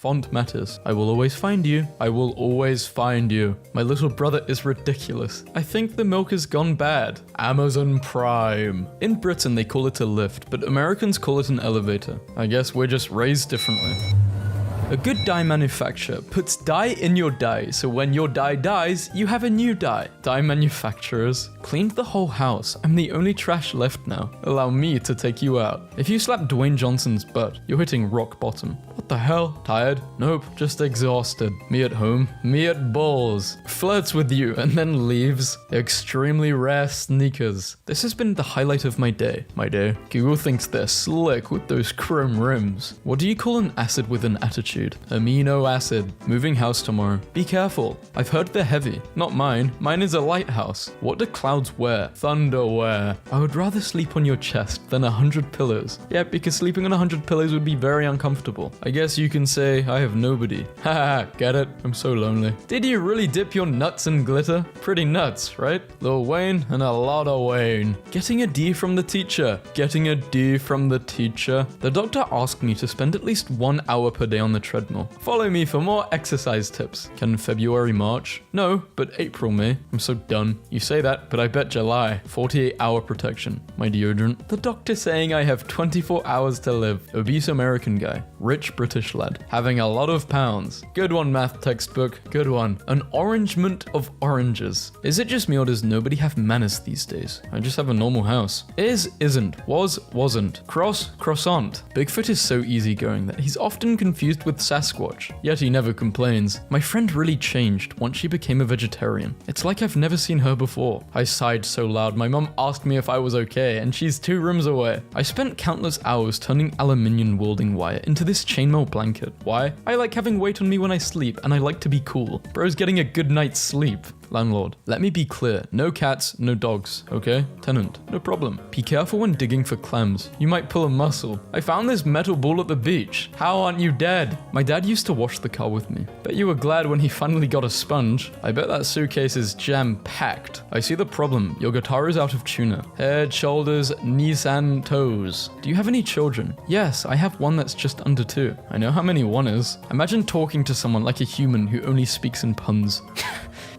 Font matters. I will always find you. I will always find you. My little brother is ridiculous. I think the milk has gone bad. Amazon Prime. In Britain, they call it a lift, but Americans call it an elevator. I guess we're just raised differently. A good dye manufacturer puts dye in your dye, so when your dye dies, you have a new dye. Dye manufacturers cleaned the whole house. I'm the only trash left now. Allow me to take you out. If you slap Dwayne Johnson's butt, you're hitting rock bottom. What the hell? Tired? Nope, just exhausted. Me at home, me at balls. Flirts with you and then leaves. Extremely rare sneakers. This has been the highlight of my day. Google thinks they're slick with those chrome rims. What do you call an acid with an attitude? Amino acid. Moving house tomorrow. Be careful. I've heard they're heavy. Not mine. Mine is a lighthouse. What do clouds wear? Thunder wear. I would rather sleep on your chest than 100 pillows. Yeah, because sleeping on 100 pillows would be very uncomfortable. I guess you can say I have nobody. Haha, get it? I'm so lonely. Did you really dip your nuts in glitter? Pretty nuts, right? Lil Wayne and a lot of Wayne. Getting a D from the teacher. Getting a D from the teacher. The doctor asked me to spend at least 1 hour per day on the treadmill. Follow me for more exercise tips. Can February March? No, but April May. I'm so done. You say that, but I bet July. 48-hour protection. My deodorant. The doctor saying I have 24 hours to live. Obese American guy. Rich British lad. Having a lot of pounds. Good one, math textbook. Good one. An orangement of oranges. Is it just me or does nobody have manners these days? I just have a normal house. Is, isn't. Was, wasn't. Cross, croissant. Bigfoot is so easygoing that he's often confused with Sasquatch, yet he never complains. My friend really changed once she became a vegetarian. It's like I've never seen her before. I sighed so loud my mum asked me if I was okay, and she's 2 rooms away. I spent countless hours turning aluminium welding wire into this chainmail blanket. Why? I like having weight on me when I sleep, and I like to be cool. Bro's getting a good night's sleep. Landlord, let me be clear. No cats, no dogs, okay? Tenant, no problem. Be careful when digging for clams. You might pull a muscle. I found this metal ball at the beach. How aren't you dead? My dad used to wash the car with me. Bet you were glad when he finally got a sponge. I bet that suitcase is jam-packed. I see the problem. Your guitar is out of tuner. Head, shoulders, knees and toes. Do you have any children? Yes, I have one that's just under 2. I know how many 1 is. Imagine talking to someone like a human who only speaks in puns.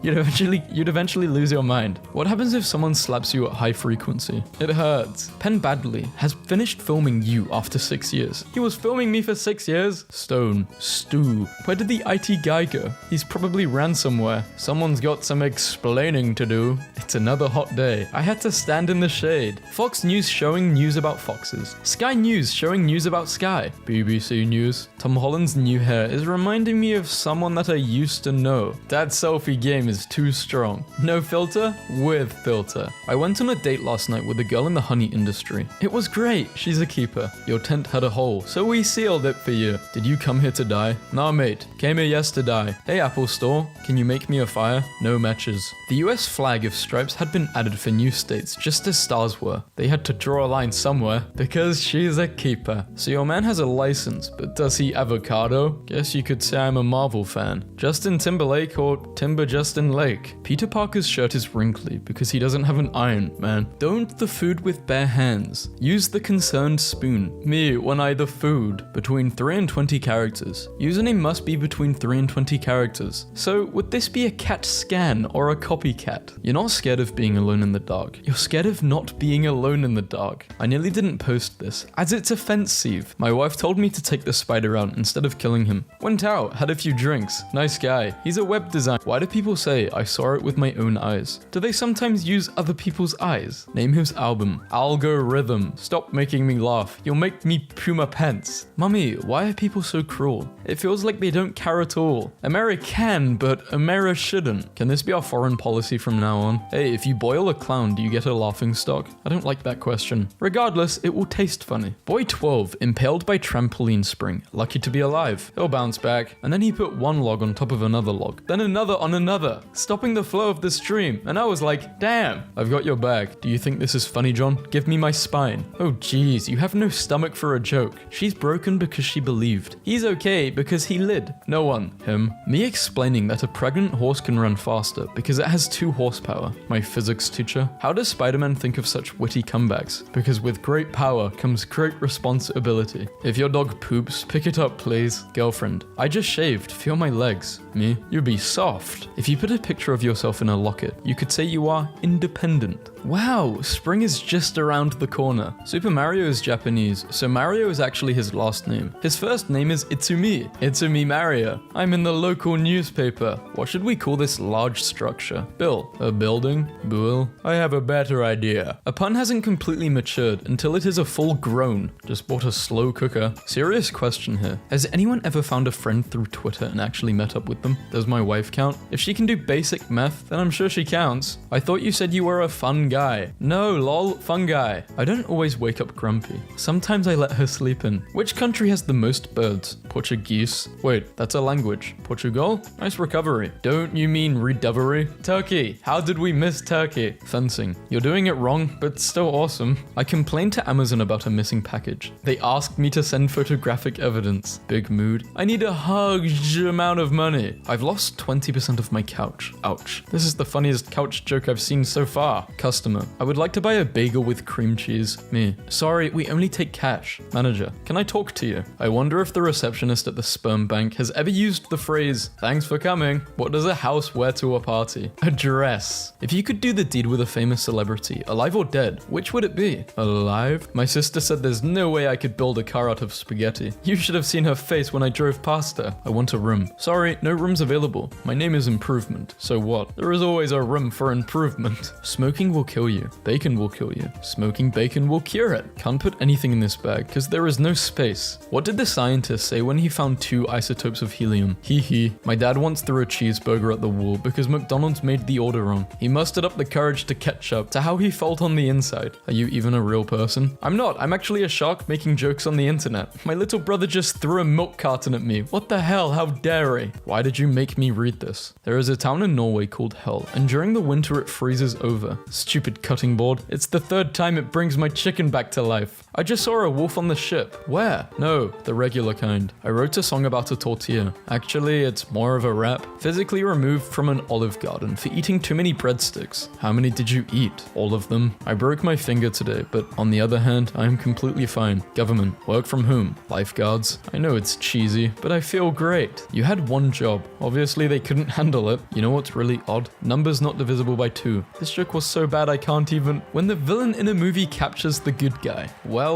You'd eventually lose your mind. What happens if someone slaps you at high frequency? It hurts. Penn Badley has finished filming you after 6 years. He was filming me for 6 years? Stone. Stew. Where did the IT guy go? He's probably ran somewhere. Someone's got some explaining to do. It's another hot day. I had to stand in the shade. Fox News showing news about foxes. Sky News showing news about Sky. BBC News. Tom Holland's new hair is reminding me of someone that I used to know. That selfie game is too strong. No filter? With filter. I went on a date last night with a girl in the honey industry. It was great. She's a keeper. Your tent had a hole, so we sealed it for you. Did you come here to die? Nah, mate. Came here yesterday. Hey, Apple Store. Can you make me a fire? No matches. The US flag of stripes had been added for new states, just as stars were. They had to draw a line somewhere, because she's a keeper. So your man has a license, but does he avocado? Guess you could say I'm a Marvel fan. Justin Timberlake or Timber Justin Lake. Peter Parker's shirt is wrinkly because he doesn't have an iron, man. Don't the food with bare hands. Use the concerned spoon. Me when I the food. Between 3 and 20 characters. Username must be between 3 and 20 characters. So would this be a cat scan or a copycat? You're not scared of being alone in the dark. You're scared of not being alone in the dark. I nearly didn't post this, as it's offensive. My wife told me to take the spider out instead of killing him. Went out, had a few drinks. Nice guy. He's a web designer. Why do people say I saw it with my own eyes? Do they sometimes use other people's eyes? Name his album. Algorithm. Stop making me laugh. You'll make me poo my pants. Mummy, why are people so cruel? It feels like they don't care at all. America can, but America shouldn't. Can this be our foreign policy from now on? Hey, if you boil a clown, do you get a laughing stock? I don't like that question. Regardless, it will taste funny. Boy 12, impaled by trampoline spring. Lucky to be alive. He'll bounce back. And then he put one log on top of another log. Then another on another. ever, stopping the flow of the stream, and I was like, damn, I've got your back. Do you think this is funny, John? Give me my spine. Oh geez, you have no stomach for a joke. She's broken because she believed. He's okay because he lid. No one. Him. Me explaining that a pregnant horse can run faster because it has 2 horsepower. My physics teacher. How does Spider-Man think of such witty comebacks? Because with great power comes great responsibility. If your dog poops, pick it up please. Girlfriend. I just shaved. Feel my legs. Me. You be soft. If you put a picture of yourself in a locket, you could say you are independent. Wow, spring is just around the corner. Super Mario is Japanese, so Mario is actually his last name. His first name is Itsumi. Itsumi Mario. I'm in the local newspaper. What should we call this large structure? Bill. A building? Bull. I have a better idea. A pun hasn't completely matured until it is a full grown. Just bought a slow cooker. Serious question here. Has anyone ever found a friend through Twitter and actually met up with them? Does my wife count? If she can do basic math, then I'm sure she counts. I thought you said you were a fun guy. No, lol, fun guy. I don't always wake up grumpy. Sometimes I let her sleep in. Which country has the most birds? Portuguese? Wait, that's a language. Portugal? Nice recovery. Don't you mean recovery? Turkey. How did we miss Turkey? Fencing. You're doing it wrong, but still awesome. I complained to Amazon about a missing package. They asked me to send photographic evidence. Big mood. I need a huge amount of money. I've lost 20% of my couch. Ouch. This is the funniest couch joke I've seen so far. Customer. I would like to buy a bagel with cream cheese. Me. Sorry, we only take cash. Manager. Can I talk to you? I wonder if the receptionist at the sperm bank has ever used the phrase, thanks for coming. What does a house wear to a party? A dress. If you could do the deed with a famous celebrity, alive or dead, which would it be? Alive? My sister said there's no way I could build a car out of spaghetti. You should have seen her face when I drove past her. I want a room. Sorry, no rooms available. My name is Improvement. So what? There is always a room for improvement. Smoking will kill you. Bacon will kill you. Smoking bacon will cure it. Can't put anything in this bag because there is no space. What did the scientist say when he found 2 isotopes of helium? Hee hee. My dad once threw a cheeseburger at the wall because McDonald's made the order wrong. He mustered up the courage to catch up to how he felt on the inside. Are you even a real person? I'm not. I'm actually a shark making jokes on the internet. My little brother just threw a milk carton at me. What the hell? How dare he? Why did you make me read this? There is a town in Norway called Hell, and during the winter it freezes over. Stupid cutting board. It's the 3rd time it brings my chicken back to life. I just saw a wolf on the ship. Where? No, the regular kind. I wrote a song about a tortilla. Actually, it's more of a rap. Physically removed from an Olive Garden for eating too many breadsticks. How many did you eat? All of them. I broke my finger today, but on the other hand, I am completely fine. Government. Work from home. Lifeguards. I know it's cheesy, but I feel great. You had 1 job. Obviously, they couldn't handle it. You know what's really odd? Numbers not divisible by 2. This joke was so bad I can't even... When the villain in a movie captures the good guy. Well.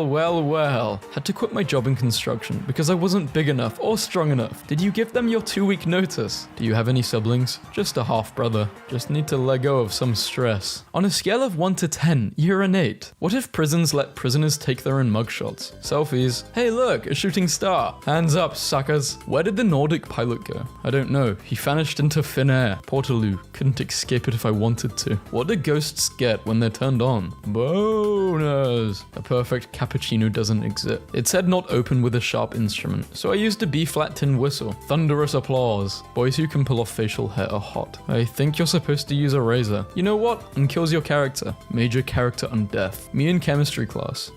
Had to quit my job in construction because I wasn't big enough or strong enough. Did you give them your 2-week notice? Do you have any siblings? Just a half brother. Just need to let go of some stress. On a scale of 1 to 10, you're an 8. What if prisons let prisoners take their own mugshots? Selfies. Hey look, a shooting star. Hands up, suckers. Where did the Nordic pilot go? I don't know. He vanished into thin air. Portaloo. Couldn't escape it if I wanted to. What do ghosts get when they're turned on? Boners. A perfect cappuccino doesn't exist. It said not open with a sharp instrument, so I used a B-flat tin whistle. Thunderous applause. Boys who can pull off facial hair are hot. I think you're supposed to use a razor. You know what? And kills your character. Major character on death. Me in chemistry class.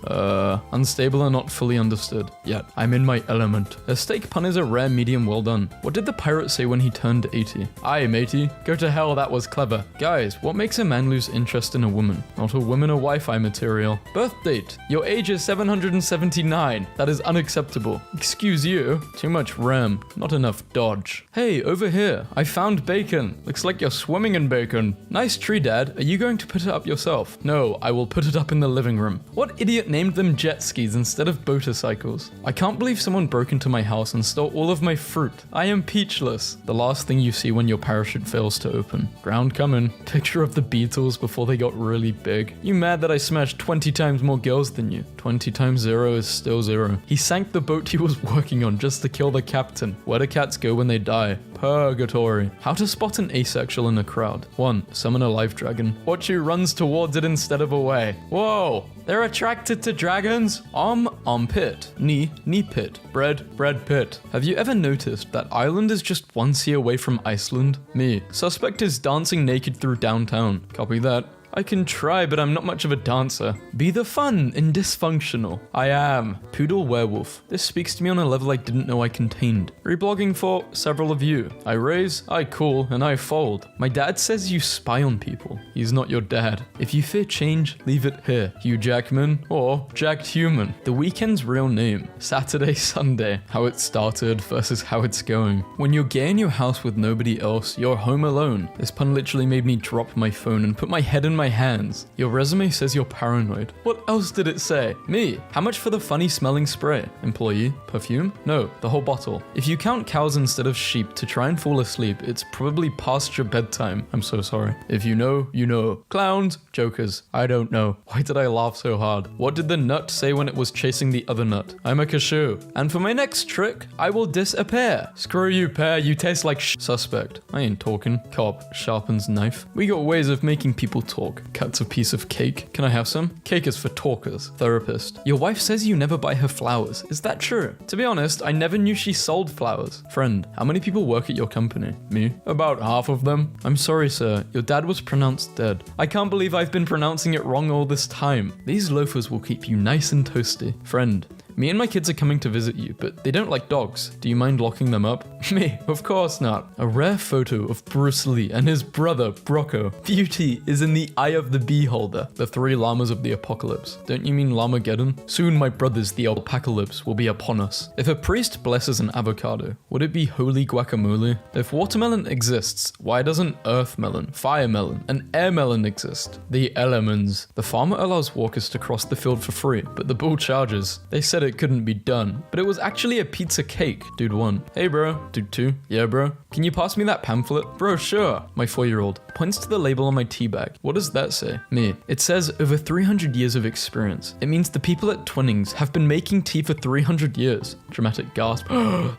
Unstable and not fully understood. Yet, I'm in my element. A steak pun is a rare medium well done. What did the pirate say when he turned 80? Aye, matey. Go to hell, that was clever. Guys, what makes a man lose interest in a woman? Not a woman or Wi-Fi material. Birth date. Your age is 779. That is unacceptable. Excuse you. Too much RAM. Not enough dodge. Hey, over here. I found bacon. Looks like you're swimming in bacon. Nice tree, Dad. Are you going to put it up yourself? No, I will put it up in the living room. What idiot named them jet skis instead of motorcycles? I can't believe someone broke into my house and stole all of my fruit. I am peachless. The last thing you see when your parachute fails to open. Ground coming. Picture of the Beatles before they got really big. You mad that I smashed 20 times more girls than you? 20 times 0 is still 0. He sank the boat he was working on just to kill the captain. Where do cats go when they die? Purgatory. How to spot an asexual in a crowd. 1. Summon a life dragon. Watch who runs towards it instead of away. Whoa! They're attracted to dragons. Armpit. Knee pit. Bread pit. Have you ever noticed that Ireland is just one sea away from Iceland? Me. Suspect is dancing naked through downtown. Copy that. I can try, but I'm not much of a dancer. Be the fun and dysfunctional. I am. Poodle werewolf. This speaks to me on a level I didn't know I contained. Reblogging for several of you. I raise, I call, and I fold. My dad says you spy on people. He's not your dad. If you fear change, leave it here. Hugh Jackman or Jacked Human. The weekend's real name. Saturday, Sunday. How it started versus how it's going. When you're gay in your house with nobody else, you're home alone. This pun literally made me drop my phone and put my head in my hands. Your resume says you're paranoid. What else did it say? Me. How much for the funny smelling spray? Employee. Perfume? No, the whole bottle. If you count cows instead of sheep to try and fall asleep, it's probably past your bedtime. I'm so sorry. If you know, you know. Clowns. Jokers. I don't know. Why did I laugh so hard? What did the nut say when it was chasing the other nut? I'm a cashew. And for my next trick, I will disappear. Screw you, pear. You taste like suspect. I ain't talking. Cop. Sharpens knife. We got ways of making people talk. Cuts a piece of cake. Can I have some? Cake is for talkers. Therapist. Your wife says you never buy her flowers. Is that true? To be honest, I never knew she sold flowers. Friend. How many people work at your company? Me. About half of them. I'm sorry, sir. Your dad was pronounced dead. I can't believe I've been pronouncing it wrong all this time. These loafers will keep you nice and toasty. Friend. Me and my kids are coming to visit you, but they don't like dogs. Do you mind locking them up? Me, of course not. A rare photo of Bruce Lee and his brother, Brocco. Beauty is in the eye of the beholder. The three llamas of the apocalypse. Don't you mean Llamageddon? Soon, my brothers, the alpacalypse will be upon us. If a priest blesses an avocado, would it be holy guacamole? If watermelon exists, why doesn't earth melon, fire melon, and air melon exist? The elements. The farmer allows walkers to cross the field for free, but the bull charges. They said it couldn't be done, but it was actually a pizza cake. Dude 1. Hey bro. Dude 2. Yeah bro. Can you pass me that pamphlet? Bro, sure. My 4-year-old points to the label on my tea bag. What does that say? Me. It says over 300 years of experience. It means the people at Twinings have been making tea for 300 years. Dramatic gasp.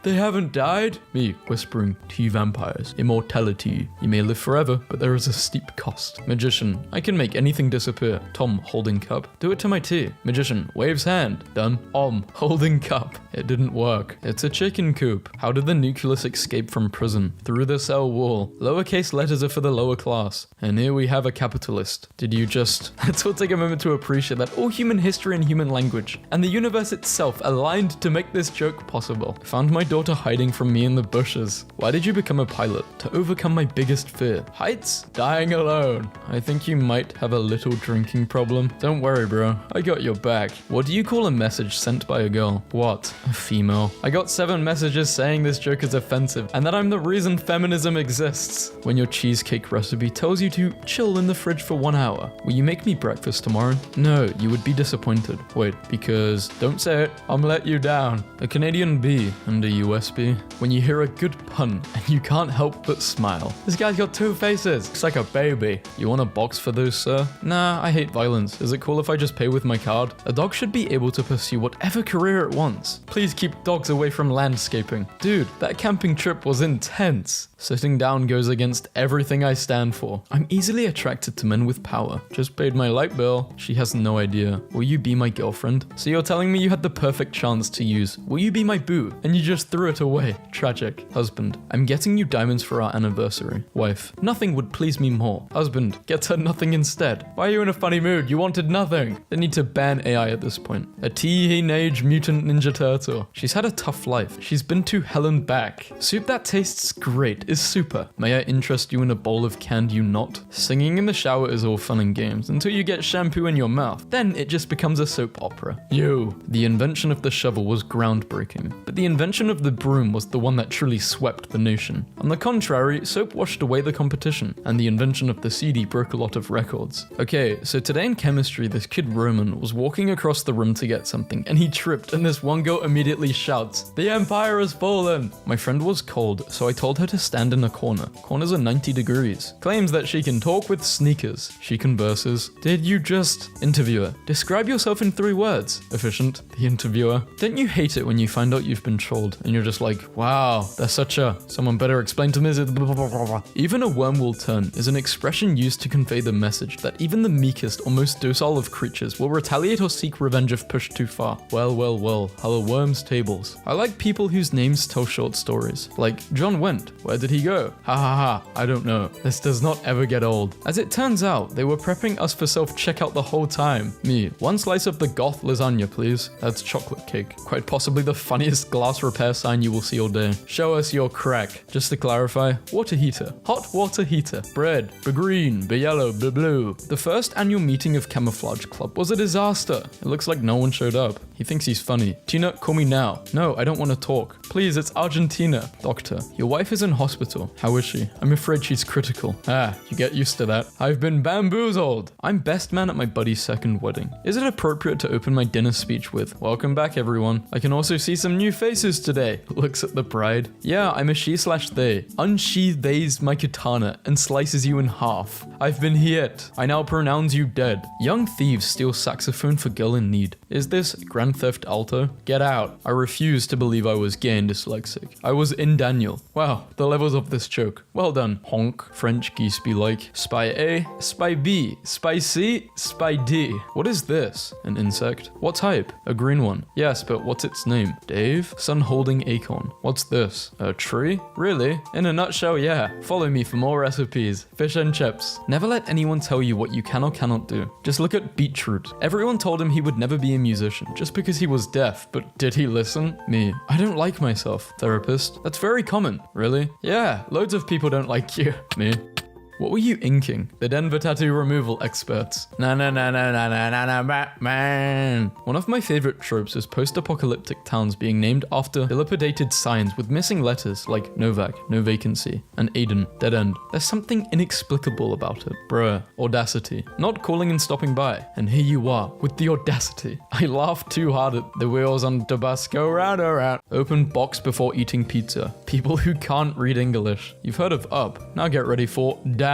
They haven't died? Me, whispering, tea vampires. Immortality. You may live forever, but there is a steep cost. Magician. I can make anything disappear. Tom, holding cup. Do it to my tea. Magician, waves hand. Done. Holding cup. It didn't work. It's a chicken coop. How did the nucleus escape from prison? Through the cell wall. Lowercase letters are for the lower class. And here we have a capitalist. Did you just... Let's all take a moment to appreciate that all human history and human language and the universe itself aligned to make this joke possible. Found my daughter hiding from me in the bushes. Why did you become a pilot? To overcome my biggest fear. Heights? Dying alone. I think you might have a little drinking problem. Don't worry, bro. I got your back. What do you call a message sent by a girl? What? A female. I got 7 messages saying this joke is offensive and that I'm the reason feminism exists. When your cheesecake recipe tells you to chill in the fridge for 1 hour, will you make me breakfast tomorrow? No, you would be disappointed. Wait, because don't say it, I'll let you down. A Canadian bee and a USB. When you hear a good pun and you can't help but smile. This guy's got 2 faces. Looks like a baby. You want a box for those, sir? Nah, I hate violence. Is it cool if I just pay with my card? A dog should be able to pursue whatever career it wants. Please keep dogs away from landscaping. Dude, that camping trip was intense. Sitting down goes against everything I stand for. I'm easily attracted to men with power. Just paid my light bill. She has no idea. Will you be my girlfriend? So you're telling me you had the perfect chance to use will you be my boo and you just threw it away. Tragic. Husband. I'm getting you diamonds for our anniversary. Wife. Nothing would please me more. Husband. Gets her nothing instead. Why are you in a funny mood? You wanted nothing. They need to ban AI at this point. A teenage mutant ninja turtle. She's had a tough life. She's been to hell and back. Soup that tastes great is super. May I interest you in a bowl of canned you not? Singing in the shower is all fun and games until you get shampoo in your mouth. Then it just becomes a soap opera. You. The invention of the shovel was groundbreaking, but the invention of the broom was the one that truly swept the nation. On the contrary, soap washed away the competition, and the invention of the CD broke a lot of records. Okay, so today in chemistry, this kid Roman was walking across the room to get something, and he tripped, and this one girl immediately shouts, "The Empire has fallen!" My friend was cold, so I told her to stand stand in a corner. Corners are 90 degrees. Claims that she can talk with sneakers. She converses. Did you just... Interviewer. Describe yourself in 3 words. Efficient. The interviewer. Don't you hate it when you find out you've been trolled and you're just like, wow, that's such a... Someone better explain to me. Even a worm will turn is an expression used to convey the message that even the meekest or most docile of creatures will retaliate or seek revenge if pushed too far. Well, well, well, how are worms' tables? I like people whose names tell short stories. Like, John went. Where did he go? Ha ha ha, I don't know. This does not ever get old. As it turns out, they were prepping us for self-checkout the whole time. Me, 1 slice of the goth lasagna, please. That's chocolate cake. Quite possibly the funniest glass repair sign you will see all day. Show us your crack. Just to clarify, water heater. Hot water heater. Bread. Be green, be yellow, be blue. The first annual meeting of Camouflage Club was a disaster. It looks like no one showed up. He thinks he's funny. Tina, call me now. No, I don't want to talk. Please, it's Argentina. Doctor, your wife is in hospital. How is she? I'm afraid she's critical. Ah, you get used to that. I've been bamboozled. I'm best man at my buddy's second wedding. Is it appropriate to open my dinner speech with, welcome back everyone. I can also see some new faces today. Looks at the bride. Yeah, I'm a she/they. Unsheathes my katana and slices you in half. I've been hit. I now pronounce you dead. Young thieves steal saxophone for girl in need. Is this Grand Theft Auto? Get out. I refuse to believe I was gay and dyslexic. I was in Daniel. Wow, the levels of this joke. Well done. Honk. French geese be like. Spy A, Spy B, Spy C, Spy D. What is this? An insect? What type? A green one. Yes, but what's its name? Dave? Sun holding acorn. What's this? A tree? Really? In a nutshell, yeah. Follow me for more recipes. Fish and chips. Never let anyone tell you what you can or cannot do. Just look at Beetroot. Everyone told him he would never be a musician just because he was deaf, but did he listen? Me. I don't like myself. Therapist. That's very common. Really? Yeah, loads of people don't like you. Me. What were you inking? The Denver tattoo removal experts. Na na na na na na na na Batman. One of my favorite tropes is post-apocalyptic towns being named after dilapidated signs with missing letters like Novak, no vacancy, and Aiden, dead end. There's something inexplicable about it. Bruh, audacity. Not calling and stopping by. And here you are, with the audacity. I laughed too hard at the wheels on Tabasco round around. Open box before eating pizza. People who can't read English. You've heard of up. Now get ready for down.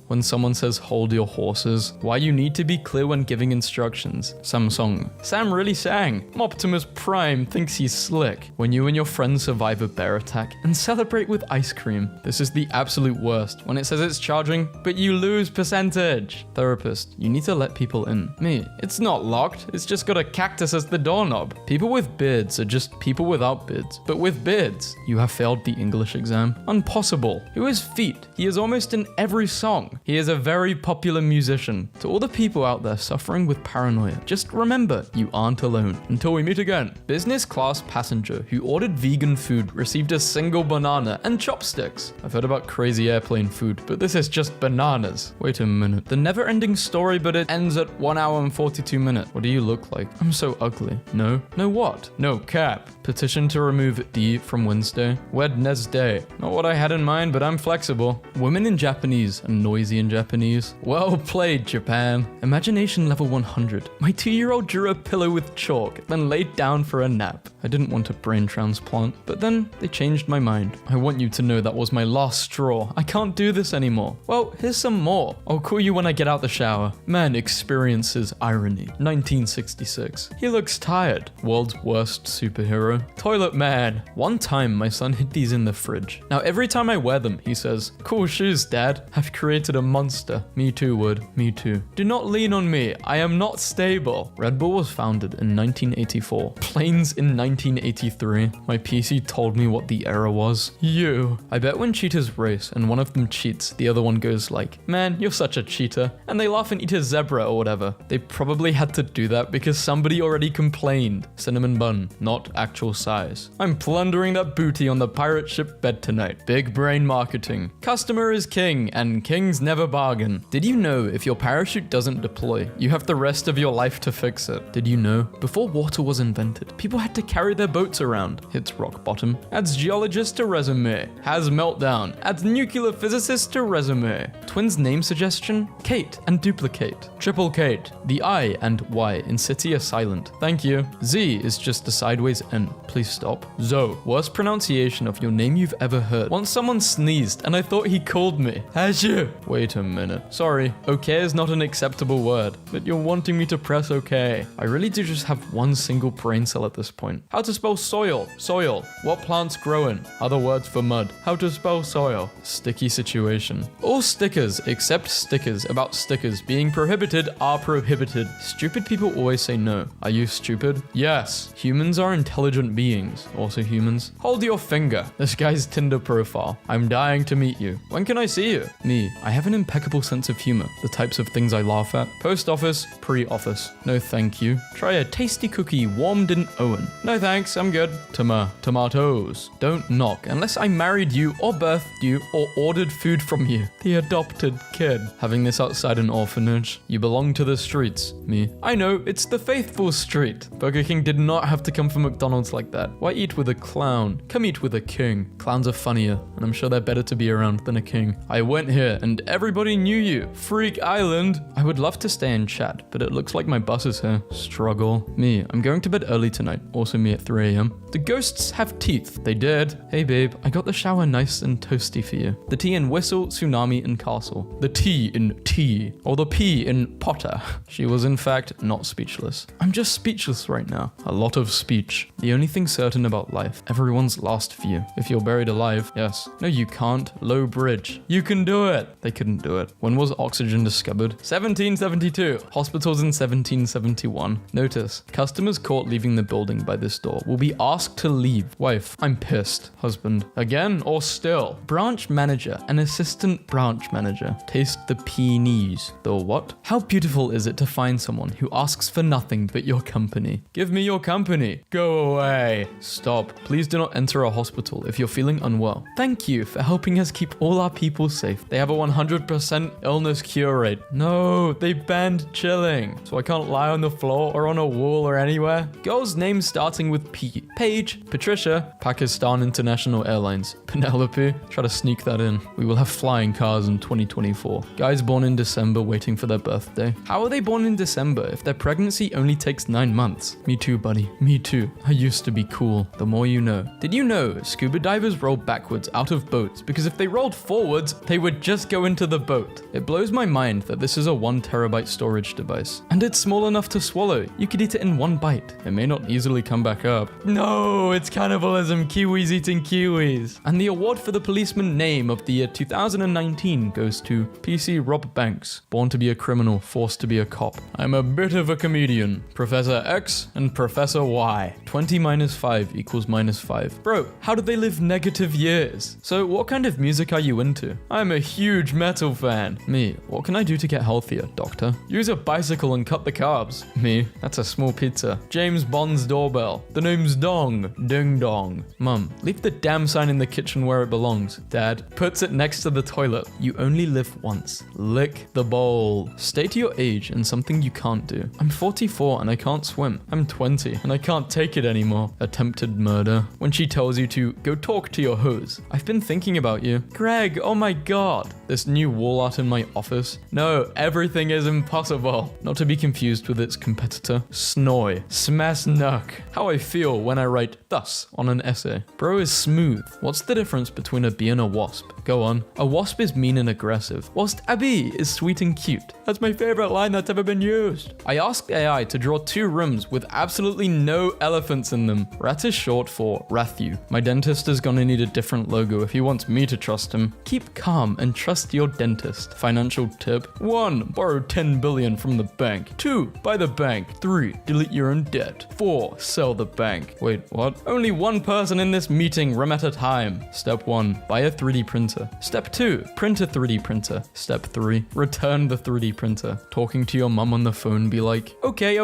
When someone says hold your horses. Why you need to be clear when giving instructions. Samsung. Sam really sang. Optimus Prime thinks he's slick. When you and your friends survive a bear attack and celebrate with ice cream. This is the absolute worst. When it says it's charging, but you lose percentage. Therapist. You need to let people in. Me. It's not locked. It's just got a cactus as the doorknob. People with beards are just people without beards. But with beards, you have failed the English exam. Impossible. Who is Feet? He is almost in every song. He is a very popular musician. To all the people out there suffering with paranoia, just remember, you aren't alone. Until we meet again. Business class passenger who ordered vegan food received a single banana and chopsticks. I've heard about crazy airplane food, but this is just bananas. Wait a minute. The never-ending story, but it ends at 1 hour and 42 minutes. What do you look like? I'm so ugly. No? No what? No cap. Petition to remove D from Wednesday. Wednesday. Not what I had in mind, but I'm flexible. Women in Japanese and noisy in Japanese. Well played, Japan. Imagination level 100. My 2-year-old drew a pillow with chalk, then laid down for a nap. I didn't want a brain transplant, but then they changed my mind. I want you to know that was my last straw. I can't do this anymore. Well, here's some more. I'll call you when I get out the shower. Man experiences irony. 1966. He looks tired. World's worst superhero. Toilet man. One time my son hid these in the fridge. Now every time I wear them, he says, cool shoes, dad. I've created a monster. Me too, Wood. Me too. Do not lean on me. I am not stable. Red Bull was founded in 1984. Planes in 1983. My PC told me what the error was. You. I bet when cheaters race and one of them cheats, the other one goes like, man, you're such a cheater. And they laugh and eat a zebra or whatever. They probably had to do that because somebody already complained. Cinnamon bun, not actual size. I'm plundering that booty on the pirate ship bed tonight. Big brain marketing. Customer is king and kings never bargain. Did you know if your parachute doesn't deploy, you have the rest of your life to fix it? Did you know? Before water was invented, people had to carry their boats around. Hits rock bottom. Adds geologist to resume. Has meltdown. Adds nuclear physicist to resume. Twins name suggestion? Kate and duplicate. Triple Kate. The I and Y in city are silent. Thank you. Z is just a sideways N. Please stop. Zo. Worst pronunciation of your name you've ever heard. Once someone sneezed and I thought he called me. Hashu. Wait a minute. Sorry. Okay is not an acceptable word, but you're wanting me to press okay. I really do just have one single brain cell at this point. How to spell soil? Soil. What plants grow in? Other words for mud. How to spell soil? Sticky situation. All stickers except stickers about stickers being prohibited are prohibited. Stupid people always say no. Are you stupid? Yes. Humans are intelligent beings. Also humans. Hold your finger. This guy's Tinder profile. I'm dying to meet you. When can I see you? Me. I have an impeccable sense of humor. The types of things I laugh at. Post office, pre-office. No thank you. Try a tasty cookie warmed in Owen. No thanks, I'm good. Tomatoes. Don't knock unless I married you or birthed you or ordered food from you. The adopted kid. Having this outside an orphanage. You belong to the streets. Me. I know, it's the faithful street. Burger King did not have to come from McDonald's like that. Why eat with a clown? Come eat with a king. Clowns are funnier, and I'm sure they're better to be around than a king. I went here and everybody knew you. Freak Island. I would love to stay and chat, but it looks like my bus is here. Struggle. Me. I'm going to bed early tonight. Also me at 3 a.m. The ghosts have teeth. They did. Hey babe, I got the shower nice and toasty for you. The T in whistle, tsunami, and castle. The T in tea. Or the P in Potter. She was in fact not speechless. I'm just speechless right now. A lot of speech. The only thing certain about life. Everyone's last view. If you're buried alive, yes. No, you can't. Low bridge. You can do it. They couldn't do it. When was oxygen discovered? 1772. Hospitals in 1771. Notice, customers caught leaving the building by this door will be asked to leave. Wife, I'm pissed. Husband, again or still? Branch manager and assistant branch manager. Taste the peonies. The what? How beautiful is it to find someone who asks for nothing but your company? Give me your company. Go away. Stop. Please do not enter a hospital if you're feeling unwell. Thank you for helping us keep all our people safe. They have a 100% illness cure rate. No, they banned chilling. So I can't lie on the floor or on a wall or anywhere. Girls' names starting with P. Paige, Patricia, Pakistan International Airlines, Penelope. Try to sneak that in. We will have flying cars in 2024. Guys born in December waiting for their birthday. How are they born in December if their pregnancy only takes 9 months? Me too, buddy. Me too. I used to be cool. The more you know. Did you know scuba divers roll backwards out of boats because if they rolled forwards, they would just go into the boat? It blows my mind that this is a 1 terabyte storage device. And it's small enough to swallow. You could eat it in 1 bite. It may not easily come back up. No, it's cannibalism. Kiwis eating kiwis. And the award for the policeman name of the year 2019 goes to PC Rob Banks. Born to be a criminal, forced to be a cop. I'm a bit of a comedian. Professor X and Professor Y. 20 minus 5 equals minus 5. Bro, how do they live negative years? So what kind of music are you into? I'm a huge metal fan. Me, what can I do to get healthier, doctor? Use a bicycle and cut the carbs. Me, that's a small pizza. James Bond's doorbell. The name's Dong. Ding dong. Mum, leave the damn sign in the kitchen where it belongs. Dad, puts it next to the toilet. You only live once. Lick the bowl. Stay to your age and something you can't do. I'm 44 and I can't swim. I'm 20 and I can't take it anymore. Attempted murder. When she tells you to go talk to your hose. I've been thinking about you. Greg, oh my god. This new wall art in my office. No, everything is impossible. Not to be confused with its competitor. Snoy. Smasnuck. How I feel when I write thus on an essay. Bro is smooth. What's the difference between a bee and a wasp? Go on. A wasp is mean and aggressive, whilst a bee is sweet and cute. That's my favorite line that's ever been used. I asked AI to draw 2 rooms with absolutely no elephants in them. Rat is short for Rathu. My dentist is gonna need a different logo if he wants me to trust him. Keep calm and trust your dentist. Financial tip. 1. Borrow 10 billion from the bank. 2. Buy the bank. 3. Delete your own debt. 4. Sell the bank. Wait, what? Only one person in this meeting, room at a time. Step 1. Buy a 3D printer. Step 2. Print a 3D printer. Step 3. Return the 3D printer. Talking to your mum on the phone, be like, okay.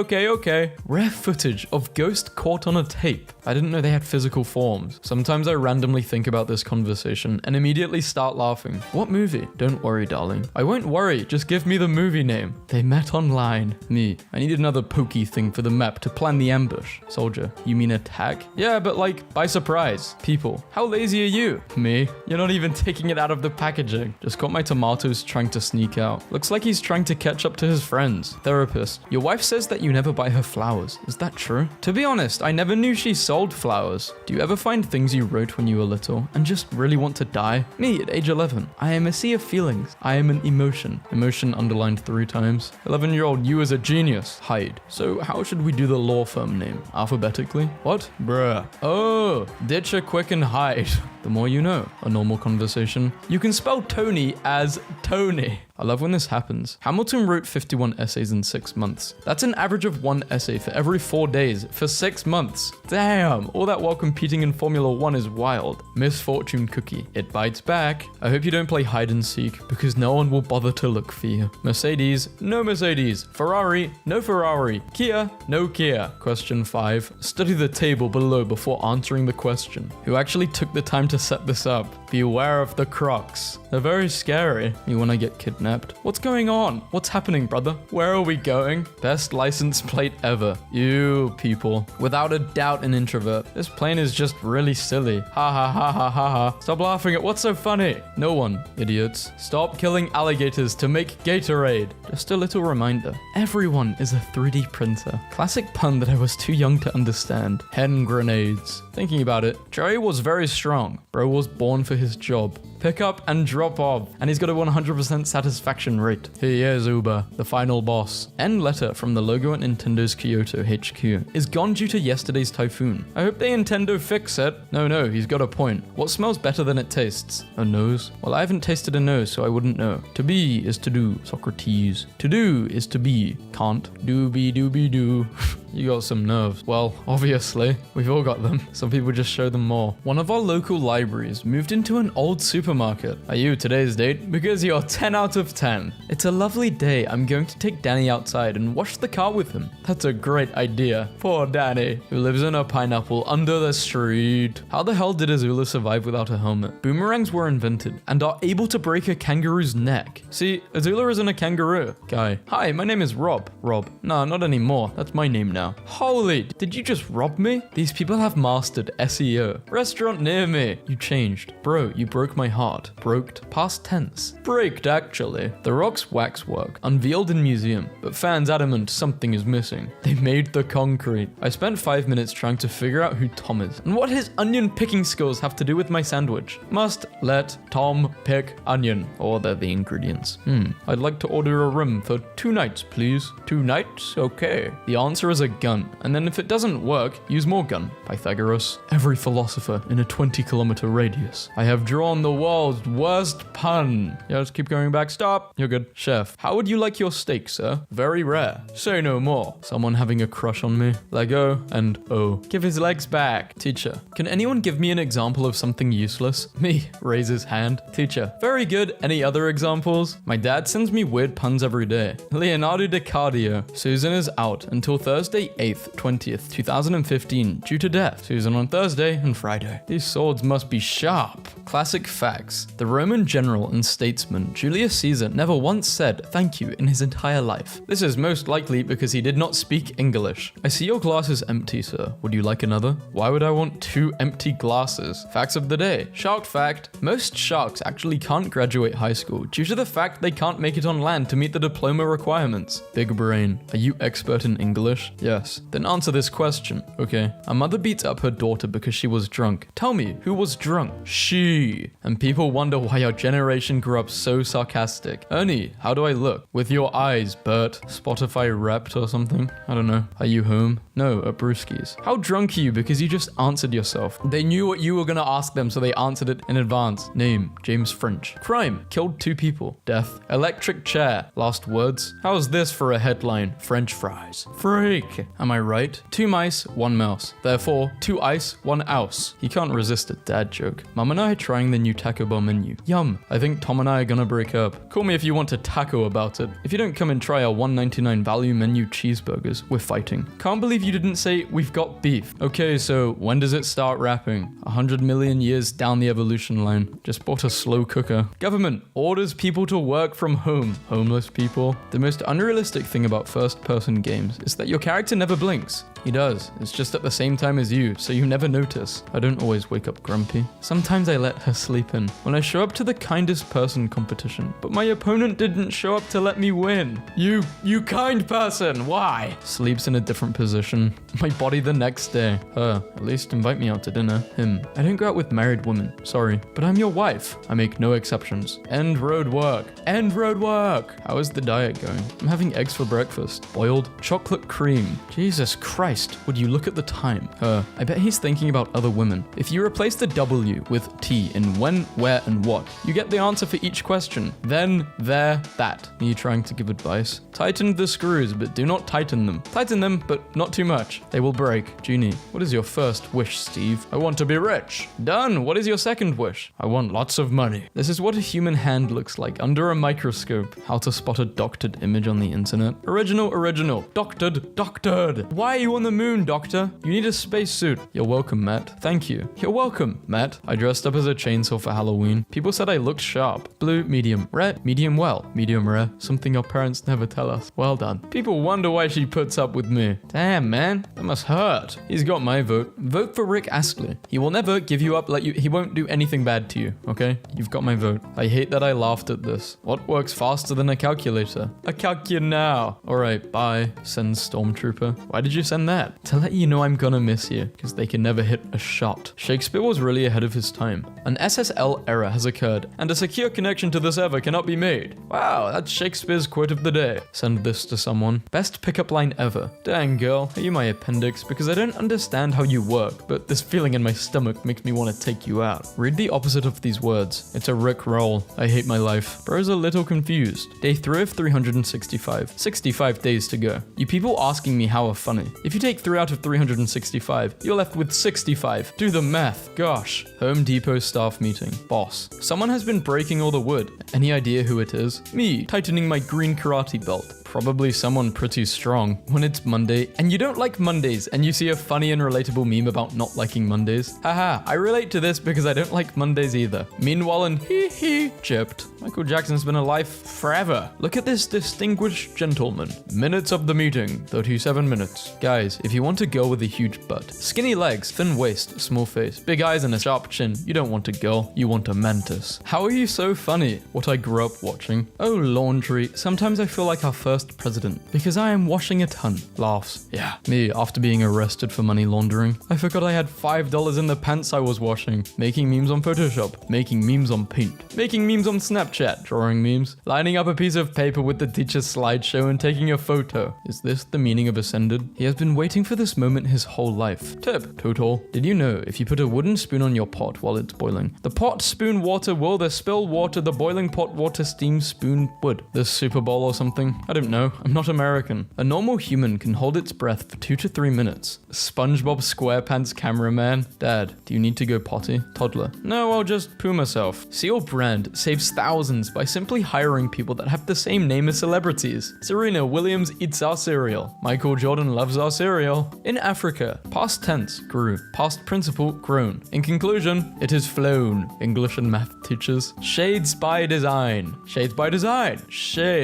Rare footage of ghost caught on a tape. I didn't know they had physical forms. Sometimes I randomly think about this conversation and immediately start laughing. What What movie? Don't worry, darling. I won't worry, just give me the movie name. They met online. Me. I need another pokey thing for the map to plan the ambush. Soldier. You mean attack? Yeah, but like, by surprise. People. How lazy are you? Me. You're not even taking it out of the packaging. Just got my tomatoes trying to sneak out. Looks like he's trying to catch up to his friends. Therapist. Your wife says that you never buy her flowers. Is that true? To be honest, I never knew she sold flowers. Do you ever find things you wrote when you were little and just really want to die? Me at age 11. I am a sea of feelings. I am an emotion. Emotion underlined 3 times. 11-year-old you is a genius. Hide. So how should we do the law firm name? Alphabetically? What? Bruh. Oh, ditch a quick and hide. The more you know. A normal conversation. You can spell Tony as Tony. I love when this happens. Hamilton wrote 51 essays in 6 months. That's an average of 1 essay for every 4 days for 6 months. Damn, all that while competing in Formula 1 is wild. Misfortune cookie. It bites back. I hope you don't play hide and seek because no one will bother to look for you. Mercedes, no Mercedes. Ferrari, no Ferrari. Kia, no Kia. Question 5. Study the table below before answering the question. Who actually took the time to set this up? Beware of the Crocs. They're very scary. You wanna get kidnapped? What's going on? What's happening, brother? Where are we going? Best license plate ever. You people. Without a doubt an introvert. This plane is just really silly. Ha ha ha ha ha ha. Stop laughing at what's so funny. No one, idiots. Stop killing alligators to make Gatorade. Just a little reminder. Everyone is a 3D printer. Classic pun that I was too young to understand. Hen grenades. Thinking about it, Jerry was very strong. Bro was born for his job. Pick up and drop off, and he's got a 100% satisfaction rate. He is Uber, the final boss. End letter from the logo at Nintendo's Kyoto HQ is gone due to yesterday's typhoon. I hope they Nintendo fix it. No, he's got a point. What smells better than it tastes? A nose? Well, I haven't tasted a nose, so I wouldn't know. To be is to do, Socrates. To do is to be. Can't. Doobie-doobie-doo. You got some nerves. Well, obviously, we've all got them. Some people just show them more. One of our local libraries moved into an old supermarket. Are you today's date? Because you're 10 out of 10. It's a lovely day. I'm going to take Danny outside and wash the car with him. That's a great idea. Poor Danny, who lives in a pineapple under the street. How the hell did Azula survive without a helmet? Boomerangs were invented and are able to break a kangaroo's neck. See, Azula isn't a kangaroo. Guy. Hi, my name is Rob. Rob. No, not anymore. That's my name now. Holy, did you just rob me? These people have mastered SEO. Restaurant near me. You changed. Bro, you broke my heart. Broked, past tense. Breaked, actually. The Rock's waxwork, unveiled in museum, but fans adamant something is missing. They made the concrete. I spent 5 minutes trying to figure out who Tom is and what his onion picking skills have to do with my sandwich. Must let Tom pick onion. Or they're the ingredients. I'd like to order a room for 2 nights, please. 2 nights? Okay. The answer is a gun, and then if it doesn't work, use more gun. Pythagoras. Every philosopher in a 20-kilometer radius. I have drawn the world's worst pun. Yeah, let's keep going back. Stop. You're good. Chef, how would you like your steak, sir? Very rare. Say no more. Someone having a crush on me. Lego and oh. Give his legs back. Teacher, can anyone give me an example of something useless? Me. Raise his hand. Teacher, very good. Any other examples? My dad sends me weird puns every day. Leonardo DiCaprio. Susan is out until Thursday 8th, 20th, 2015 due to death. Susan on Thursday and Friday. These swords must be sharp. Classic facts. The Roman general and statesman Julius Caesar never once said thank you in his entire life. This is most likely because he did not speak English. I see your glass is empty, sir. Would you like another? Why would I want 2 empty glasses? Facts of the day. Shark fact. Most sharks actually can't graduate high school due to the fact they can't make it on land to meet the diploma requirements. Big brain. Are you expert in English? Yes. Then answer this question. Okay. A mother beats up her daughter because she was drunk. Tell me, who was drunk? She. And people wonder why our generation grew up so sarcastic. Ernie, how do I look? With your eyes, Bert. Spotify Wrapped or something? I don't know. Are you home? No, at Brewski's. How drunk are you because you just answered yourself? They knew what you were gonna ask them, so they answered it in advance. Name, James French. Crime, killed 2 people. Death, electric chair. Last words? How's this for a headline? French fries. Freak. Am I right? 2 mice, 1 mouse. Therefore, 2 ice, 1 ouse. He can't resist a dad joke. Mum and I are trying the new Taco Bell menu. Yum. I think Tom and I are gonna break up. Call me if you want to taco about it. If you don't come and try our $1.99 value menu cheeseburgers, we're fighting. Can't believe you didn't say we've got beef. Okay, so when does it start rapping? 100 million years down the evolution line. Just bought a slow cooker. Government orders people to work from home. Homeless people. The most unrealistic thing about first-person games is that your character never blinks. He does. It's just at the same time as you, so you never notice. I don't always wake up grumpy. Sometimes I let her sleep in. When I show up to the kindest person competition, but my opponent didn't show up to let me win. You kind person, why? Sleeps in a different position. My body the next day. Her. At least invite me out to dinner. Him. I don't go out with married women. Sorry. But I'm your wife. I make no exceptions. End road work. End road work. How is the diet going? I'm having eggs for breakfast. Boiled chocolate cream. Jesus Christ. Would you look at the time? Her. I bet he's thinking about other women. If you replace the W with T in when, where, and what, you get the answer for each question. Then, there, that. Are you trying to give advice? Tighten the screws, but do not tighten them. Tighten them, but not too much. They will break. Genie. What is your first wish, Steve? I want to be rich. Done. What is your second wish? I want lots of money. This is what a human hand looks like under a microscope. How to spot a doctored image on the internet. Original. Doctored. Why are you on the moon, Doctor? You need a spacesuit. You're welcome, Matt. Thank you. You're welcome, Matt. I dressed up as a chainsaw for Halloween. People said I looked sharp. Blue, medium, red, medium well, medium rare. Something our parents never tell us. Well done. People wonder why she puts up with me. Damn, man. That must hurt. He's got my vote. Vote for Rick Astley. He will never give you up, he won't do anything bad to you, okay? You've got my vote. I hate that I laughed at this. What works faster than a calculator? A calculator now. Alright, bye. Send Stormtrooper. Why did you send that? To let you know I'm gonna miss you, because they can never hit a shot. Shakespeare was really ahead of his time. An SSL error has occurred, and a secure connection to the server cannot be made. Wow, that's Shakespeare's quote of the day. Send this to someone. Best pickup line ever. Dang girl, are you my appendix? Because I don't understand how you work, but this feeling in my stomach makes me want to take you out. Read the opposite of these words. It's a Rick roll. I hate my life. Bro's a little confused. Day 3 of 365. 65 days to go. You people asking me how are funny. If you take 3 out of 365, you're left with 65. Do the math. Gosh. Home Depot staff meeting. Boss. Someone has been breaking all the wood. Any idea who it is? Me, tightening my green karate belt. Probably someone pretty strong. When it's Monday, and you don't like Mondays, and you see a funny and relatable meme about not liking Mondays. Haha, I relate to this because I don't like Mondays either. Meanwhile, and hee chipped. Michael Jackson's been alive forever. Look at this distinguished gentleman. Minutes of the meeting, 37 minutes. Guys, if you want a girl with a huge butt, skinny legs, thin waist, small face, big eyes and a sharp chin, you don't want a girl, you want a mantis. How are you so funny? What I grew up watching. Oh, laundry. Sometimes I feel like our first president, because I am washing a ton. Laughs. Yeah, me after being arrested for money laundering. I forgot I had $5 in the pants I was washing. Making memes on Photoshop. Making memes on Paint. Making memes on Snapchat. Drawing memes. Lining up a piece of paper with the teacher's slideshow and taking a photo. Is this the meaning of Ascended? He has been waiting for this moment his whole life. Tip. Total. Did you know if you put a wooden spoon on your pot while it's boiling, the pot spoon water will the spill water, the boiling pot water steam spoon wood? The Super Bowl or something? I don't know. I'm not American. A normal human can hold its breath for 2 to 3 minutes. SpongeBob SquarePants cameraman. Dad, do you need to go potty? Toddler. No, I'll just poo myself. Seal brand saves thousands by simply hiring people that have the same name as celebrities. Serena Williams eats our cereal. Michael Jordan loves our cereal. In Africa, past tense, grew. Past principle, grown. In conclusion, it is flown. English and math teachers. Shades by design. Shades by design.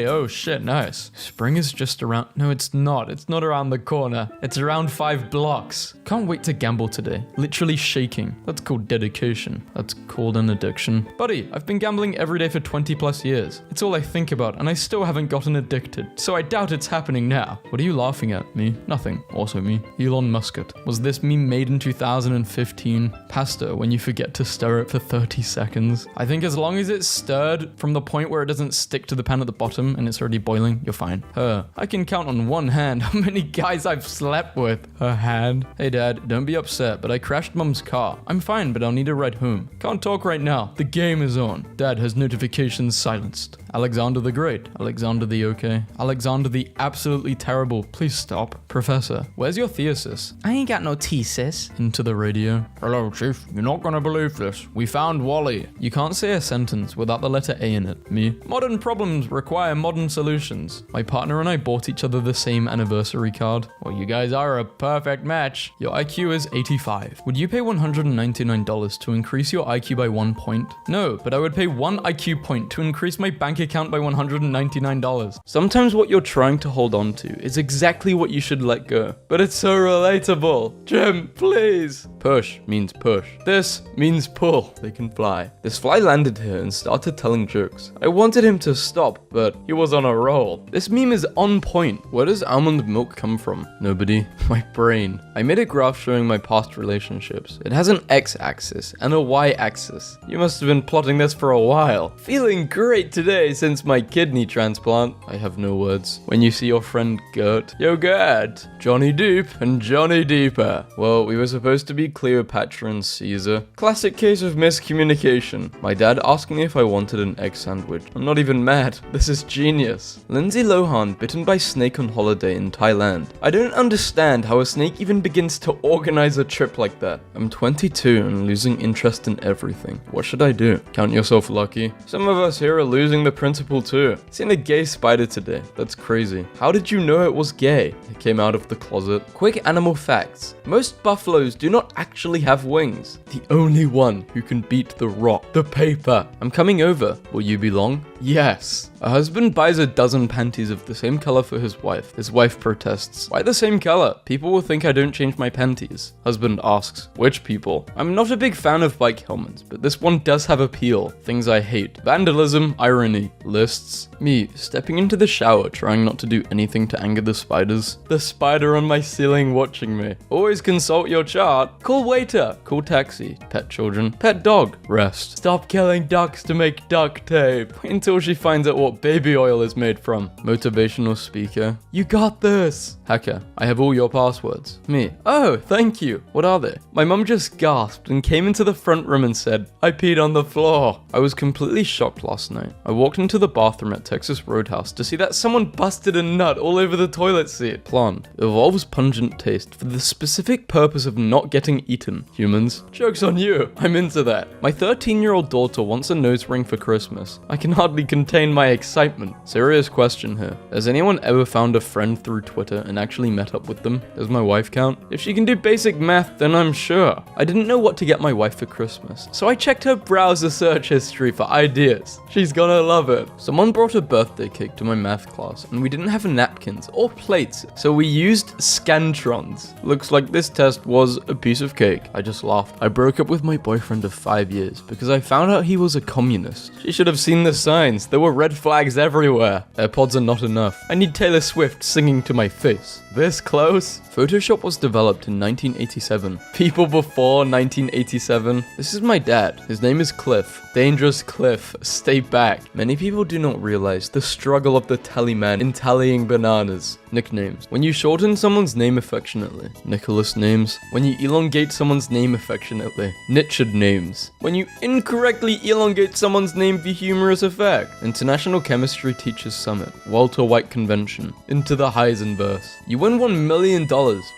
Oh shit, nice. Spring is just around. No, it's not. It's not around the corner. It's around 5 blocks. Can't wait to gamble today. Literally shaking. That's called dedication. That's called an addiction. Buddy, I've been gambling every day for 20 plus years. It's all I think about, and I still haven't gotten addicted. So I doubt it's happening now. What are you laughing at? Me? Nothing. Also me. Elon Musket. Was this meme made in 2015? Pasta, when you forget to stir it for 30 seconds. I think as long as it's stirred from the point where it doesn't stick to the pan at the bottom and it's already boiling, you're fine. fine. Her. I can count on one hand how many guys I've slept with. Her hand. Hey dad, don't be upset, but I crashed mom's car. I'm fine, but I'll need a ride home. Can't talk right now. The game is on. Dad has notifications silenced. Alexander the Great. Alexander the okay. Alexander the absolutely terrible. Please stop. Professor, where's your thesis? I ain't got no thesis. Into the radio. Hello, Chief. You're not gonna believe this. We found Wally. You can't say a sentence without the letter A in it. Me. Modern problems require modern solutions. My partner and I bought each other the same anniversary card. Well, you guys are a perfect match. Your IQ is 85. Would you pay $199 to increase your IQ by 1 point? No, but I would pay 1 IQ point to increase my bank account by $199. Sometimes what you're trying to hold on to is exactly what you should let go. But it's so relatable. Jim, please. Push means push. This means pull. They can fly. This fly landed here and started telling jokes. I wanted him to stop, but he was on a roll. This meme is on point. Where does almond milk come from? Nobody. My brain. I made a graph showing my past relationships. It has an x-axis and a y-axis. You must have been plotting this for a while. Feeling great today since my kidney transplant. I have no words. When you see your friend Gert. Yo Gert! Johnny Deep and Johnny Deeper. Well, we were supposed to be Cleopatra and Caesar. Classic case of miscommunication. My dad asked me if I wanted an egg sandwich. I'm not even mad. This is genius. Lindsay Lohan bitten by snake on holiday in Thailand. I don't understand how a snake even begins to organize a trip like that. I'm 22 and losing interest in everything. What should I do? Count yourself lucky. Some of us here are losing the principle too. Seen a gay spider today. That's crazy. How did you know it was gay? It came out of the closet. Quick animal facts. Most buffaloes do not actually have wings. The only one who can beat the rock. The paper. I'm coming over. Will you be long? Yes. A husband buys a dozen panties of the same color for his wife. His wife protests. Why the same color? People will think I don't change my panties. Husband asks, which people? I'm not a big fan of bike helmets, but this one does have appeal. Things I hate. Vandalism, irony, lists. Me, stepping into the shower, trying not to do anything to anger the spiders. The spider on my ceiling watching me. Always consult your chart. Call waiter. Call taxi. Pet children. Pet dog. Rest. Stop killing ducks to make duct tape. Until she finds out what baby oil is made from. Motivational speaker. You got this. Hacker. I have all your passwords. Me. Oh, thank you. What are they? My mum just gasped and came into the front room and said, I peed on the floor. I was completely shocked last night. I walked into the bathroom at Texas Roadhouse to see that someone busted a nut all over the toilet seat. Plant. Evolves pungent taste for the specific purpose of not getting eaten. Humans. Joke's on you. I'm into that. My 13-year-old daughter wants a nose ring for Christmas. I can hardly contain my excitement. Serious question here. Has anyone ever found a friend through Twitter and actually met up with them? Does my wife count? If she can do basic math, then I'm sure. I didn't know what to get my wife for Christmas, so I checked her browser search history for ideas. She's gonna love it. Someone brought a birthday cake to my math class, and we didn't have napkins or plates, so we used Scantrons. Looks like this test was a piece of cake. I just laughed. I broke up with my boyfriend of 5 years because I found out he was a communist. She should have seen the signs. There were red flags everywhere. AirPods are not enough. I need Taylor Swift singing to my face. This close? Photoshop was developed in 1987. People before 1987. This is my dad. His name is Cliff. Dangerous Cliff. Stay back. Many people do not realize the struggle of the tally man in tallying bananas. Nicknames. When you shorten someone's name affectionately. Nicholas names. When you elongate someone's name affectionately. Nietzsche names. When you incorrectly elongate someone's name for humorous effect. International Chemistry Teachers Summit. Walter White Convention. Into the Heisenverse. You win $1 million,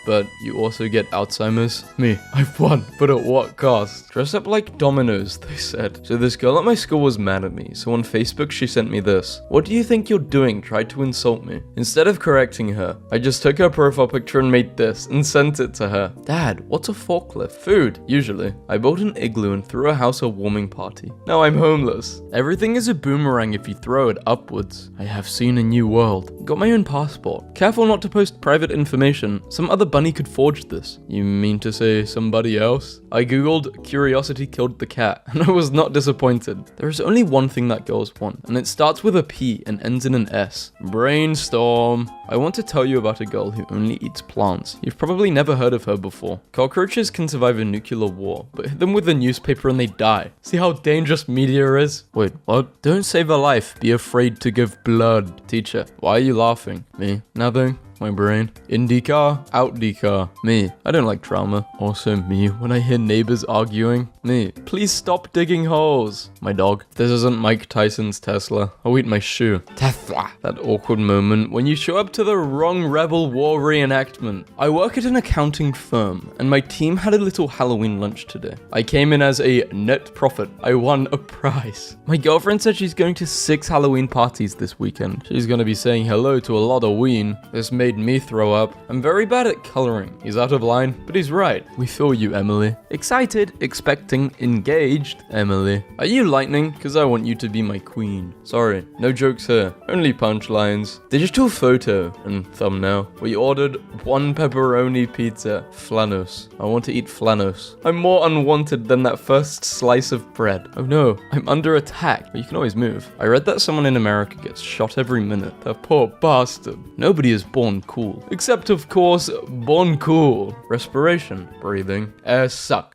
but you also get Alzheimer's. Me, I've won, but at what cost? Dress up like dominoes, they said. So this girl at my school was mad at me, so on Facebook she sent me this. What do you think you're doing? Tried to insult me. Instead of correcting her, I just took her profile picture and made this and sent it to her. Dad, what's a forklift? Food, usually. I built an igloo and threw a house a warming party. Now I'm homeless. Everything is a boomerang if you throw it upwards. I have seen a new world. Got my own passport. Careful not to post private information. Some Some other bunny could forge this. You mean to say somebody else? I googled curiosity killed the cat, and I was not disappointed. There is only one thing that girls want, and it starts with a P and ends in an S. Brainstorm. I want to tell you about a girl who only eats plants. You've probably never heard of her before. Cockroaches can survive a nuclear war, but hit them with a newspaper and they die. See how dangerous media is? Wait, what? Don't save a life. Be afraid to give blood. Teacher, why are you laughing? Me? Nothing. My brain. IndyCar, OutDcar. Me. I don't like drama. Also me when I hear neighbors arguing. Me. Please stop digging holes. My dog. If this isn't Mike Tyson's Tesla, I'll eat my shoe. Tesla. That awkward moment when you show up to the wrong Rebel War reenactment. I work at an accounting firm, and my team had a little Halloween lunch today. I came in as a net profit. I won a prize. My girlfriend said she's going to 6 Halloween parties this weekend. She's gonna be saying hello to a lot of ween. This made me throw up. I'm very bad at coloring. He's out of line, but he's right. We feel you, Emily. Excited, expecting, engaged, Emily. Are you lightning? Because I want you to be my queen. Sorry, no jokes here. Only punchlines. Digital photo and thumbnail. We ordered 1 pepperoni pizza. Flanos. I want to eat flanos. I'm more unwanted than that first slice of bread. Oh no, I'm under attack. But you can always move. I read that someone in America gets shot every minute. That poor bastard. Nobody is born cool. Except, of course, born cool. Respiration. Breathing. Air suck.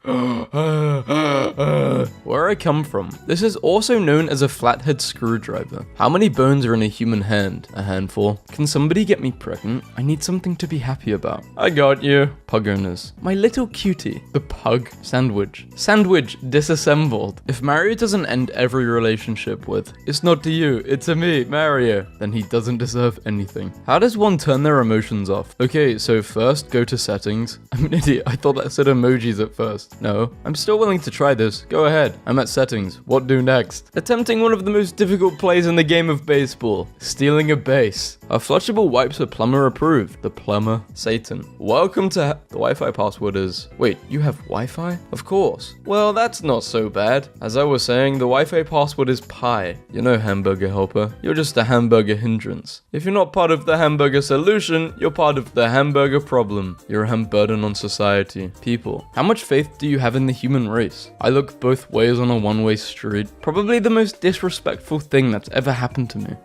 Where I come from, this is also known as a flathead screwdriver. How many bones are in a human hand? A handful. Can somebody get me pregnant? I need something to be happy about. I got you. Pug owners. My little cutie. The pug. Sandwich. Sandwich disassembled. If Mario doesn't end every relationship with, it's not to you, it's to me, Mario, then he doesn't deserve anything. How does one turn their emotions off? Okay, so first go to settings. I'm an idiot. I thought that said emojis at first. No, I'm still willing to try this. Go ahead. I'm at settings. What do next? Attempting one of the most difficult plays in the game of baseball. Stealing a base. Our flushable wipes are plumber approved. The plumber. Satan. Welcome to the Wi-Fi password is... Wait, you have Wi-Fi? Of course. Well, that's not so bad. As I was saying, the Wi-Fi password is pie. You know, hamburger helper. You're just a hamburger hindrance. If you're not part of the hamburger solution, you're part of the hamburger problem. You're a ham burden on society. People. How much faith do you have in the human race? I look both ways on a one-way street. Probably the most disrespectful thing that's ever happened to me.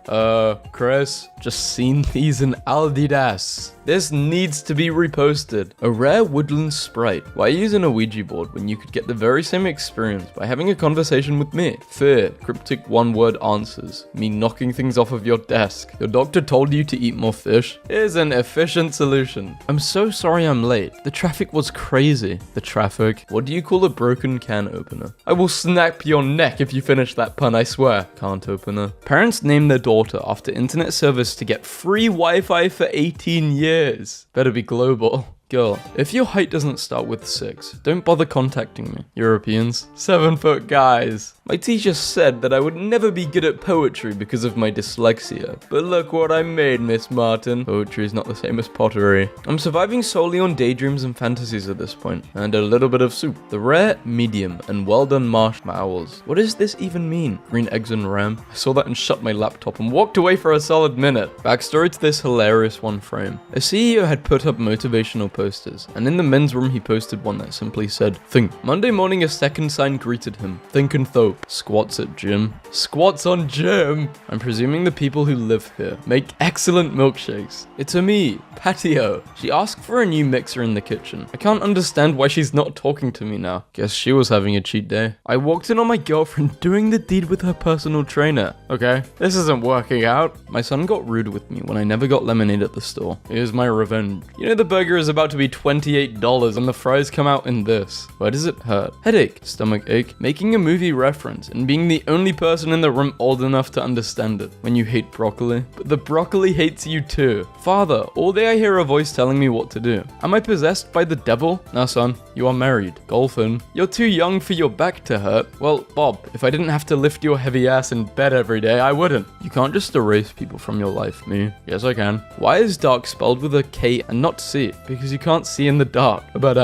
Chris, just seen these in Adidas. This needs to be reposted. A rare woodland sprite. Why use an Ouija board when you could get the very same experience by having a conversation with me? Fear. Cryptic one-word answers. Me knocking things off of your desk. Your doctor told you to eat more fish. Here's an efficient solution. I'm so sorry I'm late. The traffic was crazy. The traffic? What do you call a broken can opener? I will snap your neck if you finish that pun, I swear. Can't opener. Parents named their daughter after internet service to get free Wi-Fi for 18 years. Better be global. Girl, if your height doesn't start with 6, don't bother contacting me. Europeans, 7-foot guys. My teacher said that I would never be good at poetry because of my dyslexia. But look what I made, Miss Martin. Poetry is not the same as pottery. I'm surviving solely on daydreams and fantasies at this point, and a little bit of soup. The rare, medium, and well-done marshmallows. What does this even mean? Green eggs and ram? I saw that and shut my laptop and walked away for a solid minute. Backstory to this hilarious one frame. A CEO had put up motivational posters, and in the men's room he posted one that simply said, think. Monday morning a second sign greeted him. Think and thope. Squats at gym. Squats on gym! I'm presuming the people who live here make excellent milkshakes. It's a me, Patio. She asked for a new mixer in the kitchen. I can't understand why she's not talking to me now. Guess she was having a cheat day. I walked in on my girlfriend doing the deed with her personal trainer. Okay, this isn't working out. My son got rude with me when I never got lemonade at the store. Here's my revenge. You know the burger is about to be $28 and the fries come out in this. Why does it hurt? Headache, stomach ache, making a movie reference and being the only person in the room old enough to understand it. When you hate broccoli, but the broccoli hates you too. Father, all day I hear a voice telling me what to do. Am I possessed by the devil? Nah, son, you are married. Golfing. You're too young for your back to hurt. Well, Bob, if I didn't have to lift your heavy ass in bed every day, I wouldn't. You can't just erase people from your life, me. Yes, I can. Why is dark spelled with a K and not C? Because you can't see in the dark. But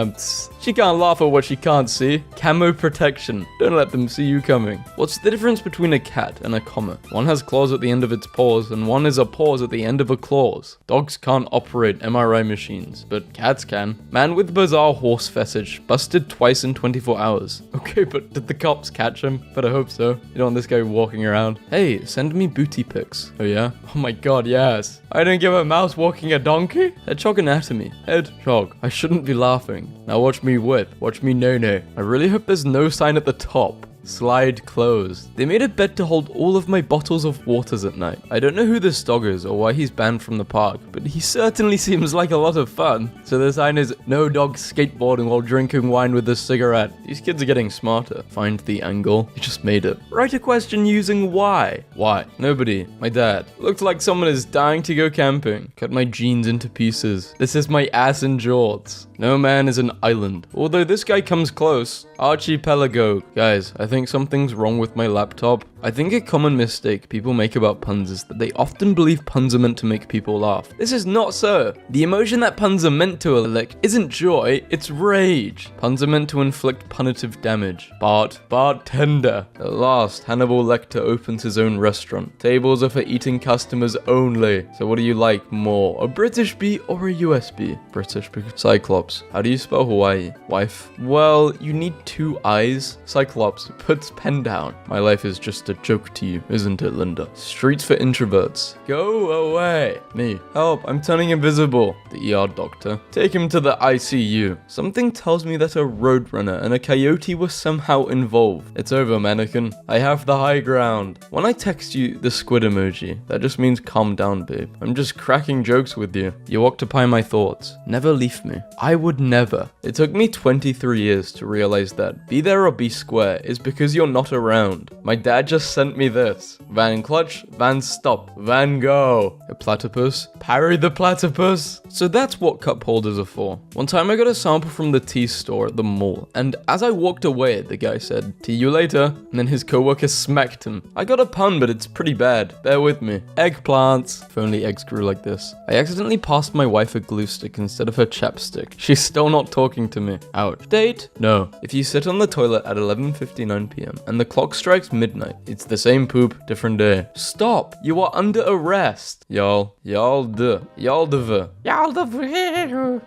she can't laugh at what she can't see. Camo protection. Don't let them see you coming. What's the difference between a cat and a comma? One has claws at the end of its paws, and one is a paws at the end of a claws. Dogs can't operate MRI machines, but cats can. Man with bizarre horse fetish, busted twice in 24 hours. Okay, but did the cops catch him? But I hope so. You don't want this guy walking around. Hey, send me booty pics. Oh yeah? Oh my god, yes. I didn't give a mouse walking a donkey? Hedgehog anatomy. Hedgehog. I shouldn't be laughing. Now watch me whip. Watch me no-no. I really hope there's no sign at the top. Slide closed. They made a bed to hold all of my bottles of waters at night. I don't know who this dog is or why he's banned from the park, but he certainly seems like a lot of fun. So the sign is no dog skateboarding while drinking wine with a cigarette. These kids are getting smarter. Find the angle. You just made it. Write a question using why. Why? Nobody. My dad. Looked like someone is dying to go camping. Cut my jeans into pieces. This is my ass in jorts. No man is an island. Although this guy comes close. Archipelago. Guys, I think something's wrong with my laptop. I think a common mistake people make about puns is that they often believe puns are meant to make people laugh. This is not so. The emotion that puns are meant to elicit isn't joy, it's rage. Puns are meant to inflict punitive damage. Bartender. At last, Hannibal Lecter opens his own restaurant. Tables are for eating customers only. So what do you like more, a British bee or a US bee? British bee. Cyclops. How do you spell Hawaii? Wife. Well, you need 2 eyes. Cyclops puts pen down. My life is just a joke to you, isn't it, Linda? Streets for introverts. Go away. Me. Help, I'm turning invisible. The ER doctor. Take him to the ICU. Something tells me that a roadrunner and a coyote were somehow involved. It's over, mannequin. I have the high ground. When I text you the squid emoji, that just means calm down, babe. I'm just cracking jokes with you. You occupy my thoughts. Never leave me. I would never. It took me 23 years to realize that be there or be square is because you're not around. My dad just sent me this. Van clutch, van stop, van go. A platypus? Parry the platypus? So that's what cup holders are for. One time I got a sample from the tea store at the mall, and as I walked away, the guy said, "See you later," and then his coworker smacked him. I got a pun, but it's pretty bad. Bear with me. Eggplants. If only eggs grew like this. I accidentally passed my wife a glue stick instead of her chapstick. She's still not talking to me. Ouch. Date? No. If you sit on the toilet at 11:59 p.m. and the clock strikes midnight, it's the same poop, different day. Stop! You are under arrest. Y'all the.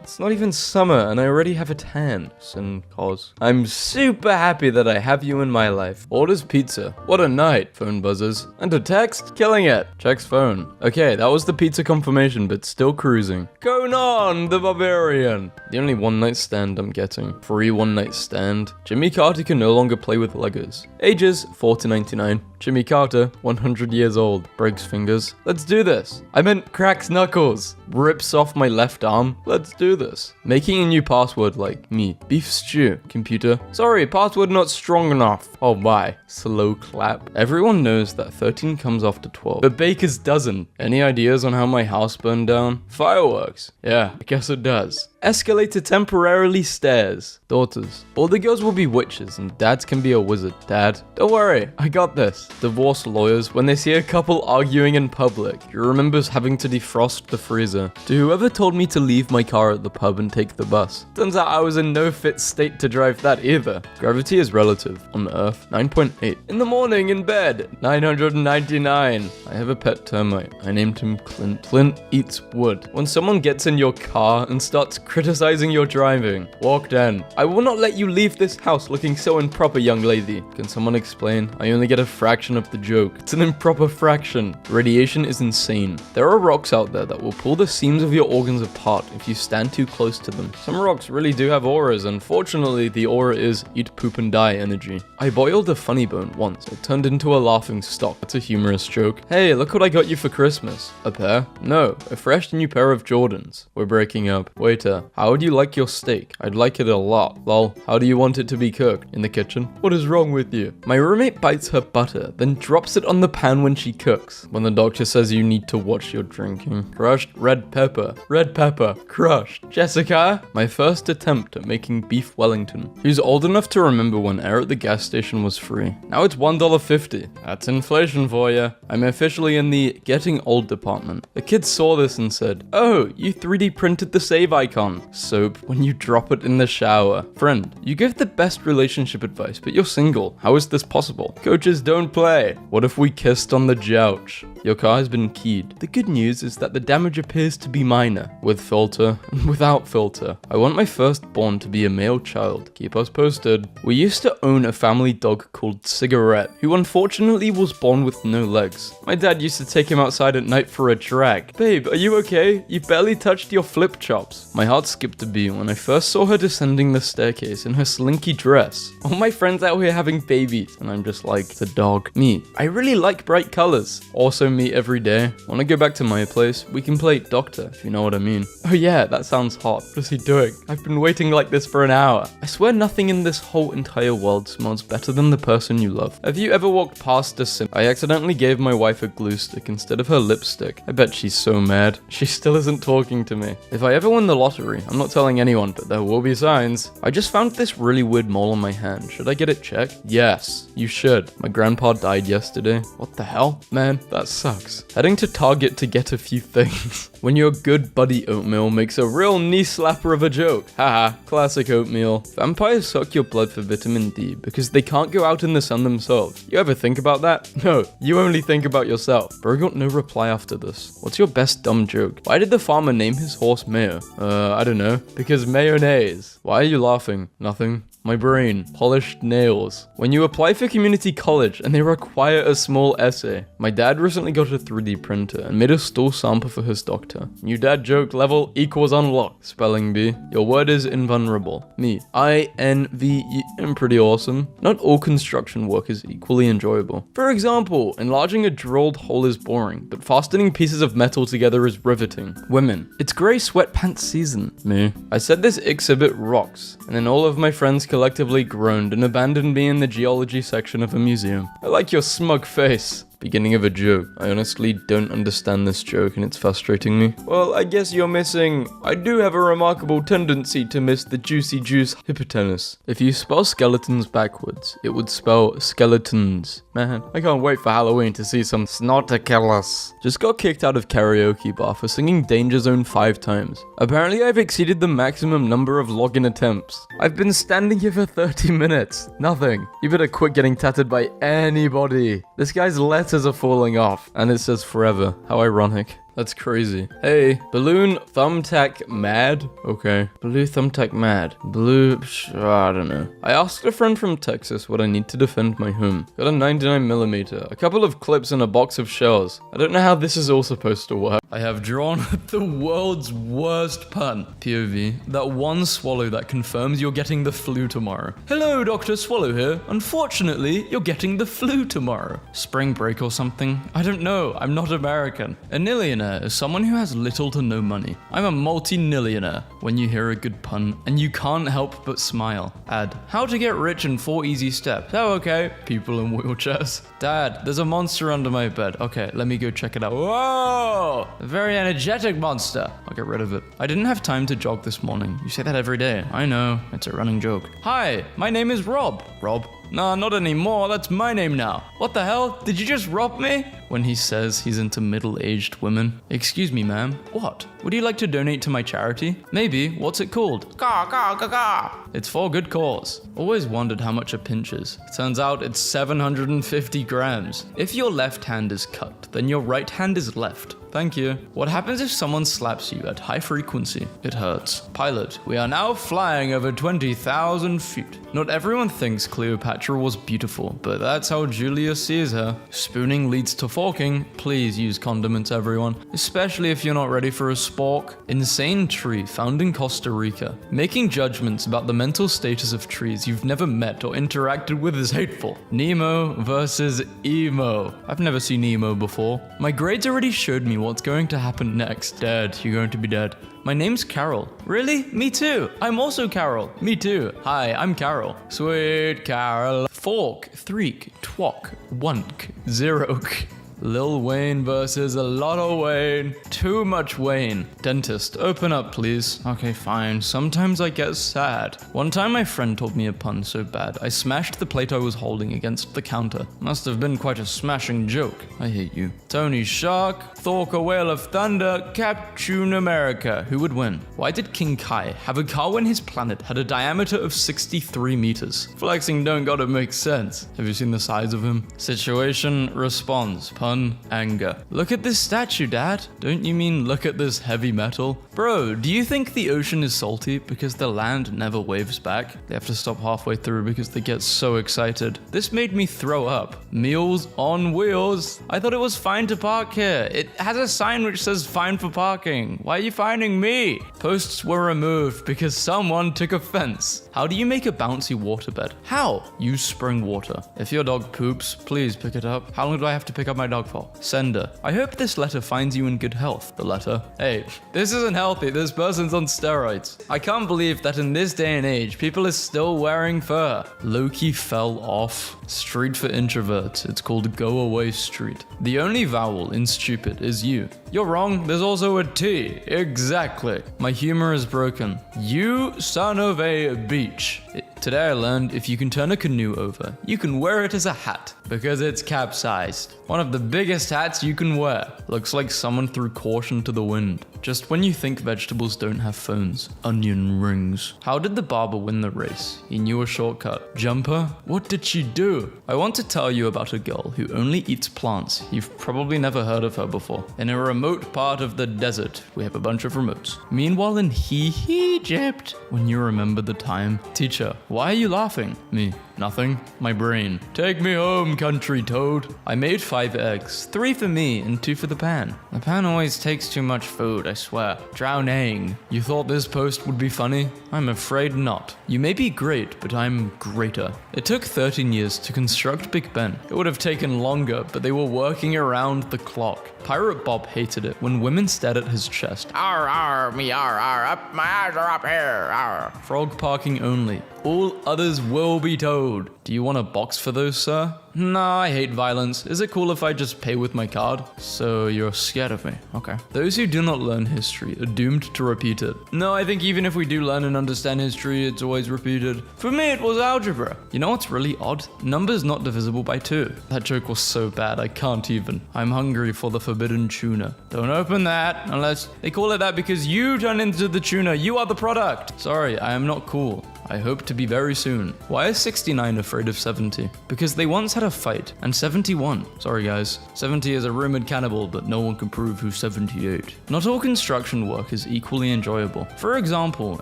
It's not even summer and I already have a tan. Sin cause. I'm super happy that I have you in my life. Orders pizza. What a night. Phone buzzes. And a text. Killing it. Checks phone. Okay, that was the pizza confirmation, but still cruising. Conan the Barbarian. The only one night stand I'm getting. Free one night stand. Jimmy Carter can no longer play with Legos. Ages 4 to 99. Jimmy Carter, 100 years old. Breaks fingers. Let's do this. I meant cracks knuckles. Rips off my left arm. Let's do this. Making a new password like me. Beef stew. Computer. Sorry, password not strong enough. Oh my. Slow clap. Everyone knows that 13 comes after 12. But Baker's doesn't. Any ideas on how my house burned down? Fireworks. Yeah, I guess it does. Escalator temporarily stairs. Daughters. All the girls will be witches and dads can be a wizard. Dad, don't worry, I got this. Divorce lawyers, when they see a couple arguing in public, you remember having to defrost the freezer. To whoever told me to leave my car at the pub and take the bus. Turns out I was in no fit state to drive that either. Gravity is relative. On Earth, 9.8. In the morning, in bed, 999. I have a pet termite. I named him Clint. Clint eats wood. When someone gets in your car and starts criticizing your driving, walked in. I will not let you leave this house looking so improper, young lady. Can someone explain? I only get a fraction of the joke. It's an improper fraction. Radiation is insane. There are rocks out there that will pull the seams of your organs apart if you stand too close to them. Some rocks really do have auras. Unfortunately, the aura is eat, poop, and die energy. I boiled a funny bone once. It turned into a laughing stock. That's a humorous joke. Hey, look what I got you for Christmas. A pair? No, a fresh new pair of Jordans. We're breaking up. Waiter, how would you like your steak? I'd like it a lot. Lol, how do you want it to be cooked? In the kitchen? What is wrong with you? My roommate bites her butter, then drops it on the pan when she cooks. When the doctor says you need to watch your drinking. Crushed red pepper. Red pepper. Crushed. Jessica? My first attempt at making beef Wellington. Who's old enough to remember when air at the gas station was free? Now it's $1.50. That's inflation for you. I'm officially in the getting old department. The kid saw this and said, "Oh, you 3D printed the save icon. on. Soap when you drop it in the shower. Friend, you give the best relationship advice, but you're single. How is this possible? Coaches don't play. What if we kissed on the couch? Your car has been keyed. The good news is that the damage appears to be minor, with filter and without filter. I want my firstborn to be a male child. Keep us posted. We used to own a family dog called Cigarette, who unfortunately was born with no legs. My dad used to take him outside at night for a drag. Babe, are you okay? You barely touched your flip chops. My heart skipped a beat when I first saw her descending the staircase in her slinky dress. All my friends out here having babies, and I'm just like, the dog. Me, I really like bright colors. Also meet every day. Wanna go back to my place? We can play doctor, if you know what I mean. Oh yeah, that sounds hot. What is he doing? I've been waiting like this for an hour. I swear nothing in this whole entire world smells better than the person you love. Have you ever walked past a sim? I accidentally gave my wife a glue stick instead of her lipstick. I bet she's so mad. She still isn't talking to me. If I ever win the lottery, I'm not telling anyone, but there will be signs. I just found this really weird mole on my hand. Should I get it checked? Yes, you should. My grandpa died yesterday. What the hell? Man, that sucks. Heading to Target to get a few things. When your good buddy Oatmeal makes a real knee slapper of a joke. Haha, classic Oatmeal. Vampires suck your blood for vitamin D because they can't go out in the sun themselves. You ever think about that? No, you only think about yourself. Bro got no reply after this. What's your best dumb joke? Why did the farmer name his horse Mayo? I don't know. Because mayonnaise. Why are you laughing? Nothing. My brain. Polished nails. When you apply for community college and they require a small essay. My dad recently got a 3D printer and made a stool sample for his doctor. New dad joke level equals unlocked. Spelling bee. Your word is invulnerable. Me. INVE. I'm pretty awesome. Not all construction work is equally enjoyable. For example, enlarging a drilled hole is boring, but fastening pieces of metal together is riveting. Women. It's grey sweatpants season. Me. I said this exhibit rocks, and then all of my friends collectively groaned and abandoned me in the geology section of a museum. I like your smug face. Beginning of a joke. I honestly don't understand this joke and it's frustrating me. Well, I guess you're missing. I do have a remarkable tendency to miss the juicy juice hypotenuse. If you spell skeletons backwards, it would spell skeletons. Man, I can't wait for Halloween to see some snortaculus. Just got kicked out of karaoke bar for singing Danger Zone 5 times. Apparently I've exceeded the maximum number of login attempts. I've been standing here for 30 minutes. Nothing. You better quit getting tatted by anybody. This guy's letters are falling off, and it says forever. How ironic. That's crazy. Hey, Balloon Thumbtack Mad? Okay. Blue Thumbtack Mad. I don't know. I asked a friend from Texas what I need to defend my home. Got a 99mm, a couple of clips, and a box of shells. I don't know how this is all supposed to work. I have drawn the world's worst pun. POV. That one swallow that confirms you're getting the flu tomorrow. Hello, Dr. Swallow here. Unfortunately, you're getting the flu tomorrow. Spring break or something? I don't know. I'm not American. A nillionaire is someone who has little to no money. I'm a multi-nillionaire. When you hear a good pun, and you can't help but smile. Add, how to get rich in 4 easy steps. Oh, okay. People in wheelchairs. Dad, there's a monster under my bed. Okay, let me go check it out. Whoa! A very energetic monster. I'll get rid of it. I didn't have time to jog this morning. You say that every day. I know. It's a running joke. Hi, my name is Rob. Rob? Nah, not anymore. That's my name now. What the hell? Did you just rob me? When he says he's into middle-aged women. Excuse me, ma'am. What? Would you like to donate to my charity? Maybe. What's it called? Caw, caw, caw, caw. It's for a good cause. Always wondered how much a pinch is. Turns out it's 750 grams. If your left hand is cut, then your right hand is left. Thank you. What happens if someone slaps you at high frequency? It hurts. Pilot, we are now flying over 20,000 feet. Not everyone thinks Cleopatra was beautiful, but that's how Julius sees her. Spooning leads to forking. Please use condiments, everyone. Especially if you're not ready for a spork. Insane tree found in Costa Rica. Making judgments about the mental status of trees you've never met or interacted with is hateful. Nemo versus emo. I've never seen emo before. My grades already showed me what's going to happen next. Dead. You're going to be dead. My name's Carol. Really? Me too. I'm also Carol. Me too. Hi, I'm Carol. Sweet Carol. Fork, threek, twok, wunk, zerok. Lil Wayne versus a lot of Wayne. Too much Wayne. Dentist, open up, please. Okay, fine. Sometimes I get sad. One time my friend told me a pun so bad, I smashed the plate I was holding against the counter. Must have been quite a smashing joke. I hate you. Tony Shark, Thorka Whale of Thunder, Captain America. Who would win? Why did King Kai have a car when his planet had a diameter of 63 meters? Flexing don't gotta make sense. Have you seen the size of him? Situation, response, pun, anger. Look at this statue, Dad. Don't you mean look at this heavy metal? Bro, do you think the ocean is salty because the land never waves back? They have to stop halfway through because they get so excited. This made me throw up. Meals on wheels. I thought it was fine to park here. It has a sign which says fine for parking. Why are you finding me? Posts were removed because someone took offense. How do you make a bouncy waterbed? How? Use spring water. If your dog poops, please pick it up. How long do I have to pick up my dog for? Sender. I hope this letter finds you in good health. The letter. Hey, this isn't healthy. This person's on steroids. I can't believe that in this day and age, people are still wearing fur. Loki fell off. Street for introverts. It's called Go Away Street. The only vowel in stupid is you. You're wrong. There's also a T. Exactly. My humor is broken. You son of a beach. Today I learned if you can turn a canoe over, you can wear it as a hat because it's capsized. One of the biggest hats you can wear. Looks like someone threw caution to the wind. Just when you think vegetables don't have phones. Onion rings. How did the barber win the race? He knew a shortcut. Jumper? What did she do? I want to tell you about a girl who only eats plants. You've probably never heard of her before. In a remote part of the desert, we have a bunch of remotes. Meanwhile in Egypt, when you remember the time, teacher, why are you laughing? Me. Nothing. My brain. Take me home, country toad. I made 5 eggs. 3 for me and 2 for the pan. The pan always takes too much food, I swear. Drowning. You thought this post would be funny? I'm afraid not. You may be great, but I'm greater. It took 13 years to construct Big Ben. It would have taken longer, but they were working around the clock. Pirate Bob hated it when women stared at his chest. Arr, arr, me arr, arr, up, my eyes are up here, arr. Frog parking only. All others will be towed. Do you want a box for those, sir? No, I hate violence. Is it cool if I just pay with my card? So you're scared of me. Okay. Those who do not learn history are doomed to repeat it. No, I think even if we do learn and understand history, it's always repeated. For me, it was algebra. You know what's really odd? Numbers not divisible by 2. That joke was so bad, I can't even. I'm hungry for the forbidden tuna. Don't open that unless they call it that because you turn into the tuna. You are the product. Sorry, I am not cool. I hope to be very soon. Why is 69 afraid of 70? Because they once had a fight, and 71. Sorry guys. 70 is a rumored cannibal, but no one can prove who's 78. Not all construction work is equally enjoyable. For example,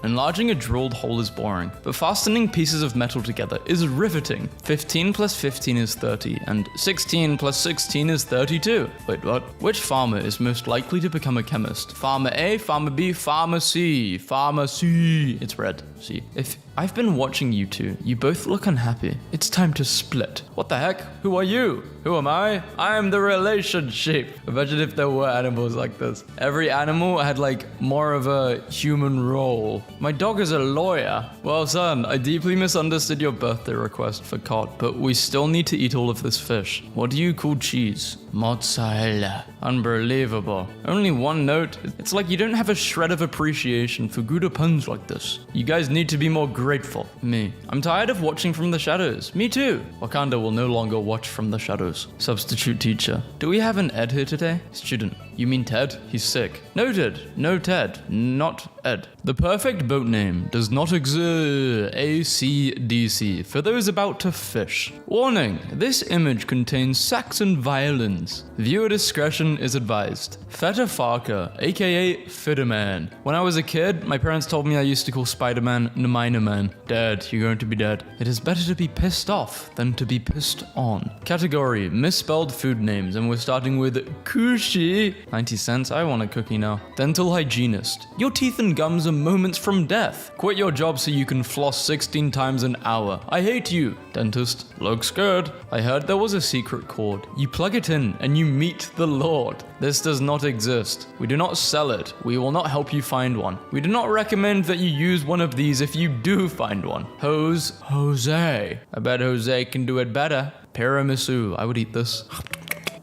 enlarging a drilled hole is boring, but fastening pieces of metal together is riveting. 15 plus 15 is 30, and 16 plus 16 is 32. Wait, what? Which farmer is most likely to become a chemist? Farmer A, Farmer B, Farmer C. Farmer C. It's red. C. If I've been watching you two. You both look unhappy. It's time to split. What the heck? Who are you? Who am I? I am the relationship. Imagine if there were animals like this. Every animal had like more of a human role. My dog is a lawyer. Well, son, I deeply misunderstood your birthday request for cod, but we still need to eat all of this fish. What do you call cheese? Mozzarella. Unbelievable. Only one note. It's like you don't have a shred of appreciation for good puns like this. You guys need to be more grateful. Me. I'm tired of watching from the shadows. Me too. Wakanda will no longer watch from the shadows. Substitute teacher. Do we have an Ed here today? Student. You mean Ted? He's sick. Noted. No Ted. Not Ed. The perfect boat name does not exist. AC/DC. For those about to fish. Warning. This image contains Saxon violins. Viewer discretion is advised. Feta Farker, aka Fitterman. When I was a kid, my parents told me I used to call Spider-Man Nemina-Man. Dad, you're going to be dead. It is better to be pissed off than to be pissed on. Category, misspelled food names, and we're starting with Kushi. 90 cents, I want a cookie now. Dental hygienist. Your teeth and gums are moments from death. Quit your job so you can floss 16 times an hour. I hate you. Dentist. Looks good. I heard there was a secret cord. You plug it in and you meet the Lord. This does not exist. We do not sell it. We will not help you find one. We do not recommend that you use one of these if you do find one. Jose. I bet Jose can do it better. Tiramisu. I would eat this.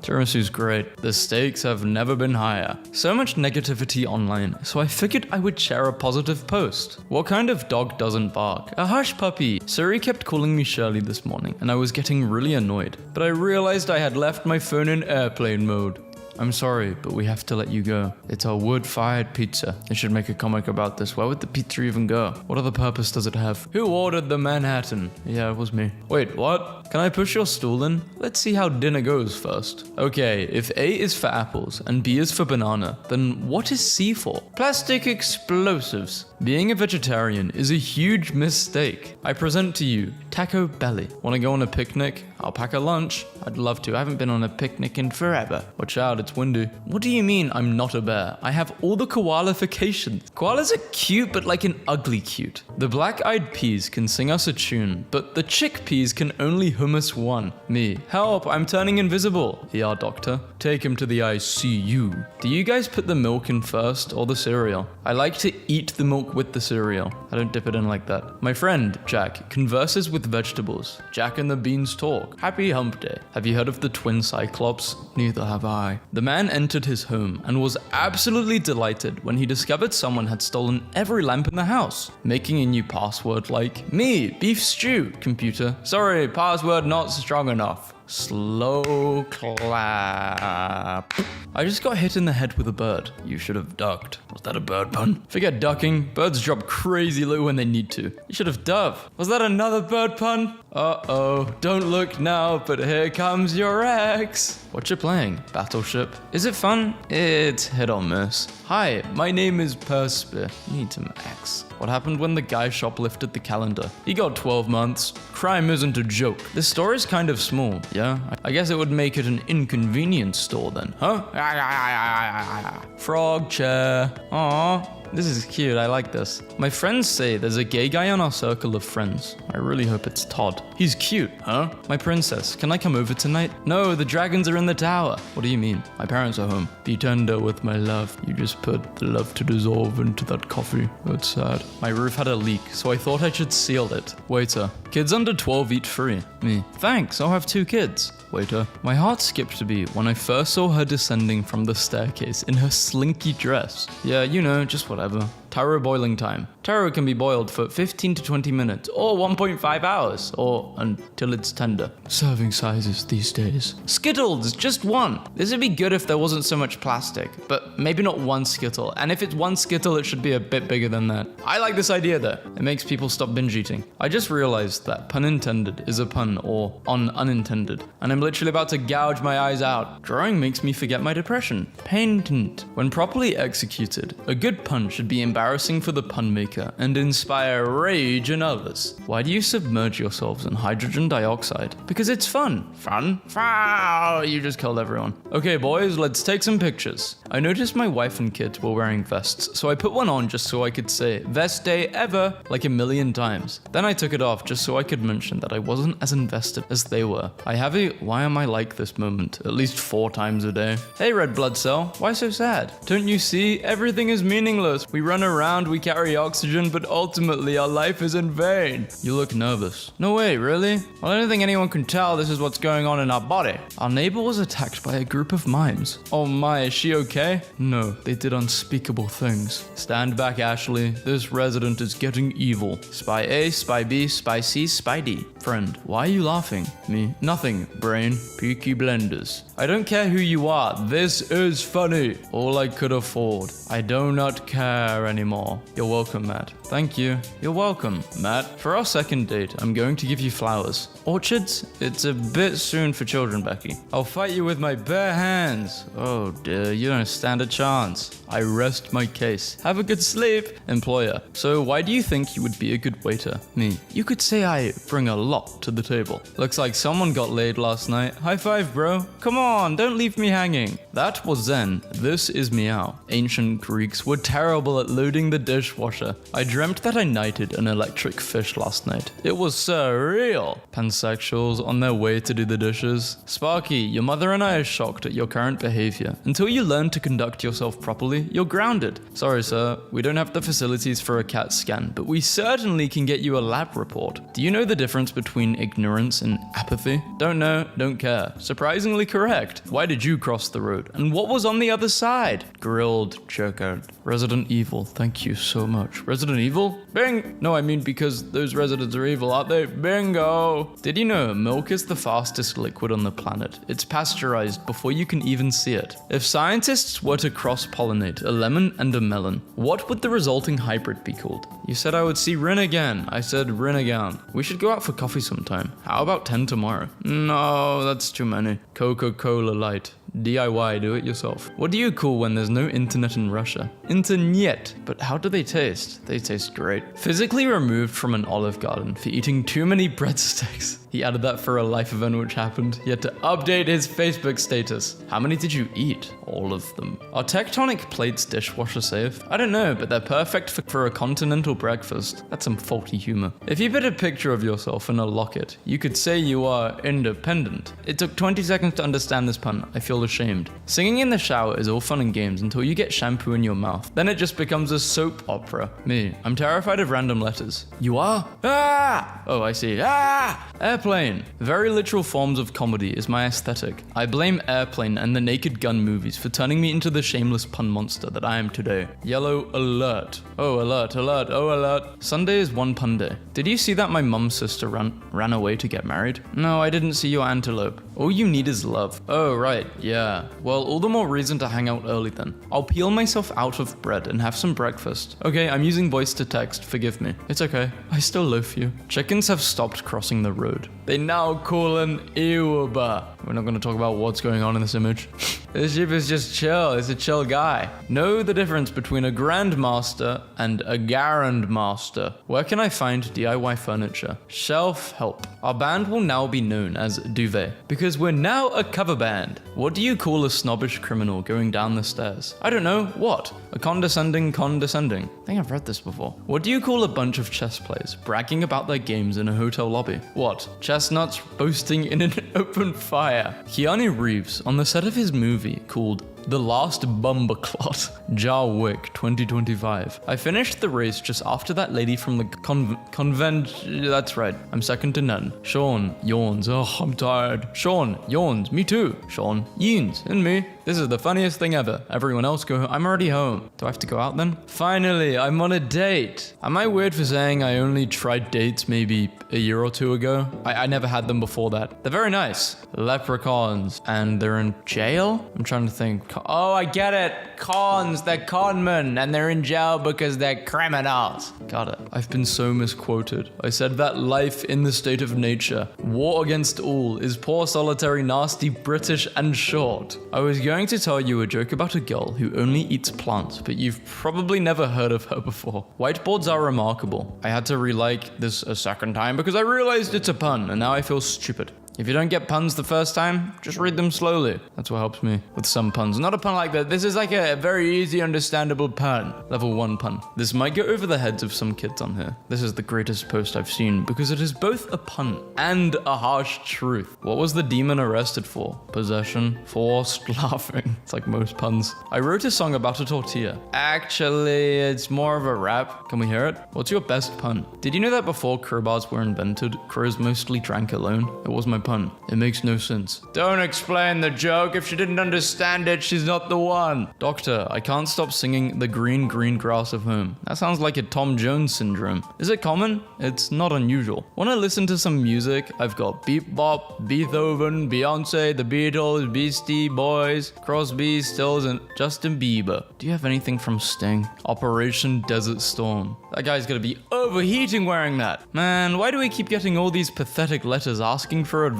Tiramisu's great. The stakes have never been higher. So much negativity online, so I figured I would share a positive post. What kind of dog doesn't bark? A hush puppy. Siri kept calling me Shirley this morning, and I was getting really annoyed. But I realized I had left my phone in airplane mode. I'm sorry, but we have to let you go. It's a wood-fired pizza. They should make a comic about this. Where would the pizza even go? What other purpose does it have? Who ordered the Manhattan? Yeah, it was me. Wait, what? Can I push your stool in? Let's see how dinner goes first. Okay, if A is for apples and B is for banana, then what is C for? Plastic explosives. Being a vegetarian is a huge mistake. I present to you Taco Belly. Want to go on a picnic? I'll pack a lunch. I'd love to. I haven't been on a picnic in forever. Watch out, it's windy. What do you mean I'm not a bear? I have all the koalifications. Koalas are cute, but like an ugly cute. The black-eyed peas can sing us a tune, but the chickpeas can only hum us one. Me. Help, I'm turning invisible. Yeah, doctor. Take him to the ICU. Do you guys put the milk in first or the cereal? I like to eat the milk with the cereal. I don't dip it in like that. My friend, Jack, converses with vegetables. Jack and the beans talk. Happy hump day. Have you heard of the twin cyclops? Neither have I. The man entered his home and was absolutely delighted when he discovered someone had stolen every lamp in the house, making a new password like, me, beef stew, computer. Sorry, password not strong enough. Slow clap. I just got hit in the head with a bird. You should have ducked. Was that a bird pun? Forget ducking. Birds drop crazy low when they need to. You should have dove. Was that another bird pun? Uh-oh. Don't look now, but here comes your ex. What you playing? Battleship? Is it fun? It's hit or miss. Hi, my name is Perspear. Need some X. What happened when the guy shoplifted the calendar? He got 12 months. Crime isn't a joke. This store is kind of small, yeah? I guess it would make it an inconvenience store then, huh? Frog chair. Aww. This is cute, I like this. My friends say there's a gay guy on our circle of friends. I really hope it's Todd. He's cute, huh? My princess, can I come over tonight? No, the dragons are in the tower. What do you mean? My parents are home. Be tender with my love. You just put the love to dissolve into that coffee. That's sad. My roof had a leak, so I thought I should seal it. Waiter, kids under 12 eat free. Me, thanks, I'll have 2 kids. Waiter, my heart skipped a beat when I first saw her descending from the staircase in her slinky dress. Yeah, you know, just whatever. Taro boiling time. Taro can be boiled for 15 to 20 minutes or 1.5 hours or until it's tender. Serving sizes these days. Skittles, just one. This would be good if there wasn't so much plastic, but maybe not one Skittle. And if it's one Skittle, it should be a bit bigger than that. I like this idea though. It makes people stop binge eating. I just realized that pun intended is a pun or on unintended. And I'm literally about to gouge my eyes out. Drawing makes me forget my depression. Patent. When properly executed, a good pun should be embarrassing for the pun maker and inspire rage in others. Why do you submerge yourselves in hydrogen dioxide? Because it's fun. Fun? Fun! You just killed everyone. Okay boys, let's take some pictures. I noticed my wife and kids were wearing vests, so I put one on just so I could say best day ever like a million times. Then I took it off just so I could mention that I wasn't as invested as they were. I have a why am I like this moment at least 4 times a day. Hey red blood cell, why so sad? Don't you see? Everything is meaningless. We run around, we carry oxygen, but ultimately our life is in vain. You look nervous. No way, really? Well, I don't think anyone can tell this is what's going on in our body. Our neighbor was attacked by a group of mimes. Oh my, is she okay? No, they did unspeakable things. Stand back, Ashley. This resident is getting evil. Spy A, Spy B, Spy C, Spy D. Friend, why are you laughing? Me? Nothing, brain. Peaky Blenders. I don't care who you are. This is funny. All I could afford. I do not care anymore. You're welcome, Matt. Thank you. You're welcome, Matt. For our second date, I'm going to give you flowers. Orchids? It's a bit soon for children, Becky. I'll fight you with my bare hands. Oh dear, you don't stand a chance. I rest my case. Have a good sleep. Employer. So why do you think you would be a good waiter? Me. You could say I bring a lot to the table. Looks like someone got laid last night. High five, bro. Come on, don't leave me hanging. That was Zen. This is Meow. Ancient Greeks were terrible at loading the dishwasher. I dreamt that I knighted an electric fish last night. It was surreal. Pansexuals on their way to do the dishes. Sparky, your mother and I are shocked at your current behavior. Until you learn to conduct yourself properly, you're grounded. Sorry, sir, we don't have the facilities for a CAT scan, but we certainly can get you a lab report. Do you know the difference between ignorance and apathy? Don't know, don't care. Surprisingly correct. Why did you cross the road? And what was on the other side? Grilled checkout. Resident Evil, thank you so much. Resident Evil? Bing! No, I mean because those residents are evil, aren't they? Bingo! Did you know milk is the fastest liquid on the planet? It's pasteurized before you can even see it. If scientists were to cross-pollinate a lemon and a melon, what would the resulting hybrid be called? You said I would see Rin again. I said Rin again. We should go out for coffee sometime. How about 10 tomorrow? No, that's too many. Coca-Cola Light. DIY, do it yourself. What do you call when there's no internet in Russia? Internet. But how do they taste? They taste great. Physically removed from an Olive Garden for eating too many breadsticks. He added that for a life event which happened. He had to update his Facebook status. How many did you eat? All of them. Are tectonic plates dishwasher safe? I don't know, but they're perfect for a continental breakfast. That's some faulty humor. If you put a picture of yourself in a locket, you could say you are independent. It took 20 seconds to understand this pun. I feel ashamed. Singing in the shower is all fun and games until you get shampoo in your mouth. Then it just becomes a soap opera. Me, I'm terrified of random letters. You are? Ah! Oh, I see. Ah! Airplane. Very literal forms of comedy is my aesthetic. I blame Airplane and the Naked Gun movies for turning me into the shameless pun monster that I am today. Yellow alert. Oh, alert, alert, oh, alert. Sunday is one pun day. Did you see that my mum's sister ran away to get married? No, I didn't see your antelope. All you need is love. Oh, right, yeah. Well, all the more reason to hang out early then. I'll peel myself out of bread and have some breakfast. Okay, I'm using voice to text, forgive me. It's okay, I still loaf you. Chickens have stopped crossing the road. They now call an Uber. We're not going to talk about what's going on in this image. This sheep is just chill. It's a chill guy. Know the difference between a grandmaster and a grandmaster. Where can I find DIY furniture? Shelf help. Our band will now be known as Duvet because we're now a cover band. What do you call a snobbish criminal going down the stairs? I don't know. What? A condescending. I think I've read this before. What do you call a bunch of chess players bragging about their games in a hotel lobby? What? Chestnuts boasting in an open fire. Keanu Reeves on the set of his movie called The Last Bumberclot, John Wick 2025. I finished the race just after that lady from the convent. That's right, I'm second to none. Sean yawns. Oh, I'm tired. Sean yawns. Me too. Sean yeans. And me. This is the funniest thing ever. Everyone else go home. I'm already home. Do I have to go out then? Finally, I'm on a date. Am I weird for saying I only tried dates maybe a year or two ago? I never had them before that. They're very nice. Leprechauns. And they're in jail? I'm trying to think. Oh, I get it. Cons. They're conmen. And they're in jail because they're criminals. Got it. I've been so misquoted. I said that life in the state of nature, war against all, is poor, solitary, nasty, British, and short. I was going to tell you a joke about a girl who only eats plants, but you've probably never heard of her before. Whiteboards are remarkable. I had to re-like this a second time because I realized it's a pun, and now I feel stupid. If you don't get puns the first time, just read them slowly. That's what helps me with some puns. Not a pun like that. This is like a very easy, understandable pun. Level 1 pun. This might go over the heads of some kids on here. This is the greatest post I've seen because it is both a pun and a harsh truth. What was the demon arrested for? Possession. Forced laughing. It's like most puns. I wrote a song about a tortilla. Actually, it's more of a rap. Can we hear it? What's your best pun? Did you know that before crowbars were invented, crows mostly drank alone? It was my pun. It makes no sense. Don't explain the joke. If she didn't understand it, she's not the one. Doctor, I can't stop singing the green, green grass of home. That sounds like a Tom Jones syndrome. Is it common? It's not unusual. Want to listen to some music? I've got Beep Bop, Beethoven, Beyonce, The Beatles, Beastie Boys, Crosby, Stills, and Justin Bieber. Do you have anything from Sting? Operation Desert Storm. That guy's gonna be overheating wearing that. Man, why do we keep getting all these pathetic letters asking for advice?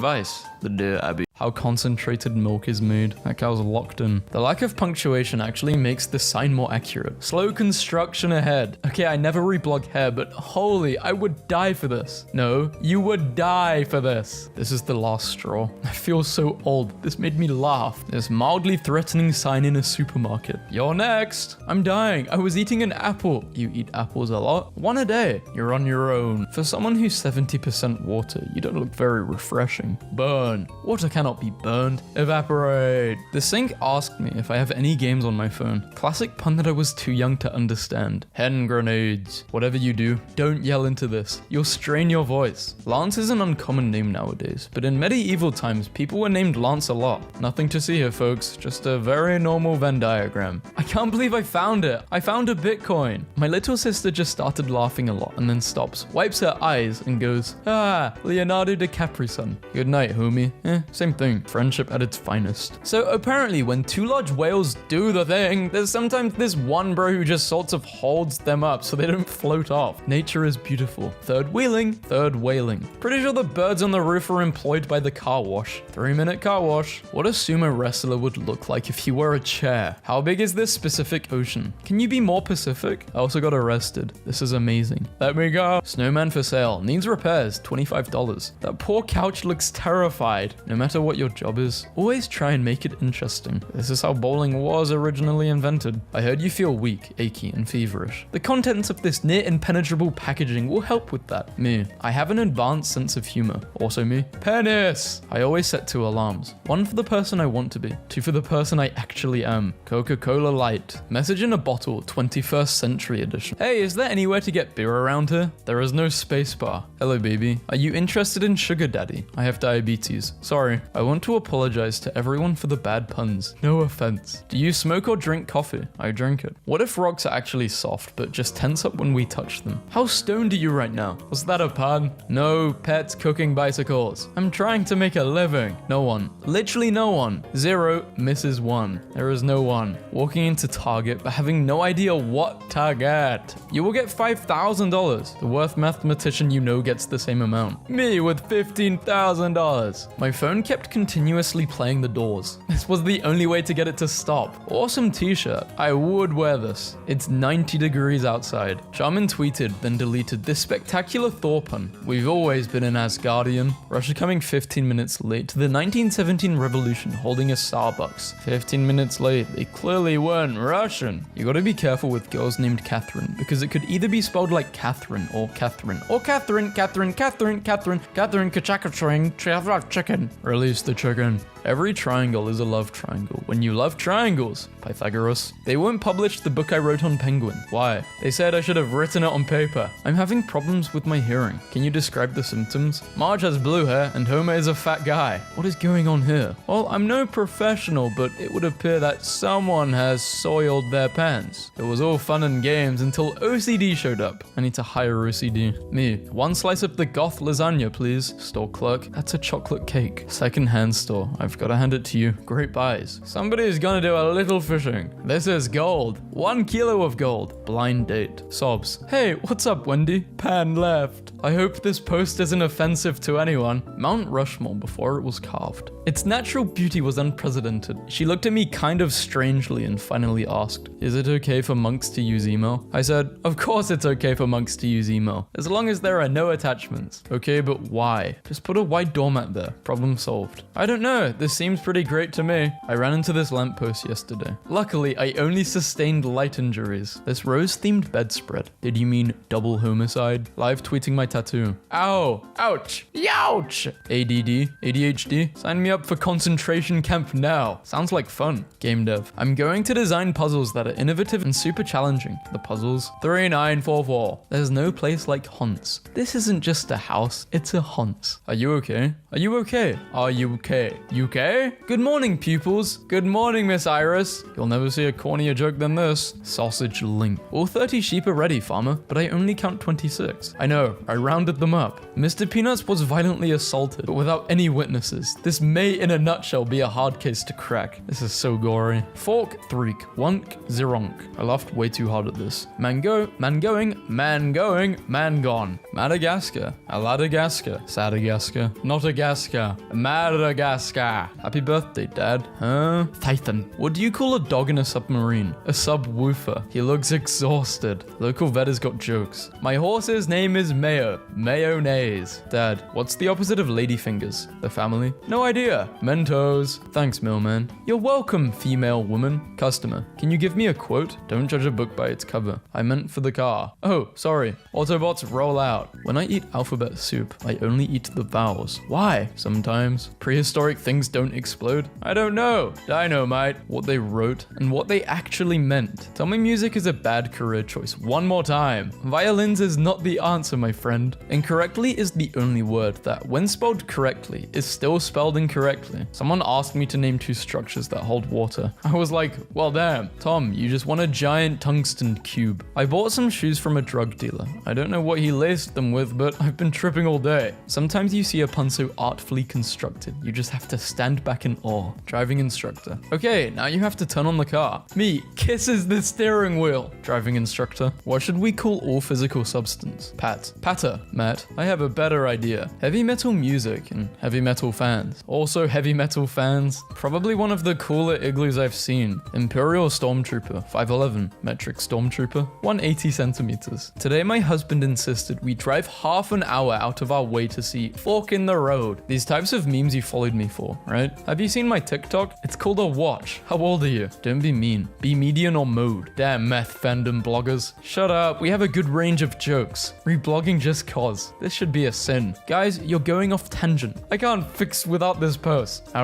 The Dear Abby. how concentrated milk is made. That cow's locked in. The lack of punctuation actually makes the sign more accurate. Slow construction ahead. Okay, I never reblog hair, but holy, I would die for this. No, you would die for this. This is the last straw. I feel so old. This made me laugh. This mildly threatening sign in a supermarket. You're next. I'm dying. I was eating an apple. You eat apples a lot? One a day. You're on your own. For someone who's 70% water, you don't look very refreshing. Burn. Water cannot be burned. Evaporate. The sink asked me if I have any games on my phone. Classic pun that I was too young to understand. Hand grenades. Whatever you do, don't yell into this. You'll strain your voice. Lance is an uncommon name nowadays, but in medieval times, people were named Lance a lot. Nothing to see here, folks. Just a very normal Venn diagram. I can't believe I found it. I found a Bitcoin. My little sister just started laughing a lot and then stops, wipes her eyes and goes, "Ah, Leonardo DiCaprio son. Good night, homie." Same thing. Friendship at its finest. So apparently when two large whales do the thing, there's sometimes this one bro who just sort of holds them up so they don't float off. Nature is beautiful. Third wheeling, third whaling. Pretty sure the birds on the roof are employed by the car wash. 3-minute car wash. What a sumo wrestler would look like if he were a chair. How big is this specific ocean? Can you be more Pacific? I also got arrested. This is amazing. Let me go. Snowman for sale. Needs repairs. $25. That poor couch looks terrified. No matter what your job is, always try and make it interesting. This is how bowling was originally invented. I heard you feel weak, achy, and feverish. The contents of this near impenetrable packaging will help with that. Me. I have an advanced sense of humor. Also me. Penis! I always set 2 alarms. 1 for the person I want to be. 2 for the person I actually am. Coca-Cola Light. Message in a bottle, 21st century edition. Hey, is there anywhere to get beer around here? There is no space bar. Hello, baby. Are you interested in sugar daddy? I have diabetes. Sorry. I want to apologize to everyone for the bad puns. No offense. Do you smoke or drink coffee? I drink it. What if rocks are actually soft, but just tense up when we touch them? How stoned are you right now? Was that a pun? No pets cooking bicycles. I'm trying to make a living. No one. Literally no one. 0 misses 1. There is no one. Walking into Target, but having no idea what Target. You will get $5,000. The worth mathematician you know gets the same amount. Me with $15,000. My phone kept continuously playing The Doors. This was the only way to get it to stop. Awesome t-shirt. I would wear this. It's 90 degrees outside. Charmin tweeted, then deleted this spectacular Thor pun. We've always been an Asgardian. Russia coming 15 minutes late to the 1917 revolution holding a Starbucks. 15 minutes late. They clearly weren't Russian. You gotta be careful with girls named Catherine because it could either be spelled like Catherine or Catherine or Catherine, Kachaka chicken. Release the chicken. Every triangle is a love triangle. When you love triangles, Pythagoras. They won't publish the book I wrote on Penguin. Why? They said I should have written it on paper. I'm having problems with my hearing. Can you describe the symptoms? Marge has blue hair and Homer is a fat guy. What is going on here? Well, I'm no professional, but it would appear that someone has soiled their pants. It was all fun and games until OCD showed up. I need to hire OCD. Me. 1 slice of the goth lasagna, please. Store clerk. That's a chocolate cake. Second-hand store. I've gotta hand it to you. Great buys. Somebody's gonna do a little fishing. This is gold. 1 kilo of gold. Blind date. Sobs. Hey, what's up, Wendy? Pan left. I hope this post isn't offensive to anyone. Mount Rushmore before it was carved. Its natural beauty was unprecedented. She looked at me kind of strangely and finally asked, "Is it okay for monks to use email?" I said, "Of course it's okay for monks to use email, as long as there are no attachments." Okay, but why? Just put a white doormat there. Problem solved. I don't know. This seems pretty great to me. I ran into this lamppost yesterday. Luckily, I only sustained light injuries. This rose-themed bedspread. Did you mean double homicide? Live tweeting my tattoo. Ow! Ouch! Youch! ADD? ADHD? Sign me up for concentration camp now. Sounds like fun. Game dev. I'm going to design puzzles that are innovative and super challenging. The puzzles. 3944. There's no place like Hans. This isn't just a house, it's a Hans. Are you okay? Are you okay? Are you okay? UK? Good morning, pupils. Good morning, Miss Iris. You'll never see a cornier joke than this. Sausage link. All 30 sheep are ready, farmer, but I only count 26. I know, I rounded them up. Mr. Peanuts was violently assaulted, but without any witnesses. This may, in a nutshell, be a hard case to crack. This is so gory. Fork, threek, wonk, zironk. I laughed way too hard at this. Man go, man going, man gone. Madagascar, Aladagaskar, Sadagaskar, not a Madagascar. Madagascar. Happy birthday, Dad. Huh? Titan. What do you call a dog in a submarine? A subwoofer. He looks exhausted. Local vet has got jokes. My horse's name is Mayo. Mayonnaise. Dad, what's the opposite of ladyfingers? The family? No idea. Mentos. Thanks, mailman. You're welcome, female woman. Customer, can you give me a quote? Don't judge a book by its cover. I meant for the car. Oh, sorry. Autobots roll out. When I eat alphabet soup, I only eat the vowels. Why? Sometimes prehistoric things don't explode. I don't know. Dynamite. What they wrote and what they actually meant. Tell me music is a bad career choice. One more time. Violins is not the answer, my friend. Incorrectly is the only word that, when spelled correctly, is still spelled incorrectly. Someone asked me to name 2 structures that hold water. I was like, well damn, Tom, you just want a giant tungsten cube. I bought some shoes from a drug dealer. I don't know what he laced them with, but I've been tripping all day. Sometimes you see a pun so artfully constructed, you just have to stand back in awe. Driving instructor. Okay, now you have to turn on the car. Me kisses the steering wheel. Driving instructor. What should we call all physical substance? Pat. Patter. Matt. I have a better idea. Heavy metal music and heavy metal fans. Also heavy metal fans. Probably one of the cooler igloos I've seen. Imperial Stormtrooper. 5'11". Metric Stormtrooper. 180 centimeters. Today my husband insisted we drive half an hour out of our way to see Fork in the Road. These types of memes you followed me for, right? Have you seen my TikTok? It's called a watch. How old are you? Don't be mean. Be median or mode. Damn meth fandom bloggers. Shut up. We have a good range of jokes. Reblogging just cause. This should be a sin. Guys, you're going off tangent. I can't fix without this post.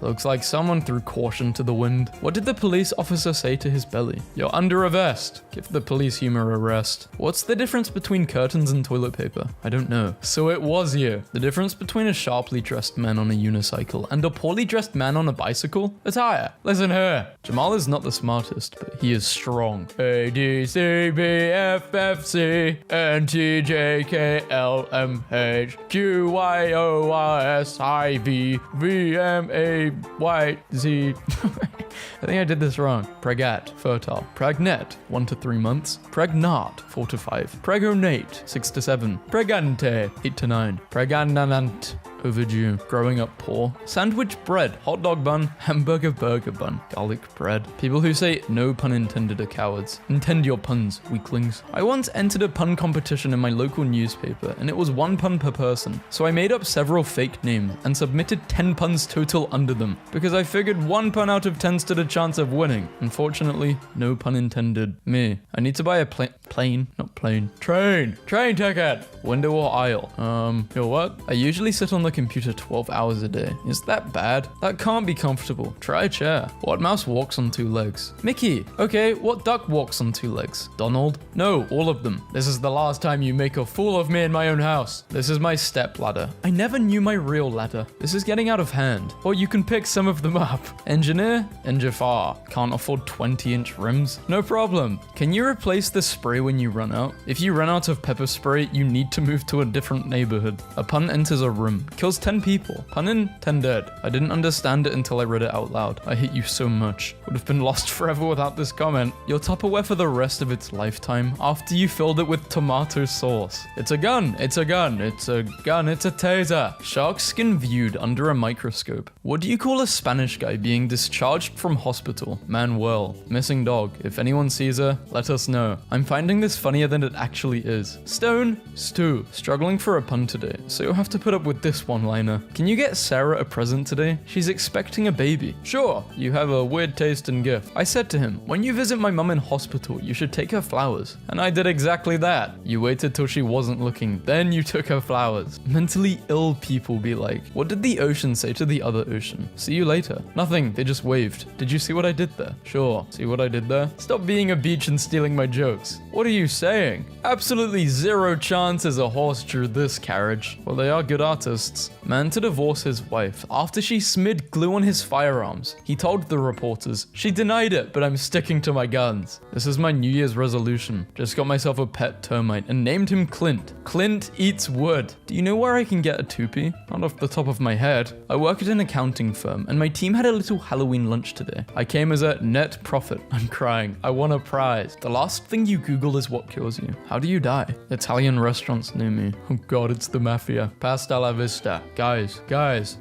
Looks like someone threw caution to the wind. What did the police officer say to his belly? You're under arrest. Give the police humor a rest. What's the difference between curtains and toilet paper? I don't know. So it was you. The difference between a sharply dressed man on a unicycle and a poorly dressed man on a bicycle? Attire. Listen here. Jamal is not the smartest, but he is strong. A, D, C, B, F, F, C, N, T, J, K, L, M, H, Q, Y, O, R, S, I, V, V, M, A, Y, Z. I think I did this wrong. Pregat, fertile. Pregnant, 1 to 3 months. Pregnant, 4 to 5. Pregonate, 6 to 7. Pregante, 8 to 9. Pregnant, overdue. Growing up poor. Sandwich bread, hot dog bun, hamburger burger bun, garlic bread. People who say no pun intended are cowards. Intend your puns, weaklings. I once entered a pun competition in my local newspaper and it was 1 pun per person. So I made up several fake names and submitted 10 puns total under them because I figured 1 pun out of 10 stood a chance of winning. Unfortunately, no pun intended. Me. I need to buy a train ticket. Window or aisle? Yo, what? I usually sit on the computer 12 hours a day. Is that bad? That can't be comfortable. Try a chair. What mouse walks on 2 legs? Mickey. Okay, what duck walks on 2 legs? Donald? No, all of them. This is the last time you make a fool of me in my own house. This is my step ladder. I never knew my real ladder. This is getting out of hand. Or you can pick some of them up. Engineer? Enjafar. Can't afford 20-inch rims? No problem. Can you replace the spray when you run out? If you run out of pepper spray, you need to move to a different neighborhood. A pun enters a room. Kills 10 people. Pun in, 10 dead. I didn't understand it until I read it out loud. I hate you so much. Would have been lost forever without this comment. Your Tupperware for the rest of its lifetime after you filled it with tomato sauce. It's a gun. It's a gun. It's a gun. It's a taser. Shark skin viewed under a microscope. What do you call a Spanish guy being discharged from hospital? Manuel. Missing dog. If anyone sees her, let us know. I'm finding this funnier than it actually is. Stone. Stew. Struggling for a pun today, so you'll have to put up with this one-liner. Can you get Sarah a present today? She's expecting a baby. Sure, you have a weird taste in gift. I said to him, when you visit my mum in hospital, you should take her flowers. And I did exactly that. You waited till she wasn't looking, then you took her flowers. Mentally ill people be like, what did the ocean say to the other ocean? See you later. Nothing, they just waved. Did you see what I did there? Sure. See what I did there? Stop being a beach and stealing my jokes. What are you saying? Absolutely zero chance as a horse drew this carriage. Well, they are good artists. Man to divorce his wife after she smid glue on his firearms. He told the reporters, "She denied it, but I'm sticking to my guns." This is my New Year's resolution. Just got myself a pet termite and named him Clint. Clint eats wood. Do you know where I can get a toupee? Not off the top of my head. I work at an accounting firm and my team had a little Halloween lunch today. I came as a net profit. I'm crying. I won a prize. The last thing you Google is what kills you. How do you die? Italian restaurants near me. Oh god, it's the mafia. Pasta la vista. Guys,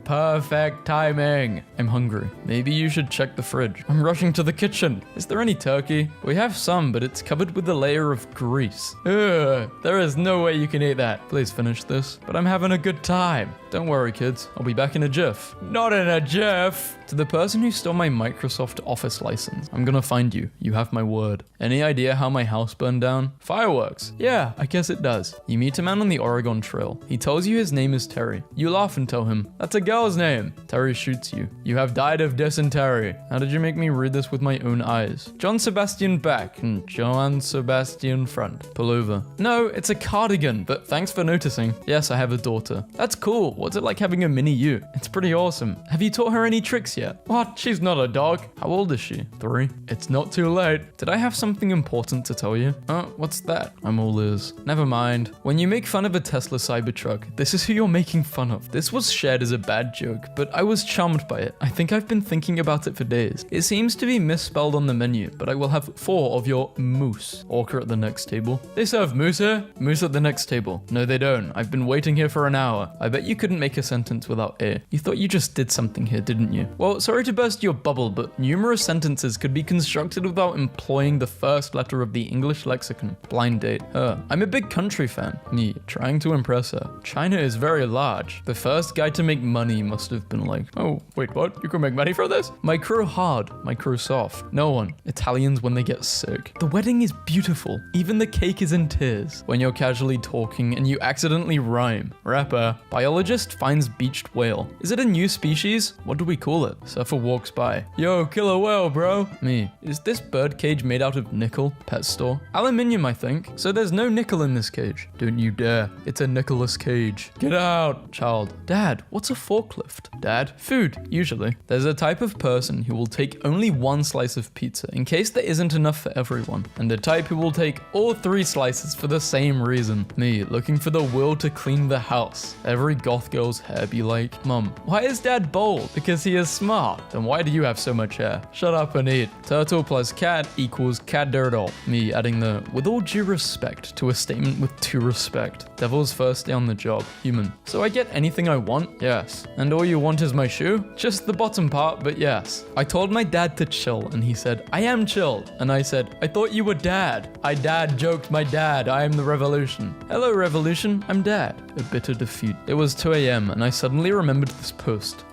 perfect timing. I'm hungry. Maybe you should check the fridge. I'm rushing to the kitchen. Is there any turkey? We have some, but it's covered with a layer of grease. Ugh, there is no way you can eat that. Please finish this. But I'm having a good time. Don't worry, kids. I'll be back in a jiff. Not in a jiff! To the person who stole my Microsoft Office license, I'm gonna find you. You have my word. Any idea how my house burned down? Fireworks. Yeah, I guess it does. You meet a man on the Oregon Trail. He tells you his name is Terry. You laugh and tell him, "That's a girl's name." Terry shoots you. You have died of dysentery. How did you make me read this with my own eyes? John Sebastian back and Johann Sebastian front. Pull over. No, it's a cardigan, but thanks for noticing. Yes, I have a daughter. That's cool. What's it like having a mini you? It's pretty awesome. Have you taught her any tricks yet? What? She's not a dog. How old is she? 3. It's not too late. Did I have something important to tell you? Oh, what's that? I'm all ears. Never mind. When you make fun of a Tesla Cybertruck, this is who you're making fun of. This was shared as a bad joke, but I was charmed by it. I think I've been thinking about it for days. It seems to be misspelled on the menu, but I will have 4 of your moose. Orca at the next table. They serve moose here? Moose at the next table. No, they don't. I've been waiting here for an hour. I bet you couldn't make a sentence without a. You thought you just did something here, didn't you? Well, sorry to burst your bubble, but numerous sentences could be constructed without employing the first letter of the English lexicon. Blind date. Her. I'm a big country fan. Me, trying to impress her. China is very large. The first guy to make money must have been like, oh, wait, what? You can make money from this? Micro hard, micro soft. No one. Italians when they get sick. The wedding is beautiful. Even the cake is in tears. When you're casually talking and you accidentally rhyme. Rapper. Biologist finds beached whale. Is it a new species? What do we call it? Surfer walks by. Yo, killer whale, bro. Me. Is this bird cage made out of nickel? Pet store. Aluminium, I think. So there's no nickel in this cage. Don't you dare. It's a Nicholas Cage. Get out. Child. Dad, what's a forklift? Dad, food, usually. There's a type of person who will take only 1 slice of pizza in case there isn't enough for everyone. And a type who will take all 3 slices for the same reason. Me, looking for the will to clean the house. Every goth girl's hair be like, Mum, why is Dad bald? Because he is smart. Then why do you have so much hair? Shut up and eat. Turtle plus cat equals caddirdle. Me adding the with all due respect to a statement with 2 respect. Devil's first day on the job. Human. So I get anything I want? Yes. And all you want is my shoe? Just the bottom part, but yes. I told my dad to chill and he said, I am chilled. And I said, I thought you were dad. I dad joked my dad. I am the revolution. Hello revolution, I'm dad. A bitter defeat. It was 2 a.m. and I suddenly remembered this post.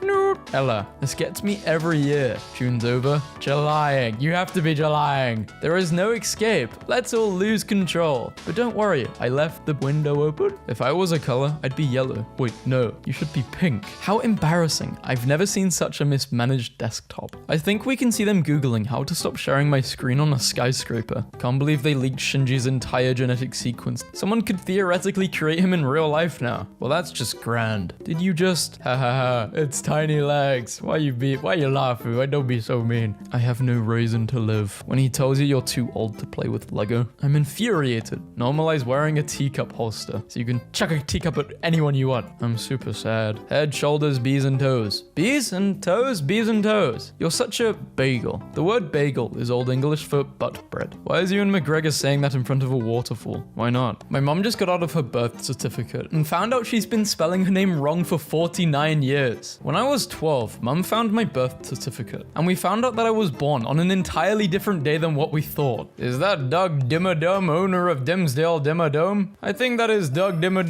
Ella, this gets me every year. June's over. Julying. You have to be Julying. There is no escape. Let's all lose control. But don't worry, I left the window open. If I was a color, I'd be yellow. Wait, no, you should be pink. How embarrassing. I've never seen such a mismanaged desktop. I think we can see them Googling how to stop sharing my screen on a skyscraper. Can't believe they leaked Shinji's entire genetic sequence. Someone could theoretically create him in real life now. Well, that's just grand. Did you just? Ha ha ha, it's tiny legs. Why you laughing? Why don't be so mean? I have no reason to live. When he tells you you're too old to play with Lego, I'm infuriated. Normalize wearing a teacup holster so you can chuck a teacup at anyone you want. I'm super sad. Head, shoulders, bees and toes. Bees and toes, bees and toes. You're such a bagel. The word bagel is Old English for butt bread. Why is Ewan McGregor saying that in front of a waterfall? Why not? My mom just got out of her birth certificate and found out she's been spelling her name wrong for 49 years. When I was 12, Mum found my birth certificate, and we found out that I was born on an entirely different day than what we thought. Is that Doug Dimmadome, owner of Dimsdale Dimmadome? I think that is Doug Dimmadome.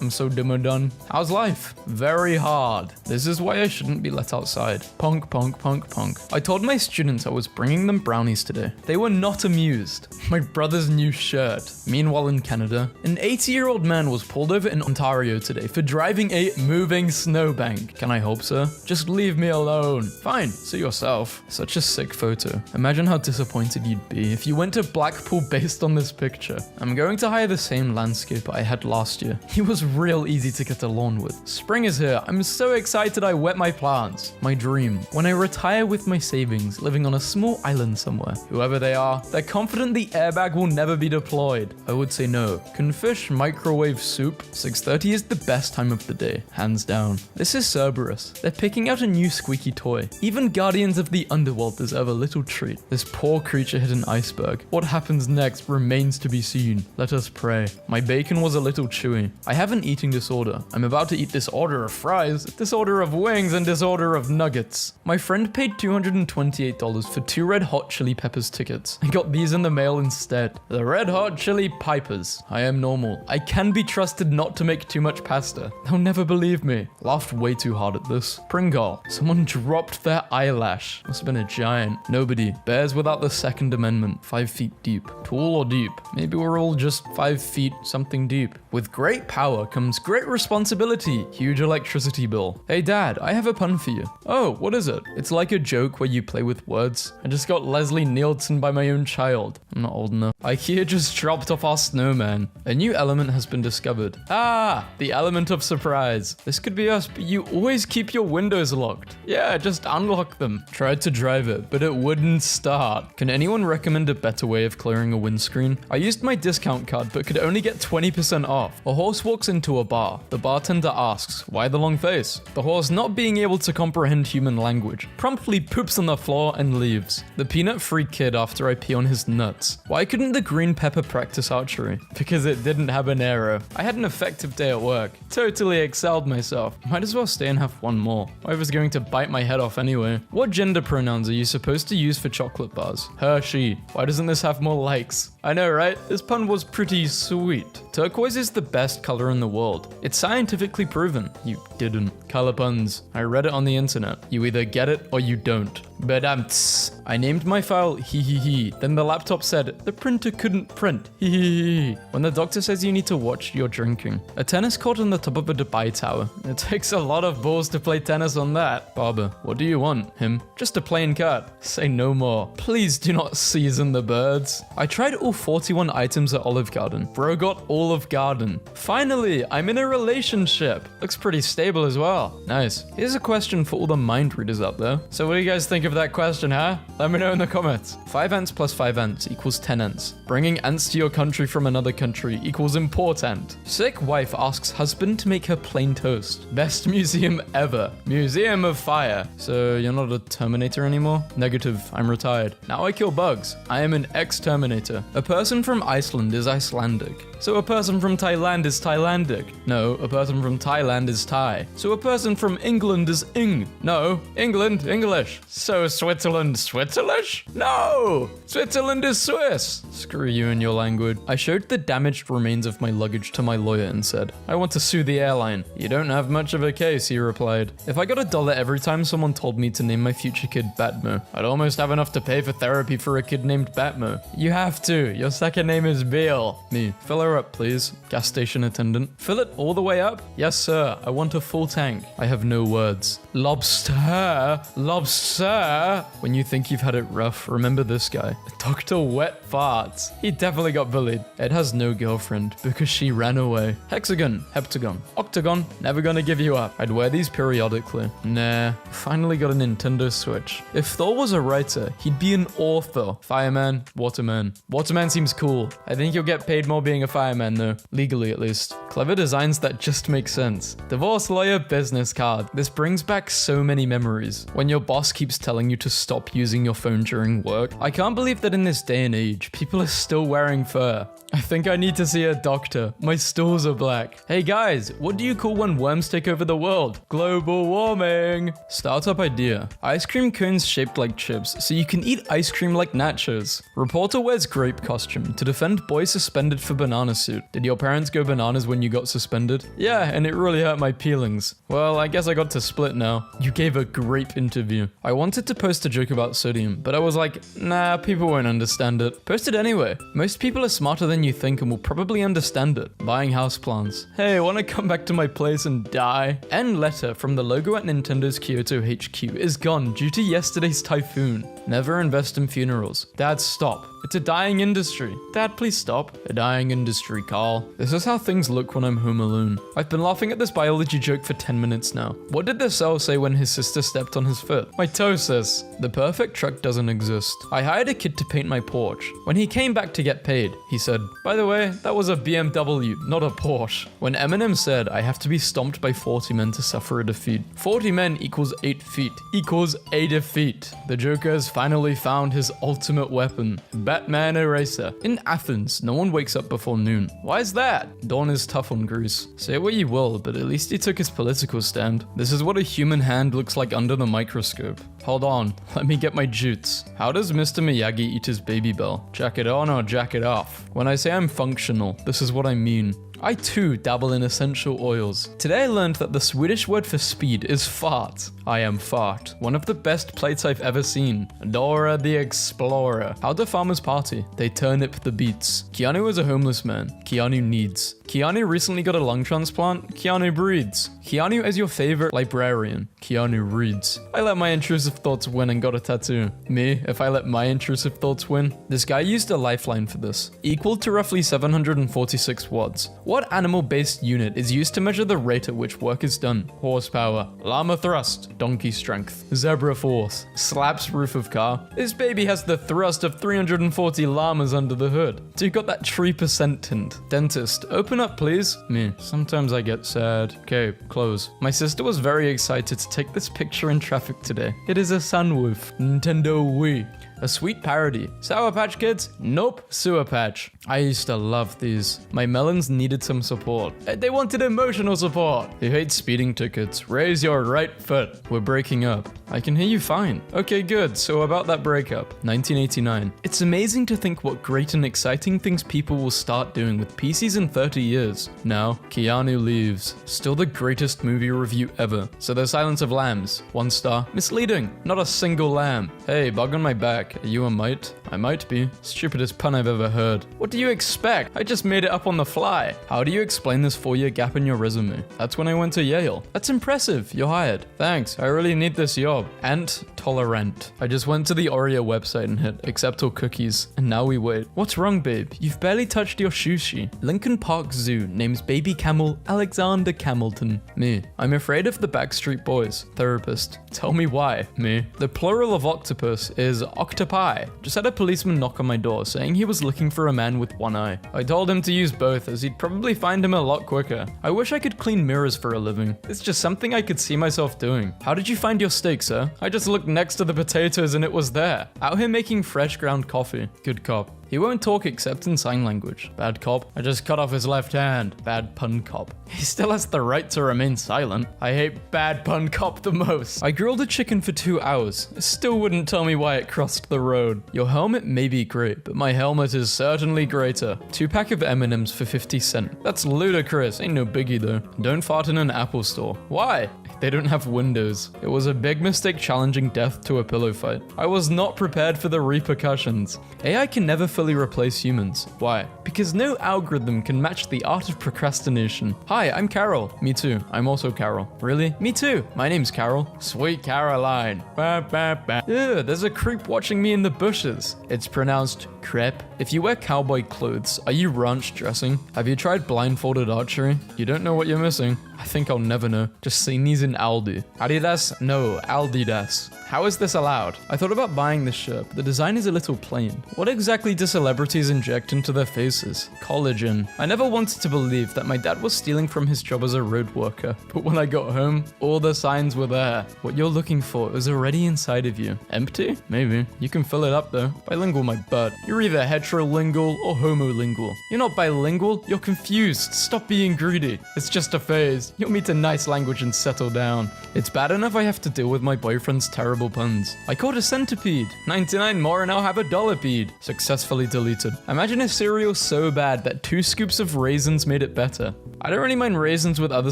I'm so dimmadone. How's life? Very hard. This is why I shouldn't be let outside. Punk, punk, punk, punk. I told my students I was bringing them brownies today. They were not amused. My brother's new shirt. Meanwhile in Canada, an 80-year-old man was pulled over in Ontario today for driving a moving snowbank. Can I help, sir? Just leave me alone. Fine, see yourself. Such a sick photo. Imagine how disappointed you'd be if you went to Blackpool based on this picture. I'm going to hire the same landscaper I had last year. He was real easy to get along with. Spring is here. I'm so excited I wet my plants. My dream. When I retire with my savings, living on a small island somewhere. Whoever they are, they're confident the airbag will never be deployed. I would say no. Can fish microwave soup? 6:30 is the best time of the day, hands down. This is Cerberus. They're picking out a new squeaky toy. Even guardians of the underworld deserve a little treat. This poor creature hit an iceberg. What happens next remains to be seen. Let us pray. My bacon was a little chewy. I have an eating disorder. I'm about to eat disorder of fries, disorder of wings, and disorder of nuggets. My friend paid $228 for 2 Red Hot Chili Peppers tickets. I got these in the mail instead. The Red Hot Chili Pipers. I am normal. I can be trusted not to make too much pasta. They'll never believe me. Laughed way too hard at this. Pringle. Someone dropped their eyelash. Must have been a giant. Nobody. Bears without the Second Amendment. 5 feet deep. Tall or deep? Maybe we're all just 5 feet something deep. With great power comes great responsibility. Huge electricity bill. Hey dad, I have a pun for you. Oh, what is it? It's like a joke where you play with words. I just got Leslie Nielsen by my own child. I'm not old enough. IKEA just dropped off our snowman. A new element has been discovered. Ah, the element of surprise. This could be us, but you always keep your windows locked. Yeah, just unlock them. Tried to drive it, but it wouldn't start. Can anyone recommend a better way of clearing a windscreen? I used my discount card, but could only get 20% off. A horse walks into a bar. The bartender asks, why the long face? The horse, not being able to comprehend human language, promptly poops on the floor and leaves. The peanut-free kid after I pee on his nuts. Why couldn't the green pepper practice archery? Because it didn't have an arrow. I had an effective day at work. Totally excelled myself. Might as well stay and have one more. I was going to bite my head off anyway. What gender pronouns are you supposed to use for chocolate bars? Her, she. Why doesn't this have more likes? I know, right? This pun was pretty sweet. Turquoise is the best color in the world. It's scientifically proven. You didn't. Color puns. I read it on the internet. You either get it or you don't. Badamts. I named my file he. Then the laptop said, the printer couldn't print. He. When the doctor says you need to watch, you're drinking. A tennis court on the top of a Dubai tower. It takes a lot of balls to play tennis on that. Barber, what do you want? Him? Just a plain cut. Say no more. Please do not season the birds. I tried all 41 items at Olive Garden. Bro got Olive Garden. Finally, I'm in a relationship. Looks pretty stable as well. Nice. Here's a question for all the mind readers out there. So what do you guys think of that question, huh? Let me know in the comments. 5 ants plus 5 ants equals 10 ants. Bringing ants to your country from another country equals important. Sick wife asks husband to make her plain toast. Best museum ever. Museum of Fire. So you're not a Terminator anymore? Negative, I'm retired. Now I kill bugs. I am an ex-Terminator. A person from Iceland is Icelandic. So a person from Thailand is Thailandic. No, a person from Thailand is Thai. So a person from England is Ing. No, England, English. So Switzerland, Switzerlish? No! Switzerland is Swiss. Screw you and your language. I showed the damaged remains of my luggage to my lawyer and said, I want to sue the airline. You don't have much of a case, he replied. If I got $1 every time someone told me to name my future kid Batmo, I'd almost have enough to pay for therapy for a kid named Batmo. You have to. Your second name is Beale. Me. Fill her up, please. Gas station attendant. Fill it all the way up? Yes, sir. I want a full tank. I have no words. Lobster. Lobster. When you think you've had it rough, remember this guy. Dr. Wet Farts. He definitely got bullied. Ed has no girlfriend because she ran away. Hexagon. Heptagon. Octagon. Never gonna give you up. I'd wear these periodically. Nah. Finally got a Nintendo Switch. If Thor was a writer, he'd be an author. Fireman. Waterman. Waterman seems cool. I think you'll get paid more being a fireman though. Legally at least. Clever designs that just make sense. Divorce lawyer business card. This brings back so many memories. When your boss keeps telling you to stop using your phone during work. I can't believe that in this day and age, people are still wearing fur. I think I need to see a doctor. My stools are black. Hey guys, what do you call when worms take over the world? Global warming. Startup idea. Ice cream cones shaped like chips, so you can eat ice cream like nachos. Reporter wears grape costume to defend boy suspended for banana suit. Did your parents go bananas when you got suspended? Yeah, and it really hurt my feelings. Well, I guess I got to split now. You gave a great interview. I wanted to post a joke about sodium, but I was like, nah, people won't understand it. Post it anyway. Most people are smarter than you think and will probably understand it. Buying houseplants. Hey, wanna come back to my place and die? End letter from the logo at Nintendo's Kyoto HQ is gone due to yesterday's typhoon. Never invest in funerals. Dad, stop. It's a dying industry. Dad, please stop. A dying industry, Carl. This is how things look when I'm home alone. I've been laughing at this biology joke for 10 minutes now. What did the cell say when his sister stepped on his foot? My toe says, the perfect truck doesn't exist. I hired a kid to paint my porch. When he came back to get paid, he said, by the way, that was a BMW, not a Porsche. When Eminem said, I have to be stomped by 40 men to suffer a defeat. 40 men equals 8 feet, equals a defeat. The Joker has finally found his ultimate weapon. Batman Eraser. In Athens, no one wakes up before noon. Why is that? Dawn is tough on Greece. Say what you will, but at least he took his political stand. This is what a human hand looks like under the microscope. Hold on, let me get my jutes. How does Mr. Miyagi eat his baby bell? Jack it on or jack it off? When I say I'm functional, this is what I mean. I too dabble in essential oils. Today I learned that the Swedish word for speed is fart. I am fart. One of the best plates I've ever seen. Dora the Explorer. How do farmers party? They turnip the beets. Keanu is a homeless man. Keanu needs. Keanu recently got a lung transplant. Keanu breeds. Keanu is your favorite librarian. Keanu reads. I let my intrusive thoughts win and got a tattoo. Me, if I let my intrusive thoughts win? This guy used a lifeline for this. Equal to roughly 746 watts. What animal-based unit is used to measure the rate at which work is done? Horsepower. Llama thrust. Donkey strength. Zebra force. Slaps roof of car. This baby has the thrust of 340 llamas under the hood. So you got that 3% tint. Dentist. Open up, please. Me. Sometimes I get sad. Okay, close. My sister was very excited to take this picture in traffic today. It is a sunroof. Nintendo Wii. A sweet parody. Sour Patch Kids? Nope. Sewer Patch. I used to love these. My melons needed some support. They wanted emotional support. You hate speeding tickets. Raise your right foot. We're breaking up. I can hear you fine. Okay, good. So about that breakup. 1989. It's amazing to think what great and exciting things people will start doing with PCs in 30 years. Now, Keanu leaves. Still the greatest movie review ever. So The Silence of Lambs. 1 star. Misleading. Not a single lamb. Hey, bug on my back. Are you a mite? I might be. Stupidest pun I've ever heard. What do you expect? I just made it up on the fly. How do you explain this 4-year gap in your resume? That's when I went to Yale. That's impressive. You're hired. Thanks. I really need this job. And tolerant. I just went to the Oreo website and hit accept all cookies. And now we wait. What's wrong, babe? You've barely touched your sushi. Lincoln Park Zoo names baby camel Alexander Camilton. Me. I'm afraid of the Backstreet Boys. Therapist. Tell me why. Me. The plural of octopus is octopi. Just had a policeman knock on my door saying he was looking for a man with one eye. I told him to use both as he'd probably find him a lot quicker. I wish I could clean mirrors for a living. It's just something I could see myself doing. How did you find your steak, sir? I just looked next to the potatoes and it was there. Out here making fresh ground coffee. Good cop. He won't talk except in sign language. Bad cop. I just cut off his left hand. Bad pun cop. He still has the right to remain silent. I hate bad pun cop the most. I grilled a chicken for 2 hours. It still wouldn't tell me why it crossed the road. Your helmet may be great, but my helmet is certainly greater. 2-pack of M&Ms for 50 cents. That's ludicrous. Ain't no biggie though. Don't fart in an Apple store. Why? They don't have windows. It was a big mistake challenging death to a pillow fight. I was not prepared for the repercussions. AI can never fully replace humans. Why? Because no algorithm can match the art of procrastination. Hi, I'm Carol. Me too. I'm also Carol. Really? Me too. My name's Carol. Sweet Caroline. Bah, bah, bah. Ew, there's a creep watching me in the bushes. It's pronounced crepe. If you wear cowboy clothes, are you ranch dressing? Have you tried blindfolded archery? You don't know what you're missing. I think I'll never know. Just seen these in Aldi. Adidas? No, Aldidas. How is this allowed? I thought about buying this shirt, but the design is a little plain. What exactly do celebrities inject into their faces? Collagen. I never wanted to believe that my dad was stealing from his job as a road worker, but when I got home, all the signs were there. What you're looking for is already inside of you. Empty? Maybe. You can fill it up though. Bilingual my butt. You're either heterolingual or homolingual. You're not bilingual, you're confused. Stop being greedy. It's just a phase. You'll meet a nice language and settle down. It's bad enough I have to deal with my boyfriend's terrible terrible puns. I caught a centipede. 99 more and I'll have a $1-pede. Successfully deleted. Imagine a cereal so bad that 2 scoops of raisins made it better. I don't really mind raisins with other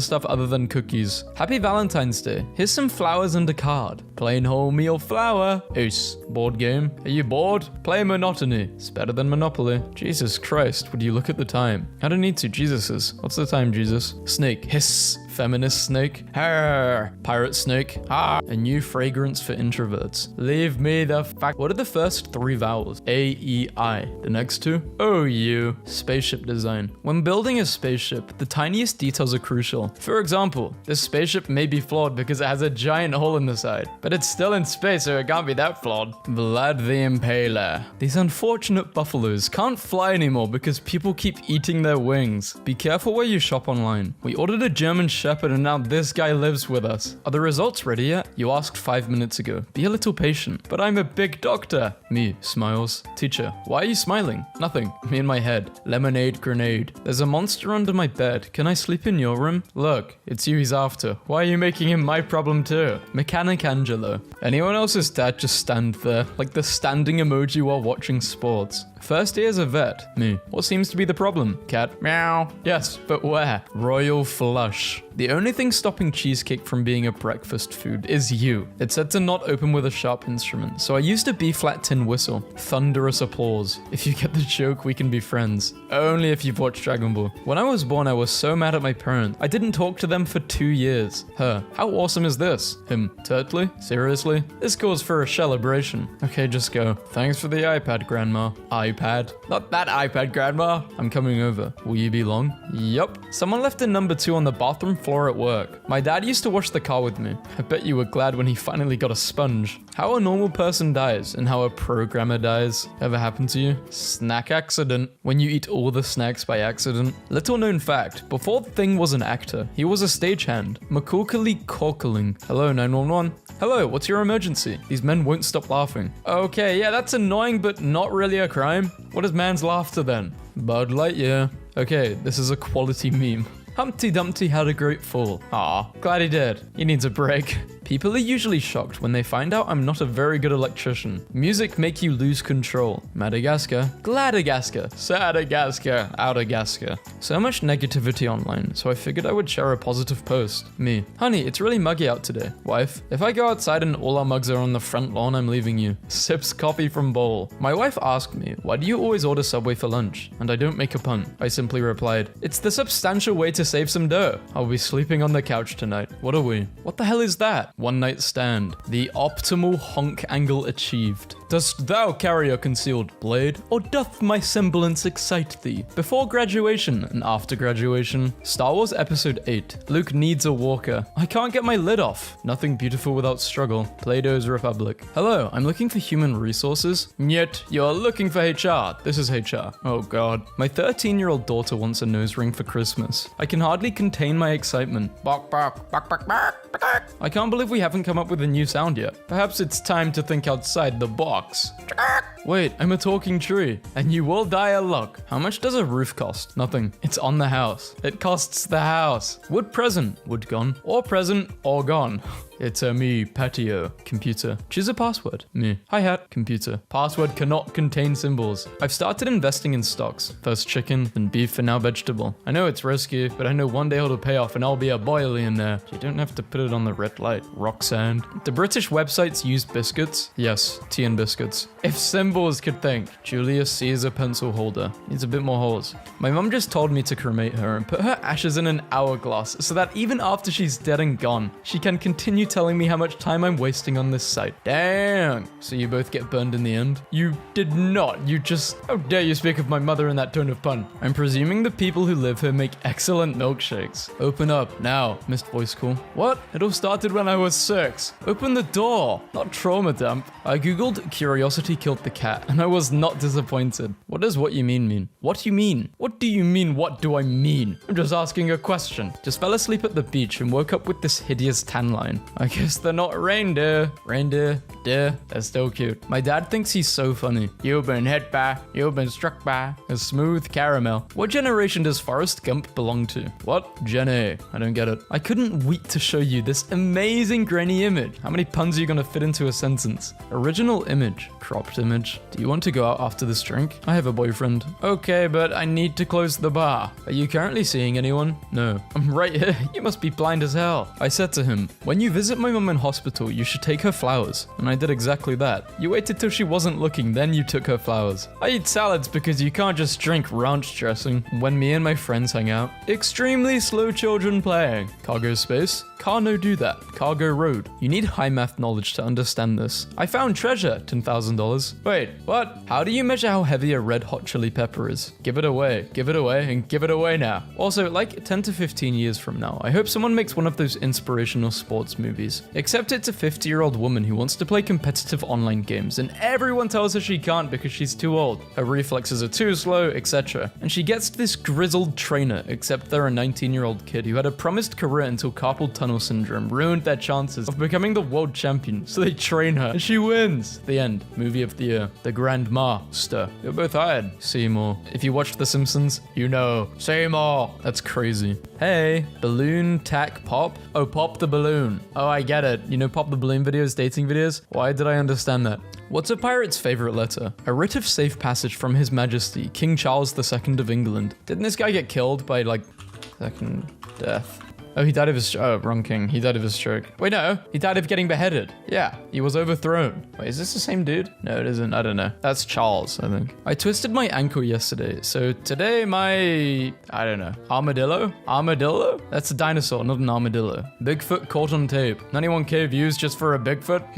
stuff other than cookies. Happy Valentine's Day. Here's some flowers and a card. Plain wholemeal flour. Ace. Board game. Are you bored? Play Monotony. It's better than Monopoly. Jesus Christ, would you look at the time? I don't need to. Jesus's. What's the time, Jesus? Snake. Hiss. Feminist snake. Arr. Pirate snake. Ah. A new fragrance for introverts. Leave me the fuck. What are the first 3 vowels? A, E, I. The next 2? O, U. Spaceship design. When building a spaceship, the tiniest details are crucial. For example, this spaceship may be flawed because it has a giant hole in the side, but it's still in space, so it can't be that flawed. Vlad the Impaler. These unfortunate buffaloes can't fly anymore because people keep eating their wings. Be careful where you shop online. We ordered a German Shepherd and now this guy lives with us. Are the results ready yet? You asked 5 minutes ago. Be a little patient. But I'm a big doctor. Me, smiles. Teacher, why are you smiling? Nothing. Me in my head. Lemonade grenade. There's a monster under my bed. Can I sleep in your room? Look, it's you he's after. Why are you making him my problem too? Mechanic Angelo. Anyone else's dad just stand there, like the standing emoji while watching sports. First day as a vet. Me. What seems to be the problem? Cat. Meow. Yes, but where? Royal flush. The only thing stopping cheesecake from being a breakfast food is you. It's said to not open with a sharp instrument, so I used a B-flat tin whistle. Thunderous applause. If you get the joke, we can be friends. Only if you've watched Dragon Ball. When I was born, I was so mad at my parents. I didn't talk to them for 2 years. Her. How awesome is this? Him. Turtley? Seriously? This calls for a celebration. Okay, just go. Thanks for the iPad, Grandma. iPad. Not that iPad, Grandma. I'm coming over. Will you be long? Yup. Someone left a number 2 on the bathroom floor at work. My dad used to wash the car with me. I bet you were glad when he finally got a sponge. How a normal person dies and how a programmer dies. Ever happened to you? Snack accident. When you eat all the snacks by accident. Little known fact, before Thing was an actor, he was a stagehand. Macaulay Culkin. Hello, 911. Hello, what's your emergency? These men won't stop laughing. Okay, yeah, that's annoying, but not really a crime. What is man's laughter then? Bud Lightyear. Okay, this is a quality meme. Humpty Dumpty had a great fall. Aw, glad he did. He needs a break. People are usually shocked when they find out I'm not a very good electrician. Music make you lose control. Madagascar. Gladagasker. Sadagasker. Outagasker. So much negativity online, so I figured I would share a positive post. Me. Honey, it's really muggy out today. Wife. If I go outside and all our mugs are on the front lawn, I'm leaving you. Sips coffee from bowl. My wife asked me, why do you always order Subway for lunch? And I don't make a pun. I simply replied, it's the substantial way to save some dough. I'll be sleeping on the couch tonight. What are we? What the hell is that? One night stand. The optimal honk angle achieved. Dost thou carry a concealed blade, or doth my semblance excite thee? Before graduation and after graduation. Star Wars Episode 8. Luke needs a walker. I can't get my lid off. Nothing beautiful without struggle. Plato's Republic. Hello, I'm looking for human resources. Yet, you're looking for HR. This is HR. Oh god. My 13-year-old daughter wants a nose ring for Christmas. I can hardly contain my excitement. Bark, bark, bark, bark, bark, bark. I can't believe we haven't come up with a new sound yet. Perhaps it's time to think outside the box. Wait, I'm a talking tree, and you will die a luck. How much does a roof cost? Nothing. It's on the house. It costs the house. Wood present, wood gone. Or present, or gone. It's a me, patio. Computer. Choose a password. Me. Hi-hat. Computer. Password cannot contain symbols. I've started investing in stocks. First chicken, then beef, and now vegetable. I know it's risky, but I know one day it'll pay off and I'll be a billionaire. You don't have to put it on the red light. Rock sand. Do British websites use biscuits? Yes, tea and biscuits. If symbols could think. Julius Caesar pencil holder. Needs a bit more holes. My mum just told me to cremate her and put her ashes in an hourglass so that even after she's dead and gone, she can continue telling me how much time I'm wasting on this site. Dang. So you both get burned in the end? You did not. You just... How dare you speak of my mother in that tone of pun? I'm presuming the people who live here make excellent milkshakes. Open up. Now. Missed voice call. What? It all started when I was 6. Open the door. Not trauma dump. I googled curiosity killed the cat and I was not disappointed. What does what you mean? What do you mean? What do you mean? What do I mean? I'm just asking a question. Just fell asleep at the beach and woke up with this hideous tan line. I guess they're not reindeer. Reindeer. dear, they're still cute. My dad thinks he's so funny. You've been hit by, you've been struck by a smooth caramel. What generation does Forrest Gump belong to? What? Jenny. I don't get it. I couldn't wait to show you this amazing grainy image. How many puns are you gonna fit into a sentence? Original image. Cropped image. Do you want to go out after this drink? I have a boyfriend. Okay, but I need to close the bar. Are you currently seeing anyone? No. I'm right here. You must be blind as hell. I said to him, when you visit my mum in hospital, you should take her flowers. And I did exactly that. You waited till she wasn't looking, then you took her flowers. I eat salads because you can't just drink ranch dressing. When me and my friends hang out, extremely slow children playing. Cargo space. Car no do that. Cargo road. You need high math knowledge to understand this. I found treasure. $10,000. Wait, what? How do you measure how heavy a red hot chili pepper is? Give it away, and give it away now. Also, like 10 to 15 years from now, I hope someone makes one of those inspirational sports movies. Except it's a 50-year-old woman who wants to play competitive online games, and everyone tells her she can't because she's too old. Her reflexes are too slow, etc. And she gets this grizzled trainer, except they're a 19-year-old kid who had a promised career until carpal tunnel syndrome ruined their chances of becoming the world champion, so they train her, and she wins. The end. Movie of the year. The Grandmaster. You're both hired. Seymour. If you watched The Simpsons, you know. Seymour. That's crazy. Hey. Balloon tack pop? Oh, pop the balloon. Oh, I get it. You know pop the balloon videos, dating videos? Why did I understand that? What's a pirate's favorite letter? A writ of safe passage from His Majesty, King Charles II of England. Didn't this guy get killed by, like, second death? Oh, he died of his... Oh, wrong king. He died of his stroke. Wait, no. He died of getting beheaded. Yeah, he was overthrown. Wait, is this the same dude? No, it isn't. I don't know. That's Charles, I think. I twisted my ankle yesterday, so today my... I don't know. Armadillo? Armadillo? That's a dinosaur, not an armadillo. Bigfoot caught on tape. 91k views just for a Bigfoot?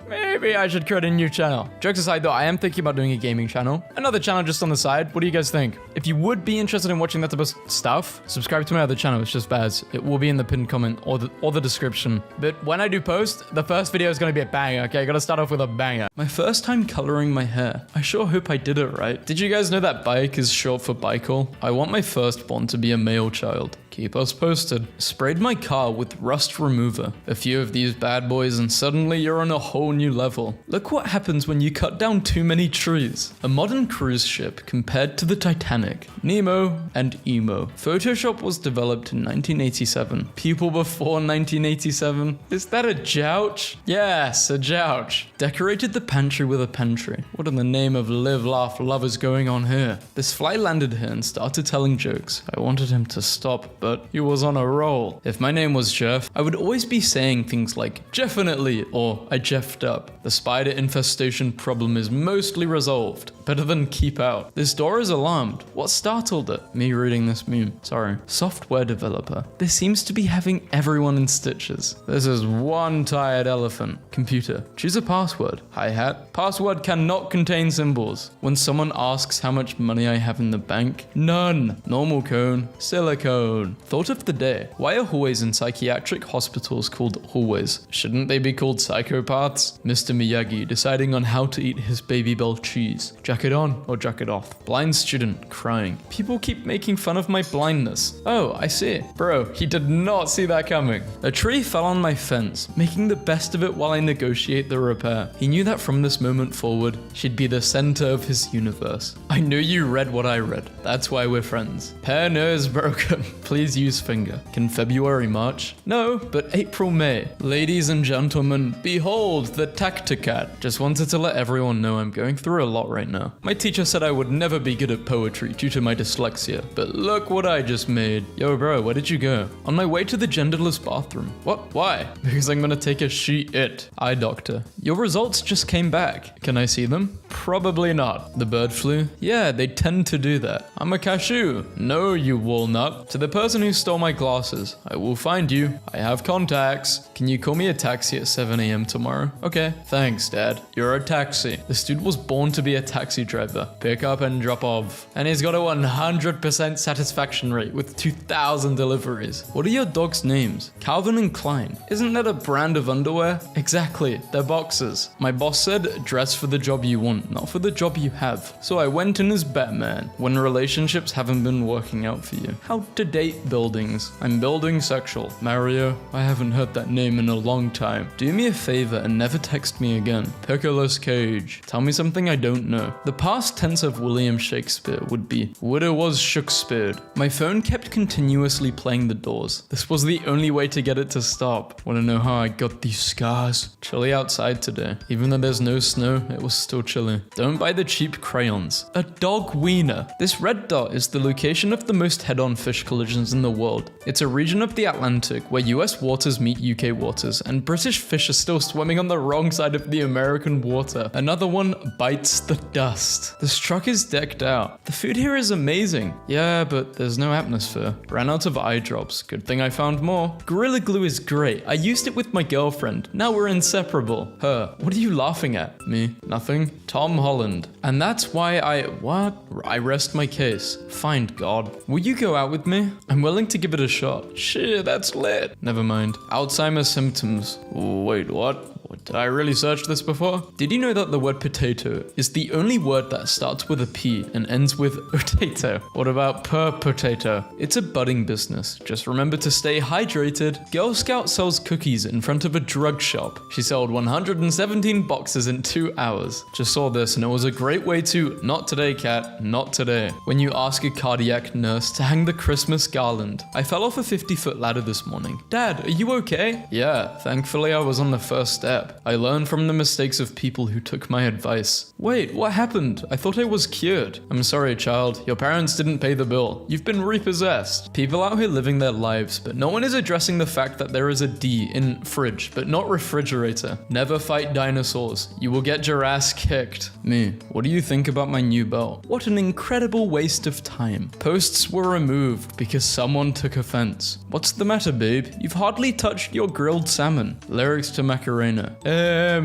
Maybe I should create a new channel. Jokes aside, though, I am thinking about doing a gaming channel. Another channel just on the side. What do you guys think? If you would be interested in watching that type of stuff, subscribe to my other channel. It's just Baz. It will be in the pinned comment or the description. But when I do post, the first video is going to be a banger, okay? I gotta start off with a banger. My first time coloring my hair. I sure hope I did it right. Did you guys know that bike is short for Bicol? I want my firstborn to be a male child. Keep us posted. Sprayed my car with rust remover. A few of these bad boys and suddenly you're on a whole new level. Look what happens when you cut down too many trees. A modern cruise ship compared to the Titanic. Nemo and emo. Photoshop was developed in 1987. People before 1987? Is that a jouch? Yes, a jouch. Decorated the pantry with a pantry. What in the name of live, laugh, love is going on here? This fly landed here and started telling jokes. I wanted him to stop, but he was on a roll. If my name was Jeff, I would always be saying things like Jeffinitely or I Jeffed up. The spider infestation problem is mostly resolved. Better than keep out. This door is alarmed. What startled it? Me reading this meme. Sorry. Software developer. This seems to be having everyone in stitches. This is one tired elephant. Computer. Choose a password. Hi-hat. Password cannot contain symbols. When someone asks how much money I have in the bank, none. Normal cone. Silicone. Thought of the day. Why are hallways in psychiatric hospitals called hallways? Shouldn't they be called psychopaths? Mr. Miyagi deciding on how to eat his Baby Bell cheese. Jacket on or jacket off. Blind student crying. People keep making fun of my blindness. Oh, I see. Bro, he did not see that coming. A tree fell on my fence, making the best of it while I negotiate the repair. He knew that from this moment forward, she'd be the center of his universe. I knew you read what I read. That's why we're friends. Pear nose broken. Please use finger. Can February march? No, but April, May. Ladies and gentlemen, behold the Tacticat. Just wanted to let everyone know I'm going through a lot right now. My teacher said I would never be good at poetry due to my dyslexia, but look what I just made. Yo bro, where did you go? On my way to the genderless bathroom. What? Why? Because I'm gonna take a she-it. Eye doctor. Your results just came back. Can I see them? Probably not. The bird flu? Yeah, they tend to do that. I'm a cashew. No, you walnut. To the person who stole my glasses, I will find you. I have contacts. Can you call me a taxi at 7 a.m. tomorrow? Okay. Thanks, Dad. You're a taxi. This dude was born to be a taxi driver. Pick up and drop off. And he's got a 100% satisfaction rate with 2,000 deliveries. What are your dog's names? Calvin and Klein. Isn't that a brand of underwear? Exactly. They're boxers. My boss said, dress for the job you want, not for the job you have. So I went in as Batman when relationships haven't been working out for you. How to date hate buildings. I'm building sexual. Mario, I haven't heard that name in a long time. Do me a favor and never text me again. Nicolas Cage. Tell me something I don't know. The past tense of William Shakespeare would be, widow was Shakespeare. My phone kept continuously playing The Doors. This was the only way to get it to stop. Wanna know how I got these scars? Chilly outside today. Even though there's no snow, it was still chilly. Don't buy the cheap crayons. A dog wiener. This red dot is the location of the most head-on fish collisions in the world. It's a region of the Atlantic where US waters meet UK waters, and British fish are still swimming on the wrong side of the American water. Another one bites the dust. This truck is decked out. The food here is amazing. Yeah, but there's no atmosphere. Ran out of eye drops. Good thing I found more. Gorilla Glue is great. I used it with my girlfriend. Now we're inseparable. Her. What are you laughing at? Me. Nothing. Tom Holland. And that's why what? I rest my case. Find God. Will you go out with me? I'm willing to give it a shot. Shit, that's lit. Never mind. Alzheimer's symptoms. Wait, what? Did I really search this before? Did you know that the word potato is the only word that starts with a P and ends with potato? What about per potato? It's a budding business. Just remember to stay hydrated. Girl Scout sells cookies in front of a drug shop. She sold 117 boxes in 2 hours. Just saw this and it was a great way to, not today cat, not today. When you ask a cardiac nurse to hang the Christmas garland. I fell off a 50-foot ladder this morning. Dad, are you okay? Yeah, thankfully I was on the first step. I learned from the mistakes of people who took my advice. Wait, what happened? I thought I was cured. I'm sorry, child. Your parents didn't pay the bill. You've been repossessed. People out here living their lives, but no one is addressing the fact that there is a D in fridge, but not refrigerator. Never fight dinosaurs. You will get your ass kicked. Me, what do you think about my new belt? What an incredible waste of time. Posts were removed because someone took offense. What's the matter, babe? You've hardly touched your grilled salmon. Lyrics to Macarena. I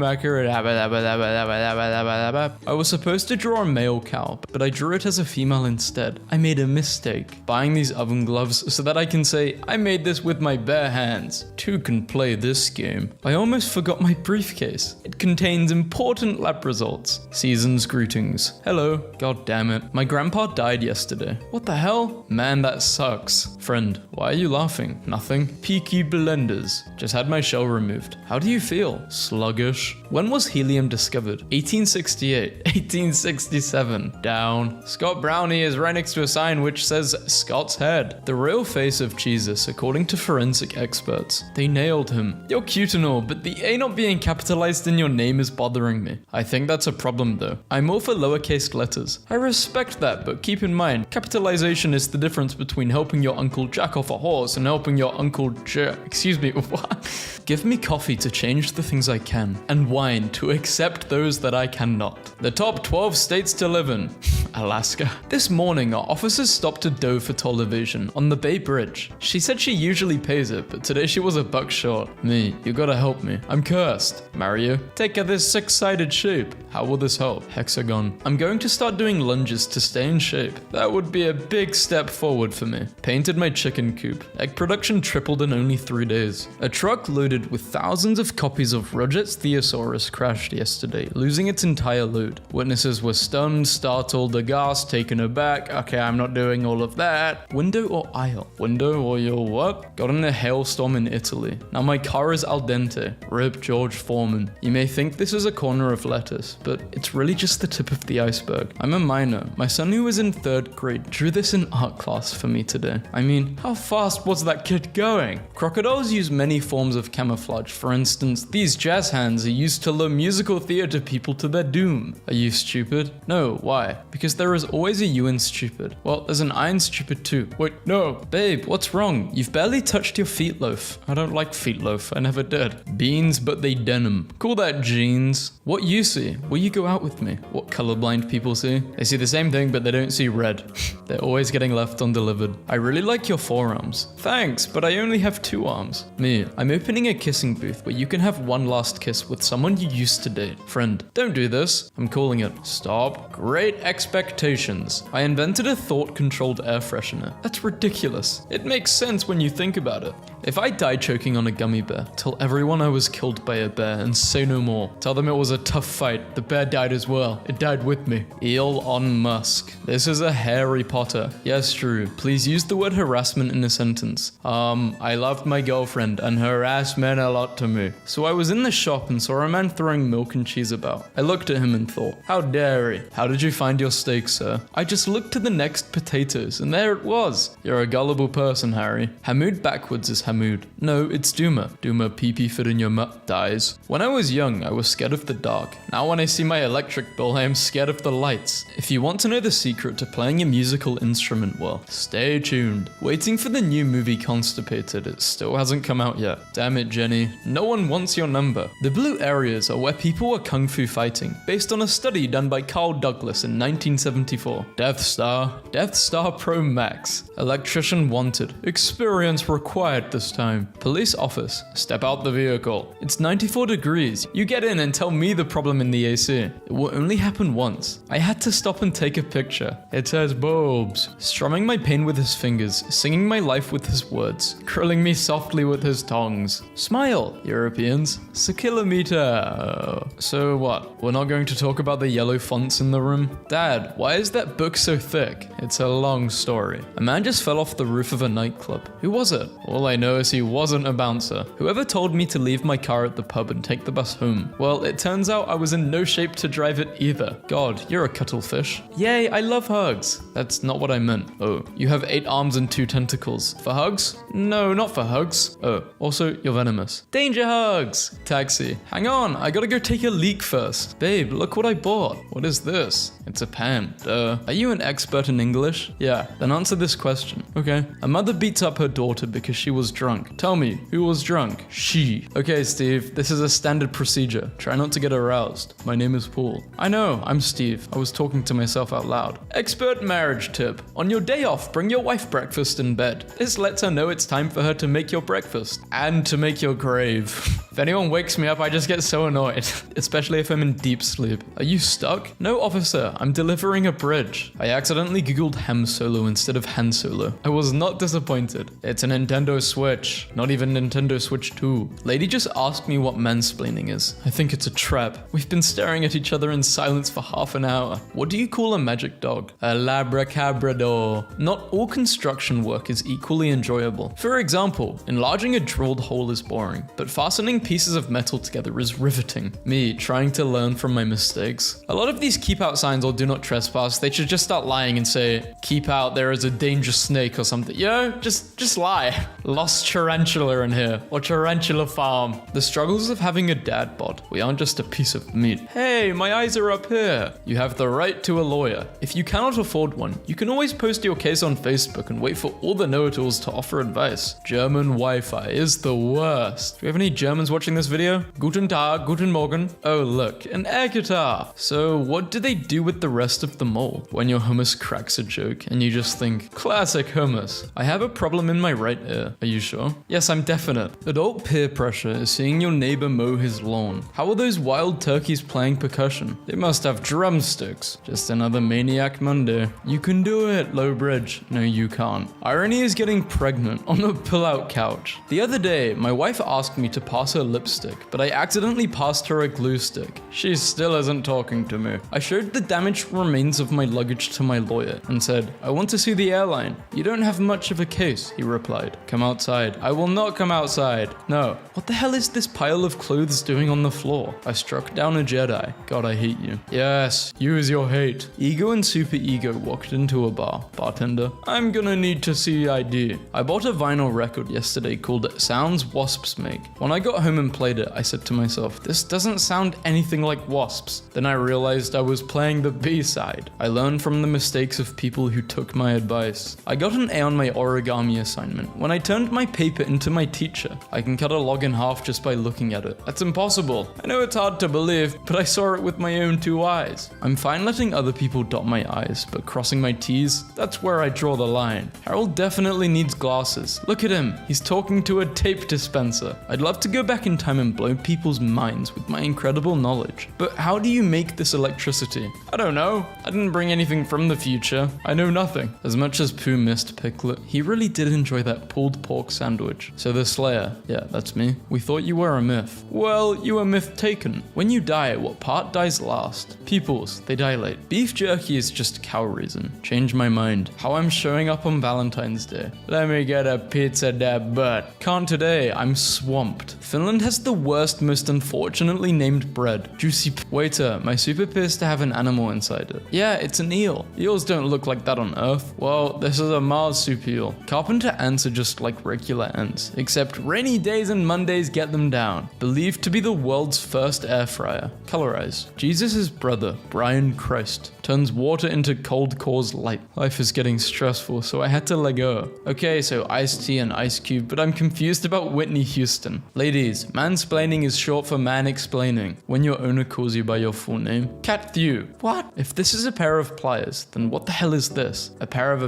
was supposed to draw a male cow, but I drew it as a female instead. I made a mistake. Buying these oven gloves so that I can say, I made this with my bare hands. Two can play this game. I almost forgot my briefcase. It contains important lab results. Season's greetings. Hello. God damn it. My grandpa died yesterday. What the hell? Man, that sucks. Friend, why are you laughing? Nothing. Peaky Blenders. Just had my shell removed. How do you feel? Sluggish. When was helium discovered? 1868. 1867. Down. Scott Brownie is right next to a sign which says Scott's head. The real face of Jesus, according to forensic experts. They nailed him. You're cute and all, but the A not being capitalized in your name is bothering me. I think that's a problem though. I'm all for lowercase letters. I respect that, but keep in mind, capitalization is the difference between helping your uncle jack off a horse and helping your uncle excuse me, what? Give me coffee to change the things I can, and wine to accept those that I cannot. The top 12 states to live in. Alaska. This morning, our officers stopped a doe for toll evasion on the Bay Bridge. She said she usually pays it, but today she was $1 short. Me, you gotta help me. I'm cursed. Mario, take this 6-sided shape. How will this help? Hexagon. I'm going to start doing lunges to stay in shape. That would be a big step forward for me. Painted my chicken coop. Egg production tripled in only 3 days. A truck loaded with thousands of copies of Roget's Theosaurus crashed yesterday, losing its entire load. Witnesses were stunned, startled, aghast, taken aback. Okay, I'm not doing all of that. Window or aisle? Window or your what? Got in a hailstorm in Italy. Now my car is al dente. Rip George Foreman. You may think this is a corner of lettuce, but it's really just the tip of the iceberg. I'm a minor. My son who was in 3rd grade drew this in art class for me today. I mean, how fast was that kid going? Crocodiles use many forms of camouflage. For instance, these jazz hands are used to lure musical theater people to their doom. Are you stupid? No, why? Because there is always a you in stupid. Well, there's an I in stupid too. Wait, no. Babe, what's wrong? You've barely touched your feet loaf. I don't like feet loaf. I never did. Beans, but they denim. Call that jeans. What you see? Will you go out with me? What colorblind people see? They see the same thing, but they don't see red. They're always getting left undelivered. I really like your forearms. Thanks, but I only have 2 arms. Me, I'm opening a kissing booth where you can have one last kiss with someone you used to date. Friend, don't do this. I'm calling it. Stop. Great expectations. I invented a thought-controlled air freshener. That's ridiculous. It makes sense when you think about it. If I die choking on a gummy bear, tell everyone I was killed by a bear and say no more. Tell them it was a tough fight. The bear died as well. It died with me. Elon Musk. This is a Harry Potter Potter. Yes, Drew. Please use the word harassment in a sentence. I loved my girlfriend and her ass meant a lot to me. So I was in the shop and saw a man throwing milk and cheese about. I looked at him and thought, how dare he? How did you find your steak, sir? I just looked to the next potatoes and there it was. You're a gullible person, Harry. Hamoud backwards is Hamoud. No, it's Duma. Duma pee-pee fit in your mutt dies. When I was young, I was scared of the dark. Now when I see my electric bill, I am scared of the lights. If you want to know the secret to playing a musical instrument well, stay tuned. Waiting for the new movie Constipated, it still hasn't come out yet. Damn it, Jenny. No one wants your number. The blue areas are where people were kung fu fighting, based on a study done by Carl Douglas in 1974. Death Star Pro Max. Electrician wanted. Experience required this time. Police office. Step out the vehicle. It's 94 degrees. You get in and tell me the problem in the AC. It will only happen once. I had to stop and take a picture. It has bulbs. Strumming my pain with his fingers, singing my life with his words, curling me softly with his tongs. Smile, Europeans. It's a kilometer. So what? We're not going to talk about the yellow fonts in the room? Dad, why is that book so thick? It's a long story. A man just fell off the roof of a nightclub. Who was it? All I know is he wasn't a bouncer. Whoever told me to leave my car at the pub and take the bus home? Well, it turns out I was in no shape to drive it either. God, you're a cuttlefish. Yay, I love hugs. That's not what I meant. Oh, you have 8 arms and 2 tentacles. For hugs? No, not for hugs. Oh, also, you're venomous. Danger hugs! Taxi. Hang on, I gotta go take a leak first. Babe, look what I bought. What is this? It's a pan. Are you an expert in English? Yeah, then answer this question. Okay. A mother beats up her daughter because she was drunk. Tell me, who was drunk? She. Okay, Steve, this is a standard procedure. Try not to get aroused. My name is Paul. I know, I'm Steve. I was talking to myself out loud. Expert marriage tip. On your day off, bring your wife breakfast in bed. This lets her know it's time for her to make your breakfast. And to make your grave. If anyone wakes me up, I just get so annoyed. Especially if I'm in deep sleep. Are you stuck? No, officer. I'm delivering a bridge. I accidentally googled Ham Solo instead of Han Solo. I was not disappointed. It's a Nintendo Switch. Not even Nintendo Switch 2. Lady just asked me what mansplaining is. I think it's a trap. We've been staring at each other in silence for half an hour. What do you call a magic dog? A labracabrador. Not all construction work is equally enjoyable. For example, enlarging a drilled hole is boring, but fastening pieces of metal together is riveting. Me, trying to learn from my mistakes. A lot of these keep out signs or do not trespass, they should just start lying and say, keep out, there is a dangerous snake or something. Just lie. Lost tarantula in here, or tarantula farm. The struggles of having a dad bod. We aren't just a piece of meat. Hey, my eyes are up here. You have the right to a lawyer. If you cannot afford one, you can always post your case on Facebook and wait for all the know-it-alls to offer advice. German Wi-Fi is the worst. Do we have any Germans watching this video? Guten Tag, guten Morgen. Oh look, an air guitar. So what do they do with the rest of the mole? When your hummus cracks a joke and you just think, classic hummus. I have a problem in my right ear. Are you sure? Yes, I'm definite. Adult peer pressure is seeing your neighbor mow his lawn. How are those wild turkeys playing percussion? They must have drumsticks. Just another maniac Monday. You can do it, Lowbridge. No, you can't. Irony is getting pregnant on a pull-out couch. The other day, my wife asked me to pass her lipstick, but I accidentally passed her a glue stick. She still isn't talking to me. I showed the damaged remains of my luggage to my lawyer and said, I want to see the airline. You don't have much of a case, he replied. Come outside. I will not come outside. No. What the hell is this pile of clothes doing on the floor? I struck down a Jedi. God, I hate you. Yes, use your hate. Ego and Super Ego walked into a bar. Bartender, I'm gonna need to see ID. I bought a vinyl record yesterday called Sounds Wasps Make. When I got home and played it, I said to myself, this doesn't sound anything like wasps. Then I realized I was playing the B-side. I learned from the mistakes of people who took my advice. I got an A on my origami assignment. When I turned my paper into my teacher, I can cut a log in half just by looking at it. That's impossible. I know it's hard to believe, but I saw it with my own 2 eyes. I'm fine letting other people dot my I's, but crossing my T's, that's where I draw the line. Harold definitely needs glasses. Look at him. He's talking to a tape dispenser. I'd love to go back back in time and blow people's minds with my incredible knowledge. But how do you make this electricity? I don't know. I didn't bring anything from the future. I know nothing. As much as Pooh missed Piglet, he really did enjoy that pulled pork sandwich. So the Slayer, yeah, that's me. We thought you were a myth. Well, you were myth taken. When you die, what part dies last? Pupils, they dilate. Beef jerky is just cow reason. Change my mind. How I'm showing up on Valentine's Day. Let me get a pizza that butt. Can't today, I'm swamped. Finland has the worst, most unfortunately named bread. Juicy Waiter, my soup appears to have an animal inside it. Yeah, it's an eel. Eels don't look like that on Earth. Well, this is a Mars soup eel. Carpenter ants are just like regular ants, except rainy days and Mondays get them down. Believed to be the world's first air fryer. Colorize. Jesus' brother, Brian Christ, turns water into cold cores light. Life is getting stressful, so I had to let go. Okay, so Ice-T and Ice Cube, but I'm confused about Whitney Houston. Ladies, mansplaining is short for man explaining. When your owner calls you by your full name. Cat Thew. What? If this is a pair of pliers, then what the hell is this? A pair of.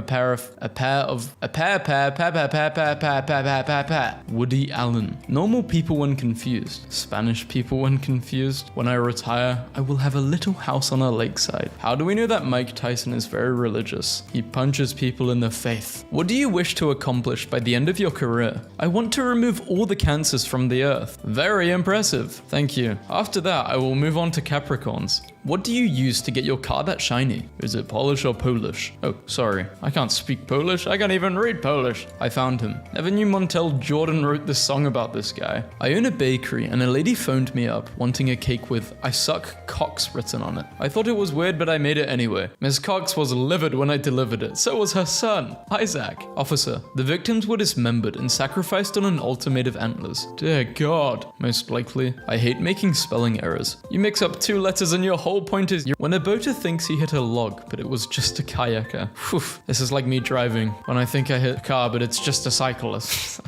Woody Allen. Normal people when confused. Spanish people when confused. When I retire, I will have a little house on a lakeside. How do we know that Mike Tyson is very religious? He punches people in the faith. What do you wish to accomplish by the end of your career? I want to remove all the cancers from the earth. Very impressive. Thank you. After that, I will move on to Capricorns. What do you use to get your car that shiny? Is it Polish or Polish? Oh, sorry. I can't speak Polish. I can't even read Polish. I found him. Never knew Montel Jordan wrote this song about this guy. I own a bakery and a lady phoned me up wanting a cake with "I suck cocks" written on it. I thought it was weird, but I made it anyway. Miss Cox was livid when I delivered it. So was her son, Isaac. Officer, the victims were dismembered and sacrificed on an altar made of antlers. Dear God. Most likely. I hate making spelling errors. You mix up 2 letters and your whole point is when a boater thinks he hit a log, but it was just a kayaker. Whew, this is like me driving when I think I hit a car, but it's just a cyclist.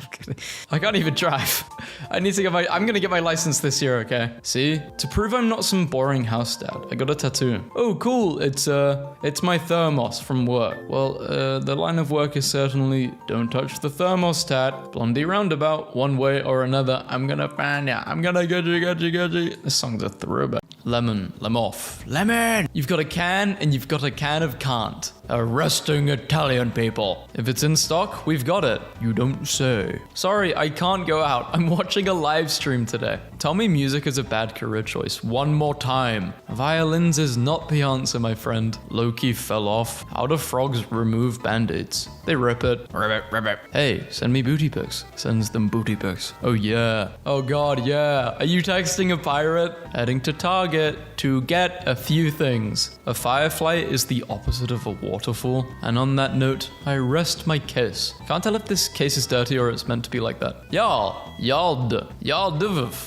I can't even drive. I'm gonna get my license this year, okay? See? To prove I'm not some boring house dad, I got a tattoo. Oh, cool. It's my thermos from work. Well, the line of work is certainly don't touch the thermostat. Blondie roundabout, one way or another. I'm gonna find ya. I'm gonna get you. This song's a throwback. Lemon, Lemoff. Lemon! You've got a can and you've got a can of can't. Arresting Italian people. If it's in stock, we've got it. You don't say. Sorry, I can't go out. I'm watching a live stream today. Tell me music is a bad career choice one more time. Violins is not the answer, my friend. Loki fell off. How do frogs remove band-aids? They rip it. Rip it. Hey, send me booty pics. Sends them booty pics. Oh yeah. Oh god, yeah. Are you texting a pirate? Heading to Target to get a few things. A firefly is the opposite of a waterfall. And on that note, I rest my case. Can't tell if this case is dirty or it's meant to be like that. Y'all divuv,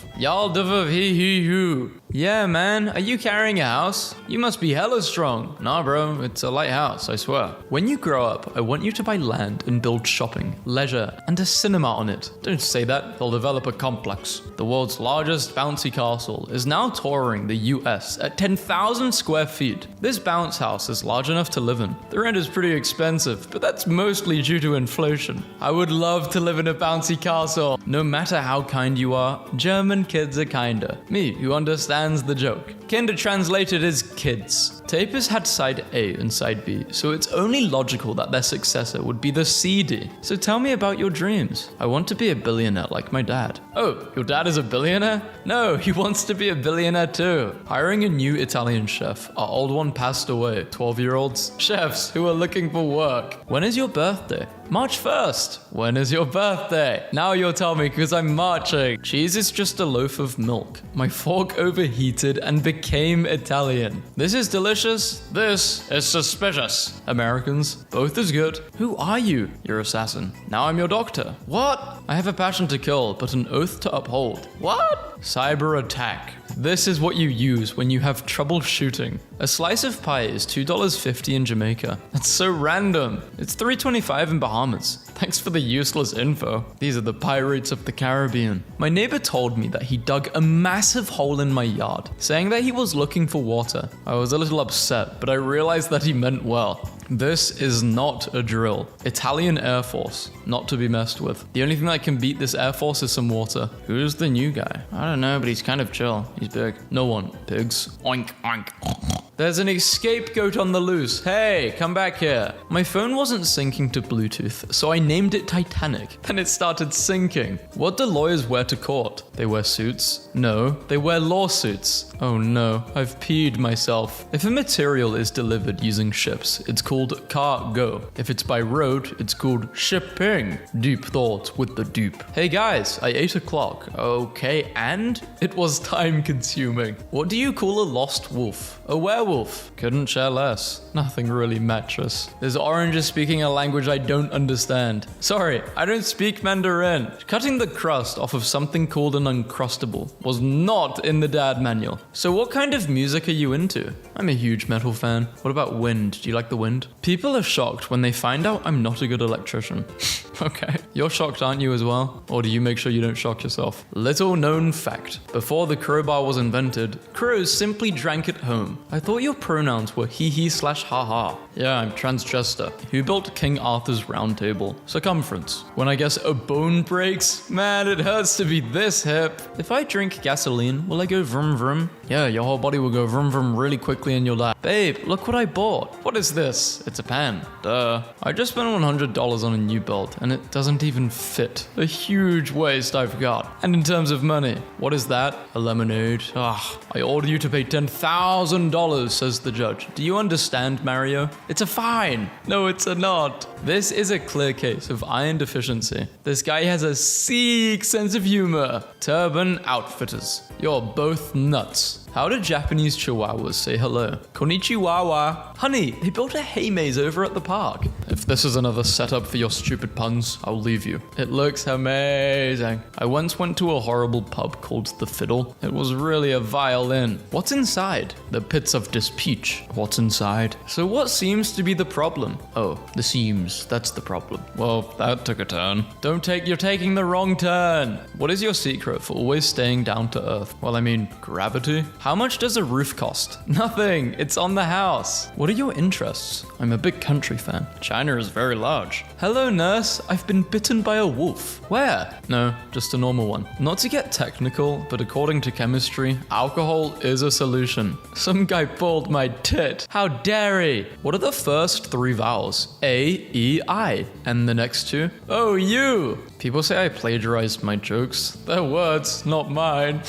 he hoo. Yeah, man, are you carrying a house? You must be hella strong. Nah, bro, it's a light house, I swear. When you grow up, I want you to buy land and build shopping, leisure, and a cinema on it. Don't say that, they'll develop a complex. The world's largest bouncy castle is now touring the US at 10,000 square feet. This bounce house is large enough to live in. The rent is pretty expensive, but that's mostly due to inflation. I would love to live in a bouncy castle. No matter how kind you are, German kids are kinder. Me, who understands the joke. Kinder translated is kids. Tapers had side A and side B, so it's only logical that their successor would be the CD. So tell me about your dreams. I want to be a billionaire like my dad. Oh, your dad is a billionaire? No, he wants to be a billionaire too. Hiring a new Italian chef. Our old one passed away. 12-year-olds? Chefs who are looking for work. When is your birthday? March 1st. When is your birthday? Now you'll tell me because I'm marching. Cheese is just a loaf of milk. My fork overheated and became Italian. This is delicious. This is suspicious. Americans, both as good. Who are you? Your assassin. Now I'm your doctor. What? I have a passion to kill, but an oath to uphold. What? Cyber attack. This is what you use when you have trouble shooting. A slice of pie is $2.50 in Jamaica. That's so random. It's $3.25 in Bahamas. Thanks for the useless info. These are the pirates of the Caribbean. My neighbor told me that he dug a massive hole in my yard, saying that he was looking for water. I was a little upset, but I realized that he meant well. This is not a drill. Italian Air Force, not to be messed with. The only thing that can beat this Air Force is some water. Who's the new guy? I don't know, but he's kind of chill. He's big. No one. Pigs. Oink, oink. There's an escape goat on the loose. Hey, come back here. My phone wasn't syncing to Bluetooth, so I named it Titanic. Then it started sinking. What do lawyers wear to court? They wear suits? No, they wear lawsuits. Oh no, I've peed myself. If a material is delivered using ships, it's called cargo. If it's by road, it's called shipping. Deep thought with the dupe. Hey guys, I ate a clock. Okay, and? It was time consuming. What do you call a lost wolf? A werewolf. Couldn't share less. Nothing really matches. This orange is speaking a language I don't understand. Sorry, I don't speak Mandarin. Cutting the crust off of something called an Uncrustable was not in the dad manual. So what kind of music are you into? I'm a huge metal fan. What about wind? Do you like the wind? People are shocked when they find out I'm not a good electrician. Okay. You're shocked, aren't you, as well? Or do you make sure you don't shock yourself? Little known fact. Before the crowbar was invented, crows simply drank at home. I thought your pronouns were he/haha. Yeah, I'm transgender. Who built King Arthur's round table? Circumference. When I guess a bone breaks? Man, it hurts to be this hip. If I drink gasoline, will I go vroom vroom? Yeah, your whole body will go vroom vroom really quickly in your lap. Babe, look what I bought. What is this? It's a pan. Duh. I just spent $100 on a new belt, and it doesn't even fit. A huge waste I've got. And in terms of money, what is that? A lemonade. Ah, I order you to pay $10,000, says the judge. Do you understand, Mario? It's a fine. No, it's a not. This is a clear case of iron deficiency. This guy has a sick sense of humor. Turban Outfitters. You're both nuts. How do Japanese chihuahuas say hello? Konnichiwa. Honey, they built a hay maze over at the park. If this is another setup for your stupid puns, I'll leave you. It looks amazing. I once went to a horrible pub called The Fiddle. It was really a violin. What's inside? The pits of dispeach. What's inside? So what seems to be the problem? Oh, the seams. That's the problem. Well, that took a turn. You're taking the wrong turn. What is your secret for always staying down to earth? Well, I mean, gravity. How much does a roof cost? Nothing. It's on the house. What are your interests? I'm a big country fan. China is very large. Hello, nurse. I've been bitten by a wolf. Where? No, just a normal one. Not to get technical, but according to chemistry, alcohol is a solution. Some guy pulled my tit. How dare he? What are the first three vowels? A, E, I. And the next two? Oh, you. People say I plagiarized my jokes. They're words, not mine.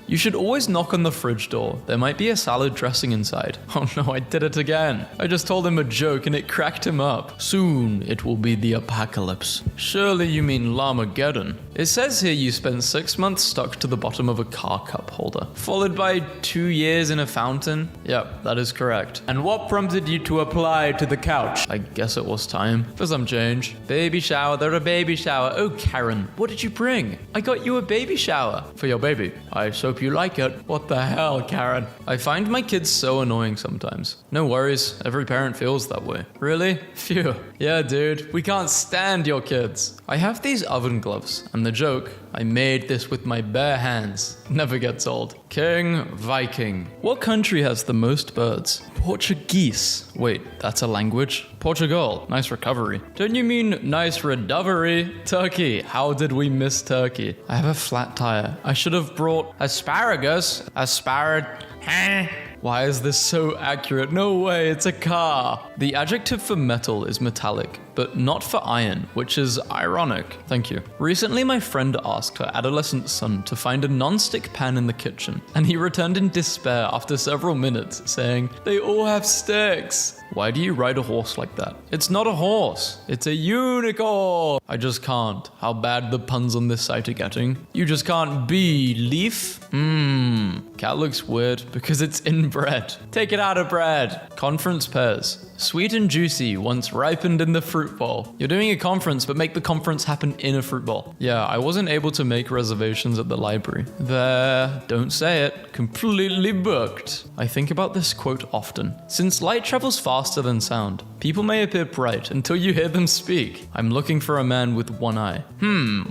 You should always knock on the fridge door. There might be a salad dressing inside. Oh no, I did it again. I just told him a joke and it cracked him up. Soon it will be the apocalypse. Surely you mean Llamageddon. It says here you spent 6 months stuck to the bottom of a car cup holder, followed by 2 years in a fountain. Yep, that is correct. And what prompted you to apply to the couch? I guess it was time for some change. Baby shower, they're a baby shower. Oh, Karen, what did you bring? I got you a baby shower. For your baby. I hope you like it. What the hell, Karen? I find my kids so annoying sometimes. No worries, every parent feels that way. Really? Phew. Yeah, dude, we can't stand your kids. I have these oven gloves, and the joke, I made this with my bare hands, never gets old. King Viking. What country has the most birds? Portuguese. Wait, that's a language? Portugal. Nice recovery. Don't you mean nice recovery? Turkey. How did we miss Turkey? I have a flat tire. I should have brought asparagus. Why is this so accurate? No way, it's a car. The adjective for metal is metallic, but not for iron, which is ironic. Thank you. Recently, my friend asked her adolescent son to find a non-stick pan in the kitchen, and he returned in despair after several minutes, saying, "They all have sticks." Why do you ride a horse like that? It's not a horse. It's a unicorn. I just can't. How bad the puns on this site are getting. You just can't be leaf. Cat looks weird because it's in bread. Take it out of bread. Conference pears. Sweet and juicy, once ripened in the fruit fruit bowl. You're doing a conference, but make the conference happen in a fruit bowl. Yeah, I wasn't able to make reservations at the library. There, don't say it, completely booked. I think about this quote often. Since light travels faster than sound, people may appear bright until you hear them speak. I'm looking for a man with one eye.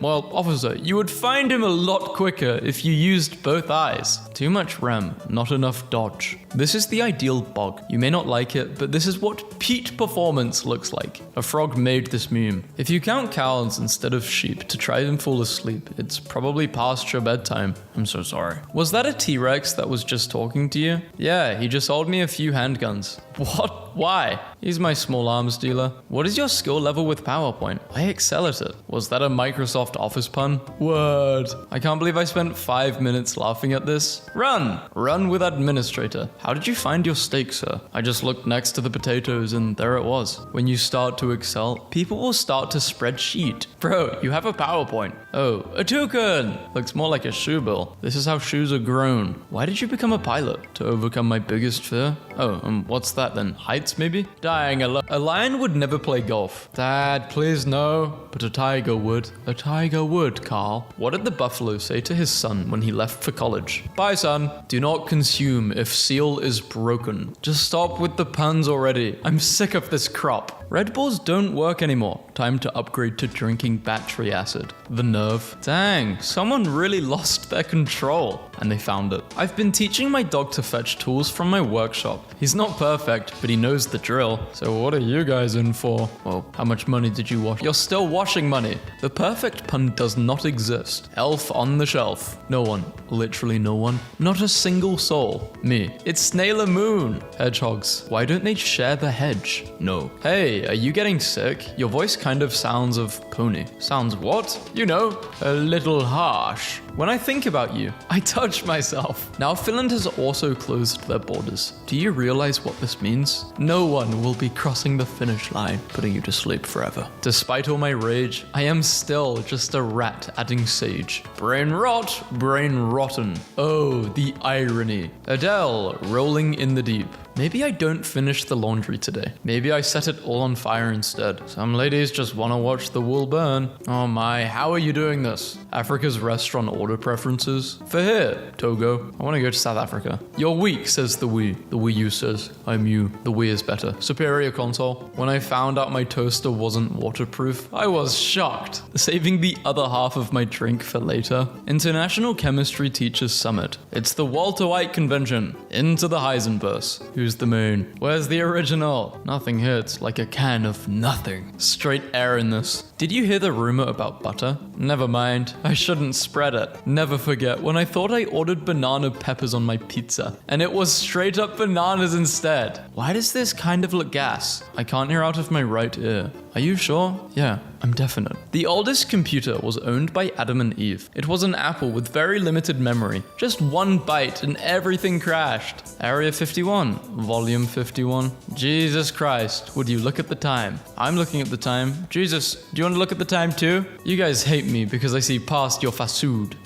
Well, officer, you would find him a lot quicker if you used both eyes. Too much REM, not enough dodge. This is the ideal bog. You may not like it, but this is what peak performance looks like. A frog made this meme. If you count cows instead of sheep to try and fall asleep, it's probably past your bedtime. I'm so sorry. Was that a T-Rex that was just talking to you? Yeah, he just sold me a few handguns. What? Why? He's my small arms dealer. What is your skill level with PowerPoint? I excel at it. Was that a Microsoft Office pun? Word. I can't believe I spent 5 minutes laughing at this. Run! Run with administrator. How did you find your steak, sir? I just looked next to the potatoes and there it was. When you start to excel, people will start to spreadsheet. Bro, you have a PowerPoint. Oh, a toucan! Looks more like a shoe bill. This is how shoes are grown. Why did you become a pilot? To overcome my biggest fear? Oh, what's that then? Heights, maybe? Dying alone. A lion would never play golf. Dad, please no. But a tiger would. A tiger would, Carl. What did the buffalo say to his son when he left for college? Bye, son. Do not consume if seal is broken. Just stop with the puns already. I'm sick of this crop. Red Bulls don't work anymore. Time to upgrade to drinking battery acid. The nerve. Dang, someone really lost their control. And they found it. I've been teaching my dog to fetch tools from my workshop. He's not perfect, but he knows the drill. So what are you guys in for? Well, how much money did you wash? You're still washing money. The perfect pun does not exist. Elf on the shelf. No one. Literally no one. Not a single soul. Me. It's Snailor Moon. Hedgehogs. Why don't they share the hedge? No. Hey, are you getting sick? Your voice kind of sounds of pony. Sounds what? You know, a little harsh. When I think about you, I touch myself. Now Finland has also closed their borders. Do you realize what this means? No one will be crossing the finish line, putting you to sleep forever. Despite all my rage, I am still just a rat adding sage. Brain rot, brain rotten. Oh, the irony. Adele, rolling in the deep. Maybe I don't finish the laundry today. Maybe I set it all on fire instead. Some ladies just want to watch the wool burn. Oh my, how are you doing this? Africa's restaurant order preferences? For here, Togo. I want to go to South Africa. You're weak, says the Wii. The Wii U says, I'm you. The Wii is better. Superior console. When I found out my toaster wasn't waterproof, I was shocked. Saving the other half of my drink for later. International Chemistry Teachers Summit. It's the Walter White Convention. Into the Heisenberg. Who's the moon? Where's the original? Nothing hits like a can of nothing. Straight air in this. Did you hear the rumor about butter? Never mind. I shouldn't spread it. Never forget when I thought I ordered banana peppers on my pizza and it was straight up bananas instead. Why does this kind of look gas? I can't hear out of my right ear. Are you sure? Yeah, I'm definite. The oldest computer was owned by Adam and Eve. It was an Apple with very limited memory. Just one byte and everything crashed. Area 51, Volume 51. Jesus Christ, would you look at the time? I'm looking at the time. Jesus, do you want to look at the time too? You guys hate me because I see past your facade.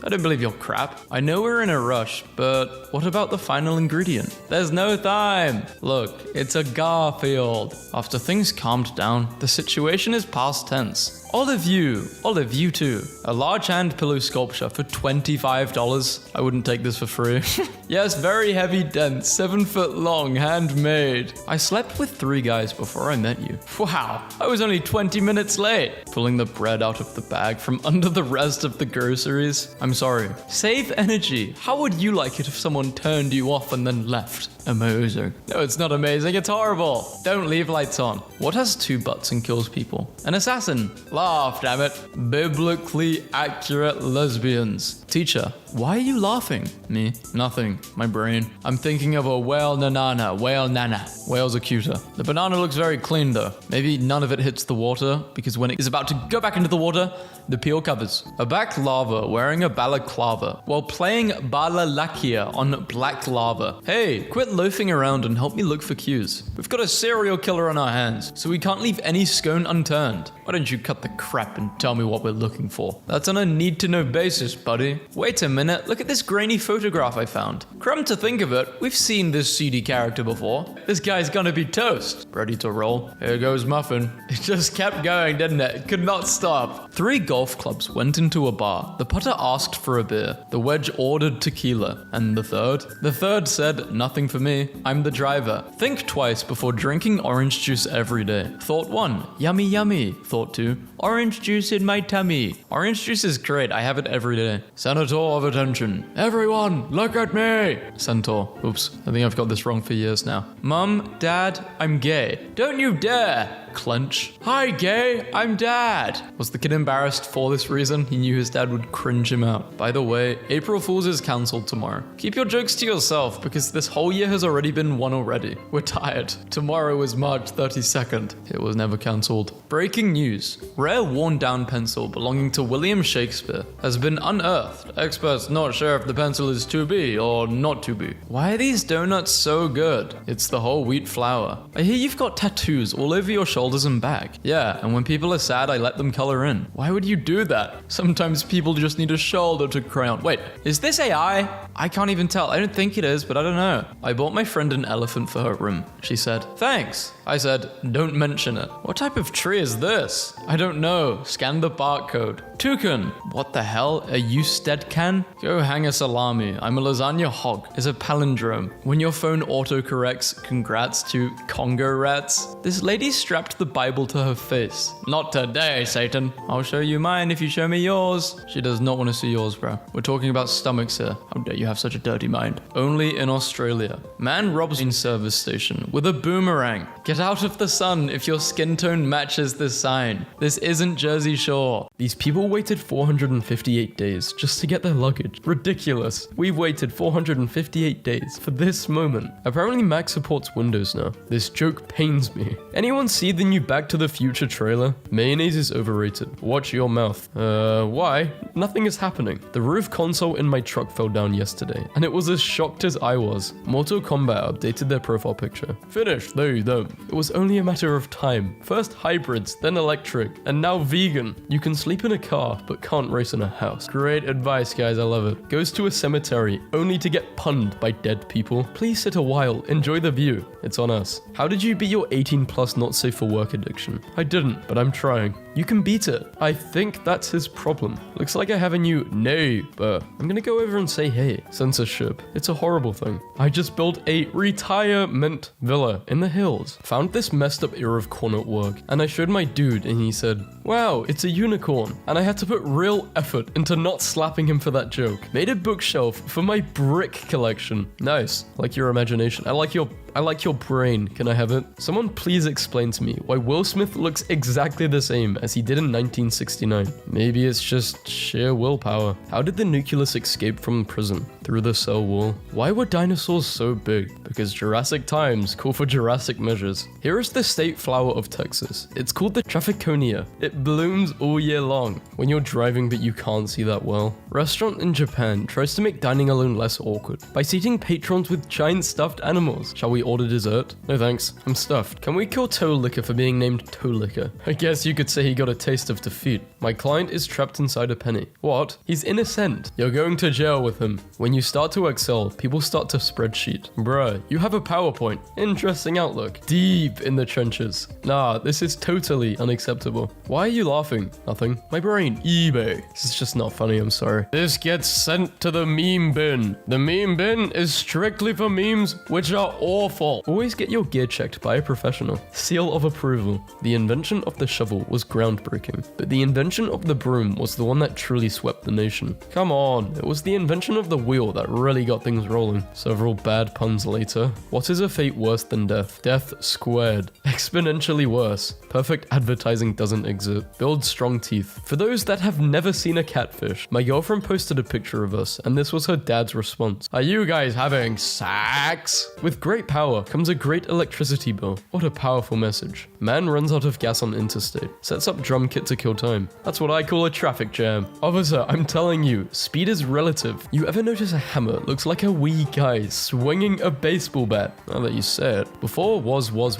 I don't believe your crap. I know we're in a rush, but what about the final ingredient? There's no time. Look, it's a Garfield. After things calmed down, the situation is past tense. All of you too. A large hand pillow sculpture for $25. I wouldn't take this for free. Yes, very heavy, dense, 7 foot long, handmade. I slept with 3 guys before I met you. Wow, I was only 20 minutes late. Pulling the bread out of the bag from under the rest of the groceries. I'm sorry. Save energy. How would you like it if someone turned you off and then left? Amazing. No, it's not amazing. It's horrible. Don't leave lights on. What has 2 butts and kills people? An assassin. Laugh, damn it. Biblically accurate lesbians. Teacher, why are you laughing? Me? Nothing. My brain. I'm thinking of a whale nanana. Whale nana. Whales are cuter. The banana looks very clean though. Maybe none of it hits the water because when it is about to go back into the water, the peel covers. A black lava wearing a balaclava while playing balalakia on black lava. Hey, quit loafing around and help me look for cues. We've got a serial killer on our hands, so we can't leave any scone unturned. Why don't you cut the crap and tell me what we're looking for? That's on a need-to-know basis, buddy. Wait a minute, look at this grainy photograph I found. Come to think of it, we've seen this seedy character before. This guy's gonna be toast. Ready to roll? Here goes Muffin. It just kept going, didn't it? It could not stop. 3 golf clubs went into a bar. The putter asked for a beer. The wedge ordered tequila. And the third? The third said, nothing for me. I'm the driver. Think twice before drinking orange juice every day. Thought 1, yummy yummy. Thought 2, orange juice in my tummy. Orange juice is great. I have it every day. Senator of attention. Everyone, look at me. Centaur. Oops, I think I've got this wrong for years now. Mum, Dad, I'm gay. Don't you dare. Clench. Hi, gay. I'm Dad. Was the kid embarrassed for this reason? He knew his dad would cringe him out. By the way, April Fool's is cancelled tomorrow. Keep your jokes to yourself because this whole year has already been one already. We're tired. Tomorrow is March 32nd. It was never cancelled. Breaking news. Rare worn down pencil belonging to William Shakespeare has been unearthed. Experts not sure if the pencil is to be or not to be. Why are these donuts so good? It's the whole wheat flour. I hear you've got tattoos all over your shoulders and back. Yeah, and when people are sad, I let them color in. Why would you do that? Sometimes people just need a shoulder to cry on. Wait, is this AI? I can't even tell. I don't think it is, but I don't know. I bought my friend an elephant for her room. She said, thanks. I said, don't mention it. What type of tree is this? I don't know. Scan the barcode. Toucan. What the hell? A Usted can? Go hang a salami. I'm a lasagna hog. Is a palindrome. When your phone autocorrects, congrats to Congo rats. This lady strapped the Bible to her face. Not today, Satan. I'll show you mine if you show me yours. She does not want to see yours, bro. We're talking about stomachs here. How dare you have such a dirty mind. Only in Australia. Man robs a service station with a boomerang. Get out of the sun if your skin tone matches this sign. This isn't Jersey Shore. These people waited 458 days just to get their luggage. Ridiculous. We've waited 458 days for this moment. Apparently Mac supports Windows now. This joke pains me. Anyone see the new Back to the Future trailer? Mayonnaise is overrated. Watch your mouth. Why? Nothing is happening. The roof console in my truck fell down yesterday, and it was as shocked as I was. Mortal Kombat updated their profile picture. Finished, they don't. It was only a matter of time. First hybrids, then electric, and now vegan. You can sleep in a car, but can't race in a house. Great advice, guys, I love it. Goes to a cemetery, only to get punned by dead people. Please sit a while, enjoy the view. It's on us. How did you beat your 18 plus not safe for work addiction? I didn't, but I'm trying. You can beat it. I think that's his problem. Looks like I have a new neighbor. I'm gonna go over and say hey. Censorship. It's a horrible thing. I just built a retirement villa in the hills. Found this messed up era of corn at work, and I showed my dude and he said, wow, it's a unicorn. And I had to put real effort into not slapping him for that joke. Made a bookshelf for my brick collection. Nice. Like your imagination. I like your brain. Can I have it? Someone please explain to me why Will Smith looks exactly the same as he did in 1969. Maybe it's just sheer willpower. How did the nucleus escape from prison? Through the cell wall. Why were dinosaurs so big? Because Jurassic times call for Jurassic measures. Here is the state flower of Texas. It's called the Traphiconia. It blooms all year long. When you're driving but you can't see that well. Restaurant in Japan tries to make dining alone less awkward by seating patrons with giant stuffed animals. Shall we order dessert? No thanks, I'm stuffed. Can we kill Toe Licker for being named Toe Licker? I guess you could say he got a taste of defeat. My client is trapped inside a penny. What? He's innocent. You're going to jail with him. When you start to excel, people start to spreadsheet. Bruh, you have a PowerPoint. Interesting outlook. Deep in the trenches. Nah, this is totally unacceptable. Why are you laughing? Nothing. My brain. eBay. This is just not funny, I'm sorry. This gets sent to the meme bin. The meme bin is strictly for memes which are awful. Always get your gear checked by a professional. Seal of approval. The invention of the shovel was groundbreaking, but the invention of the broom was the one that truly swept the nation. Come on, it was the invention of the wheel that really got things rolling. Several bad puns later. What is a fate worse than death? Death squared. Exponentially worse. Perfect advertising doesn't exist. Build strong teeth. For those that have never seen a catfish, my girlfriend posted a picture of us, and this was her dad's response. Are you guys having sex? With great power comes a great electricity bill. What a powerful message. Man runs out of gas on interstate. Sets up drum kit to kill time. That's what I call a traffic jam. Officer, I'm telling you, speed is relative. You ever notice a hammer looks like a wee guy swinging a baseball bat? Now that you say it. Before was. Was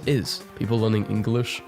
is. People learning English.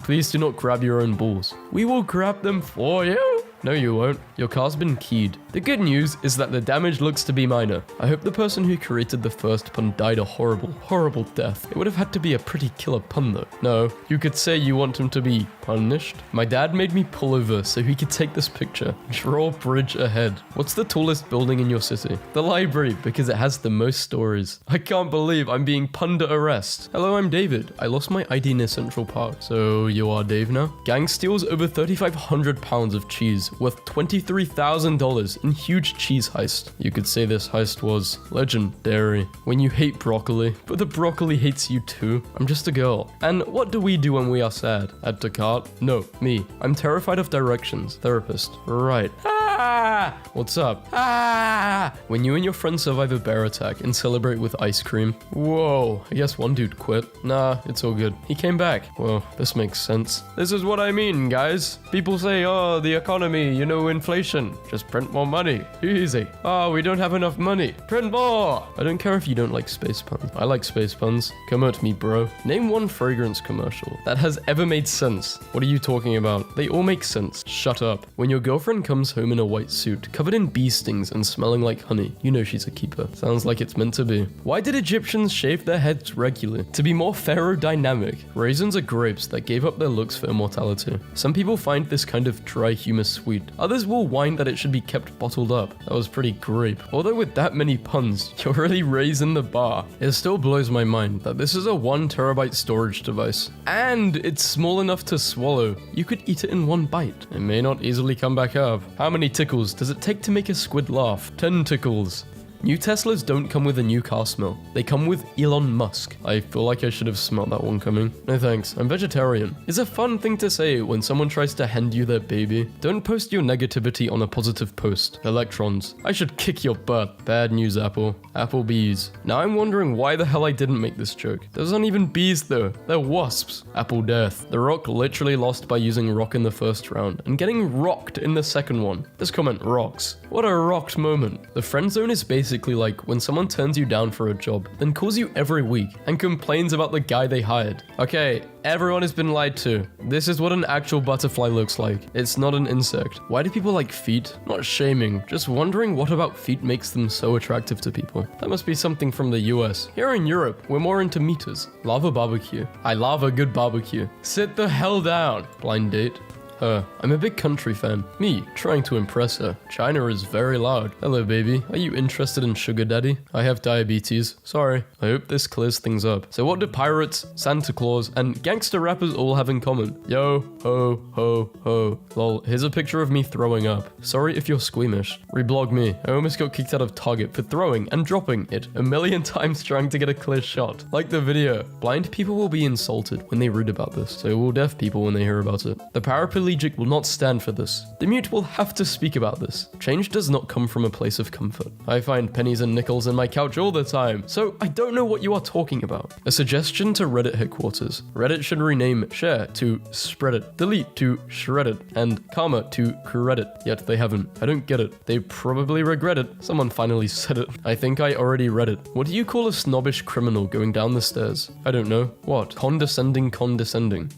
Please do not grab your own balls. We will grab them for you. No, you won't. Your car's been keyed. The good news is that the damage looks to be minor. I hope the person who created the first pun died a horrible, horrible death. It would have had to be a pretty killer pun though. No, you could say you want him to be punished. My dad made me pull over so he could take this picture. Draw bridge ahead. What's the tallest building in your city? The library, because it has the most stories. I can't believe I'm being punned arrest. Hello, I'm David. I lost my ID near Central Park. So you are Dave now? Gang steals over 3,500 pounds of cheese worth $23,000 in huge cheese heist. You could say this heist was legendary. When you hate broccoli, but the broccoli hates you too. I'm just a girl. And what do we do when we are sad? Add to cart? No, me. I'm terrified of directions. Therapist. Right. Ah! What's up? Ah! When you and your friends survive a bear attack and celebrate with ice cream. Whoa, I guess one dude quit. Nah, it's all good. He came back. Whoa, this makes sense. This is what I mean, guys. People say, oh, the economy, you know, inflation. Just print more money. Easy. Oh, we don't have enough money. Print more. I don't care if you don't like space puns. I like space puns. Come at me, bro. Name one fragrance commercial that has ever made sense. What are you talking about? They all make sense. Shut up. When your girlfriend comes home in a white suit, covered in bee stings and smelling like honey, you know she's a keeper. Sounds like it's meant to be. Why did Egyptians shave their heads regularly? To be more pharaoh-dynamic. Raisins are grapes that gave up their looks for immortality. Some people find this kind of dry humor sweet. Others will whine that it should be kept bottled up. That was pretty grape. Although with that many puns, you're really raising the bar. It still blows my mind that this is a 1 terabyte storage device. And it's small enough to swallow. You could eat it in one bite. It may not easily come back up. How many tickles does it take to make a squid laugh? 10 tickles. New Teslas don't come with a new car smell. They come with Elon Musk. I feel like I should have smelled that one coming. No thanks, I'm vegetarian. It's a fun thing to say when someone tries to hand you their baby. Don't post your negativity on a positive post. Electrons. I should kick your butt. Bad news, Apple. Applebees. Now I'm wondering why the hell I didn't make this joke. Those aren't even bees though. They're wasps. Apple death. The Rock literally lost by using rock in the first round and getting rocked in the second one. This comment rocks. What a rocked moment. The friend zone is basically like when someone turns you down for a job, then calls you every week and complains about the guy they hired. Okay, everyone has been lied to. This is what an actual butterfly looks like. It's not an insect. Why do people like feet? Not shaming, just wondering what about feet makes them so attractive to people. That must be something from the US. Here in Europe, we're more into meters. Love a barbecue. I love a good barbecue. Sit the hell down. Blind date. I'm a big country fan. Me, trying to impress her. China is very loud. Hello, baby. Are you interested in sugar daddy? I have diabetes. Sorry. I hope this clears things up. So what do pirates, Santa Claus, and gangster rappers all have in common? Yo, ho, ho, ho. Lol, here's a picture of me throwing up. Sorry if you're squeamish. Reblog me. I almost got kicked out of Target for throwing and dropping it a million times trying to get a clear shot. Like the video. Blind people will be insulted when they read about this. So will deaf people when they hear about it. The paraplegic will not stand for this. The mute will have to speak about this. Change does not come from a place of comfort. I find pennies and nickels in my couch all the time, so I don't know what you are talking about. A suggestion to Reddit headquarters. Reddit should rename share to spread it, delete to shred it, and karma to credit. Yet they haven't. I don't get it. They probably regret it. Someone finally said it. I think I already read it. What do you call a snobbish criminal going down the stairs? I don't know. What? Condescending.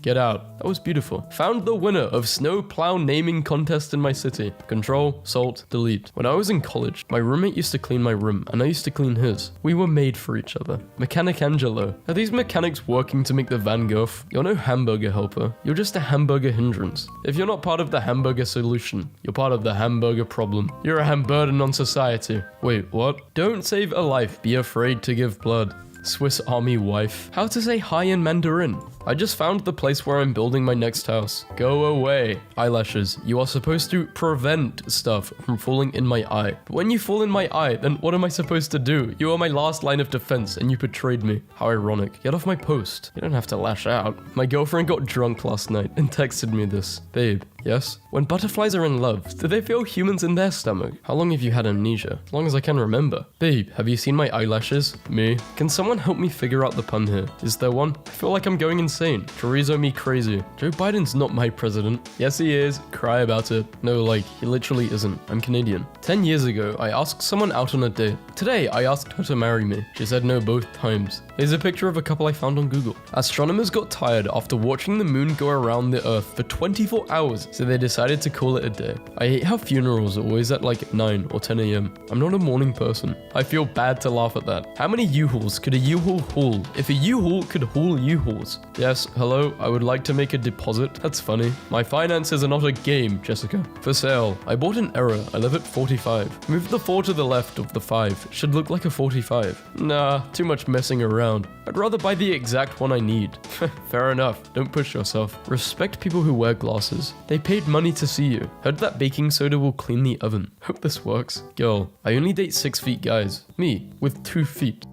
Get out. That was beautiful. Found the winner of snow plow naming contest in my city. Control, Alt, delete. When I was in college, my roommate used to clean my room and I used to clean his. We were made for each other. Mechanic Angelo. Are these mechanics working to make the van go off? You're no hamburger helper. You're just a hamburger hindrance. If you're not part of the hamburger solution, you're part of the hamburger problem. You're a hamburden on society. Wait, what? Don't save a life. Be afraid to give blood. Swiss Army wife. How to say hi in Mandarin. I just found the place where I'm building my next house. Go away. Eyelashes. You are supposed to prevent stuff from falling in my eye. But when you fall in my eye, then what am I supposed to do? You are my last line of defense and you betrayed me. How ironic. Get off my post. You don't have to lash out. My girlfriend got drunk last night and texted me this. Babe, yes? When butterflies are in love, do they feel humans in their stomach? How long have you had amnesia? As long as I can remember. Babe, have you seen my eyelashes? Me. Can someone help me figure out the pun here? Is there one? I feel like I'm going insane. insane. Chorizo me crazy. Joe Biden's not my president. Yes, he is. Cry about it. No, like, he literally isn't. I'm Canadian. 10 years ago, I asked someone out on a date. Today, I asked her to marry me. She said no both times. Here's a picture of a couple I found on Google. Astronomers got tired after watching the moon go around the Earth for 24 hours, so they decided to call it a day. I hate how funerals are always at like 9 or 10 a.m. I'm not a morning person. I feel bad to laugh at that. How many U-Hauls could a U-Haul haul if a U-Haul could haul U-Hauls? Yes, hello, I would like to make a deposit. That's funny. My finances are not a game, Jessica. For sale. I bought an error. I live at 45. Move the 4 to the left of the 5. Should look like a 45. Nah, too much messing around. I'd rather buy the exact one I need. Fair enough. Don't push yourself. Respect people who wear glasses. They paid money to see you. Heard that baking soda will clean the oven. Hope this works. Girl, I only date 6 feet guys. Me, with 2 feet.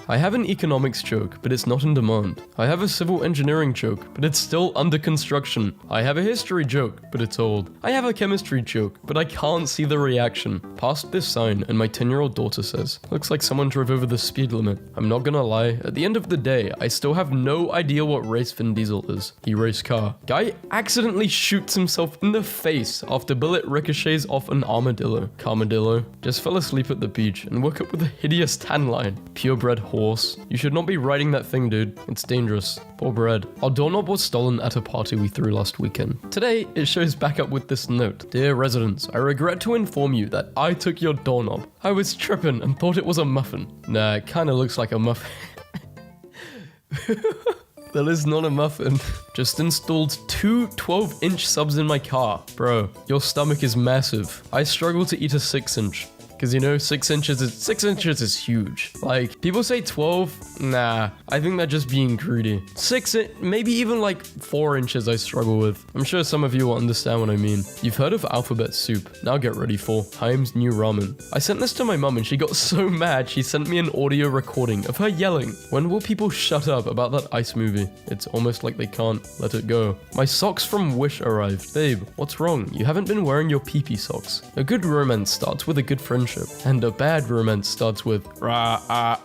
I have an economics joke, but it's not in demand. I have a civil engineering joke, but it's still under construction. I have a history joke, but it's old. I have a chemistry joke, but I can't see the reaction. Past this sign, and my 10-year-old daughter says, looks like someone drove over the speed limit. I'm not gonna lie, at the end of the day, I still have no idea what race Vin Diesel is. He race car. Guy accidentally shoots himself in the face after bullet ricochets off an armadillo. Carmadillo. Just fell asleep at the beach and woke up with a hideous tan line. Purebred horse. You should not be riding that thing, dude. It's dangerous. Poor bread. Our doorknob was stolen at a party we threw last weekend. Today, it shows back up with this note. Dear residents, I regret to inform you that I took your doorknob. I was tripping and thought it was a muffin. Nah, it kinda looks like a muffin. That is not a muffin. Just installed 2 12-inch subs in my car. Bro, your stomach is massive. I struggle to eat a 6-inch. Because, you know, 6 inches is huge. Like, people say 12. Nah, I think they're just being greedy. Maybe even like 4 inches I struggle with. I'm sure some of you will understand what I mean. You've heard of alphabet soup. Now get ready for Times New Ramen. I sent this to my mum and she got so mad she sent me an audio recording of her yelling. When will people shut up about that Ice movie? It's almost like they can't let it go. My socks from Wish arrived. Babe, what's wrong? You haven't been wearing your pee-pee socks. A good romance starts with a good friendship. And a bad romance starts with never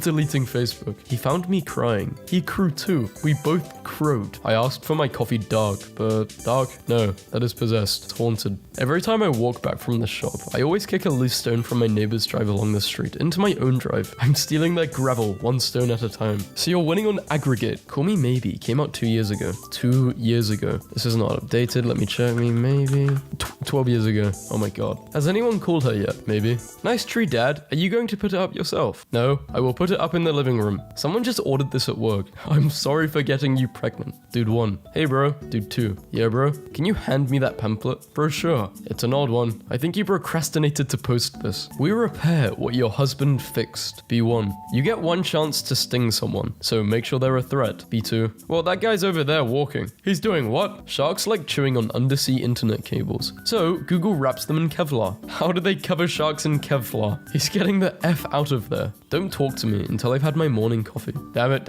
deleting Facebook. He found me crying. He crew too. We both crowed. I asked for my coffee dark, but dark? No, that is possessed. It's haunted. Every time I walk back from the shop, I always kick a loose stone from my neighbor's drive along the street into my own drive. I'm stealing their gravel 1 stone at a time. So you're winning on aggregate. Call Me Maybe came out 2 years ago. 2 years ago. This is not updated. Let me check. Me Maybe. 12 years ago. Oh my god. Has anyone called her yet? Maybe. Nice tree, Dad. Are you going to put it up yourself? No, I will put it up in the living room. Someone just ordered this at work. I'm sorry for getting you pregnant. Dude 1. Hey bro. Dude 2. Yeah bro. Can you hand me that pamphlet? Bro, sure. It's an odd one. I think you procrastinated to post this. We repair what your husband fixed. B1. You get 1 chance to sting someone, so make sure they're a threat. B2. Well, that guy's over there walking. He's doing what? Sharks like chewing on undersea internet cables. So Google wraps them in Kevlar. How do they cover sharks in Kevlar? He's getting the F out of there. Don't talk to me until I've had my morning coffee. Damn it.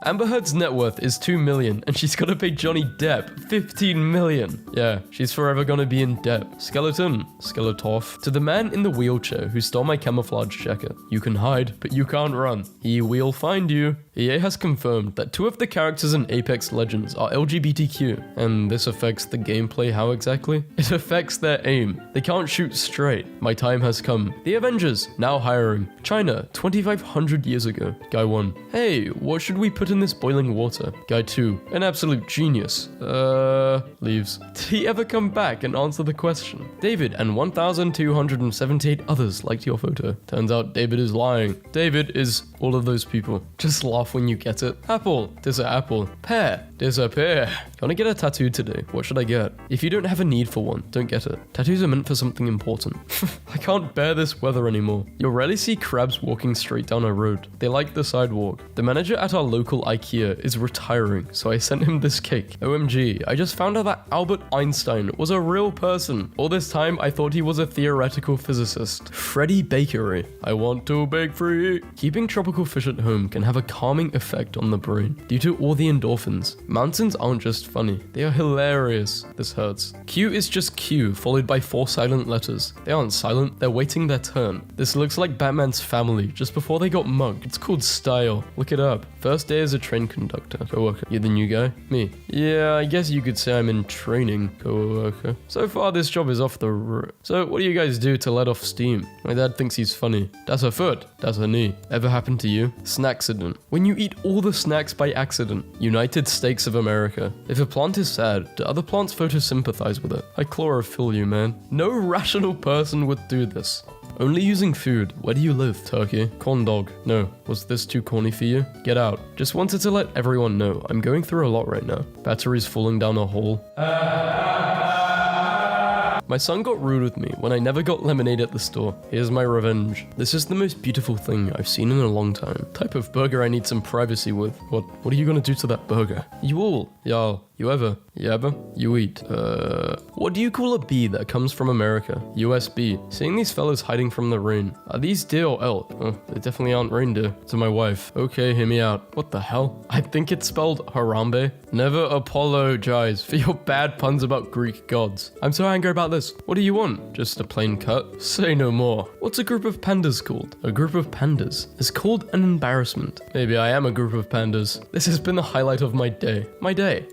Amber Heard's net worth is 2 million and she's gotta pay Johnny Depp 15 million. Yeah, she's forever gonna be in debt. Skeleton. Skeletorf. To the man in the wheelchair who stole my camouflage jacket. You can hide, but you can't run. He will find you. EA has confirmed that 2 of the characters in Apex Legends are LGBTQ. And this affects the gameplay how exactly? It affects their aim. They can't shoot straight. My time has come. The Avengers, now hiring. China, 2,500 years ago. Guy 1. Hey, what should we put in this boiling water? Guy 2. An absolute genius. Leaves. Did he ever come back and answer the question? David and 1,278 others liked your photo. Turns out David is lying. David is all of those people. Just laugh when you get it. Apple. Apple. Pear. Disappear. Gonna get a tattoo today. What should I get? If you don't have a need for one, don't get it. Tattoos are meant for something important. I can't bear this weather anymore. You'll rarely see crabs walking straight down a road. They like the sidewalk. The manager at our local IKEA is retiring, so I sent him this cake. OMG, I just found out that Albert Einstein was a real person. All this time, I thought he was a theoretical physicist. Freddie Bakery. I want to bake free. Keeping tropical fish at home can have a calming effect on the brain due to all the endorphins. Mountains aren't just funny. They are hilarious. This hurts. Q is just Q, followed by 4 silent letters. They aren't silent, they're waiting their turn. This looks like Batman's family, just before they got mugged. It's called style. Look it up. First day as a train conductor. Coworker. You're the new guy? Me. Yeah, I guess you could say I'm in training. Coworker. So far, this job is off the So, what do you guys do to let off steam? My dad thinks he's funny. That's a foot. That's a knee. Ever happened to you? Snackcident. When you eat all the snacks by accident. United States of America. If a plant is sad, do other plants photosynthesize with it? I chlorophyll you, man. No rational person would do this. Only using food. Where do you live, Turkey? Corn dog. No. Was this too corny for you? Get out. Just wanted to let everyone know. I'm going through a lot right now. Batteries falling down a hole. My son got rude with me when I never got lemonade at the store. Here's my revenge. This is the most beautiful thing I've seen in a long time. Type of burger I need some privacy with. What are you gonna do to that burger? You all. Y'all. You ever? You eat. What do you call a bee that comes from America? USB. Seeing these fellas hiding from the rain. Are these deer or elk? Oh, they definitely aren't reindeer. To my wife. Okay, hear me out. What the hell? I think it's spelled Harambe. Never apologize for your bad puns about Greek gods. I'm so angry about this. What do you want? Just a plain cut? Say no more. What's a group of pandas called? A group of pandas is called an embarrassment. Maybe I am a group of pandas. This has been the highlight of my day.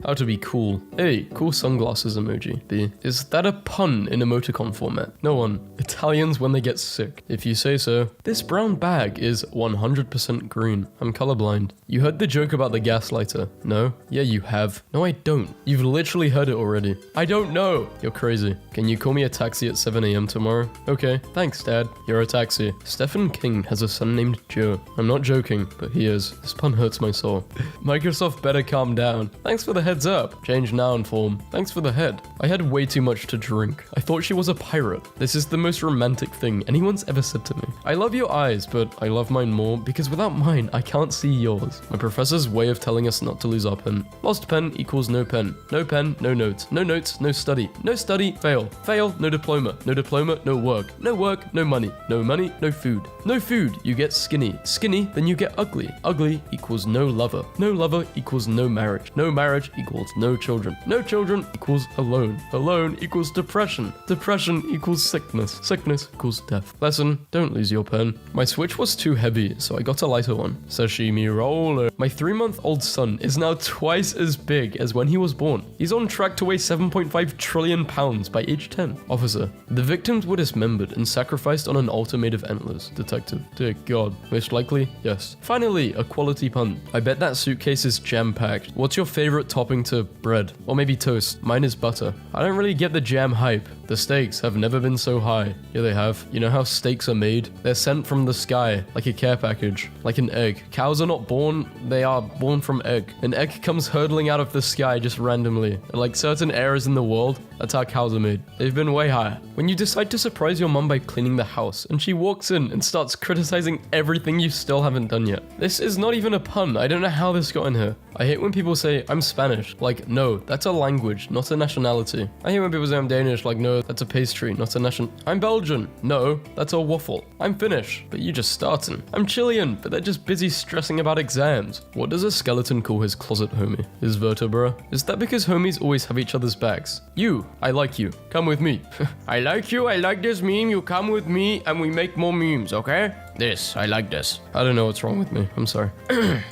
How to be cool. A. Cool sunglasses emoji. B. Is that a pun in emoticon format? No one. Italians when they get sick. If you say so. This brown bag is 100% green. I'm colorblind. You heard the joke about the gaslighter? No? Yeah, you have. No, I don't. You've literally heard it already. I don't know. You're crazy. Can you call me a taxi at 7 a.m. tomorrow? Okay. Thanks, Dad. You're a taxi. Stephen King has a son named Joe. I'm not joking, but he is. This pun hurts my soul. Microsoft better calm down. Thanks for the heads up. Change noun form. Thanks for the head. I had way too much to drink. I thought she was a pirate. This is the most romantic thing anyone's ever said to me. I love your eyes, but I love mine more because without mine, I can't see yours. My professor's way of telling us not to lose our pen. Lost pen equals no pen. No pen, no notes. No notes, no study. No study, fail. Fail, no diploma. No diploma, no work. No work, no money. No money, no food. No food, you get skinny. Skinny, then you get ugly. Ugly equals no lover. No lover equals no marriage. No marriage equals no children. No children equals alone. Alone equals depression. Depression equals sickness. Sickness equals death. Lesson, don't lose your pen. My Switch was too heavy, so I got a lighter one. Sashimi roller. My 3-month-old son is now twice as big as when he was born. He's on track to weigh 7.5 trillion pounds by age 10. Officer, the victims were dismembered and sacrificed on an altar made of antlers. Detective, dear God. Most likely, yes. Finally, a quality pun. I bet that suitcase is jam-packed. What's your favorite topping to bread? Or maybe toast. Mine is butter. I don't really get the jam hype. The stakes have never been so high. Yeah, they have. You know how steaks are made? They're sent from the sky, like a care package, like an egg. Cows are not born, they are born from egg. An egg comes hurtling out of the sky just randomly. Like certain areas in the world, that's how cows are made. They've been way higher. When you decide to surprise your mom by cleaning the house, and she walks in and starts criticizing everything you still haven't done yet. This is not even a pun. I don't know how this got in here. I hate when people say, I'm Spanish. Like, no, that's a language, not a nationality. I hate when people say I'm Danish. Like, no, that's a pastry, not a nation. I'm Belgian. No, that's a waffle. I'm Finnish, but you just starting. I'm Chilean, but they're just busy stressing about exams. What does a skeleton call his closet homie? His vertebra? Is that because homies always have each other's backs? You, I like you. Come with me. I like you, I like this meme, you come with me, and we make more memes, okay? This, I like this. I don't know what's wrong with me, I'm sorry.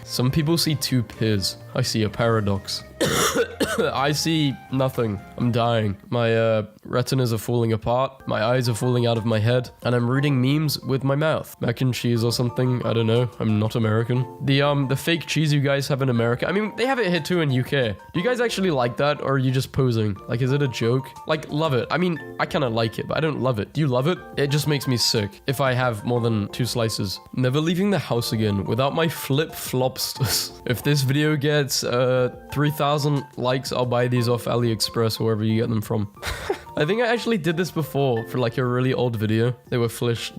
Some people see two peers. I see a paradox. I see nothing. I'm dying. My retinas are falling apart. My eyes are falling out of my head. And I'm reading memes with my mouth. Mac and cheese or something. I don't know. I'm not American. The fake cheese you guys have in America. I mean, they have it here too in UK. Do you guys actually like that? Or are you just posing? Like, is it a joke? Like, love it. I mean, I kind of like it, but I don't love it. Do you love it? It just makes me sick if I have more than 2 slices. Never leaving the house again without my flip-flopsters. If this video gets 3,000 likes, I'll buy these off AliExpress or wherever you get them from. I think I actually did this before for like a really old video. They were fish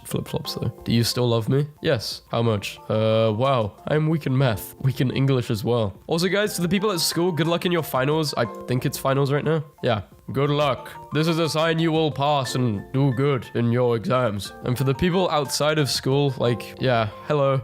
flip-flops though. Do you still love me? Yes. How much? Wow. I'm weak in math. Weak in English as well. Also guys, to the people at school, good luck in your finals. I think it's finals right now. Yeah. good luck. This is a sign you will pass and do good in your exams. And for the people outside of school, like, yeah, hello.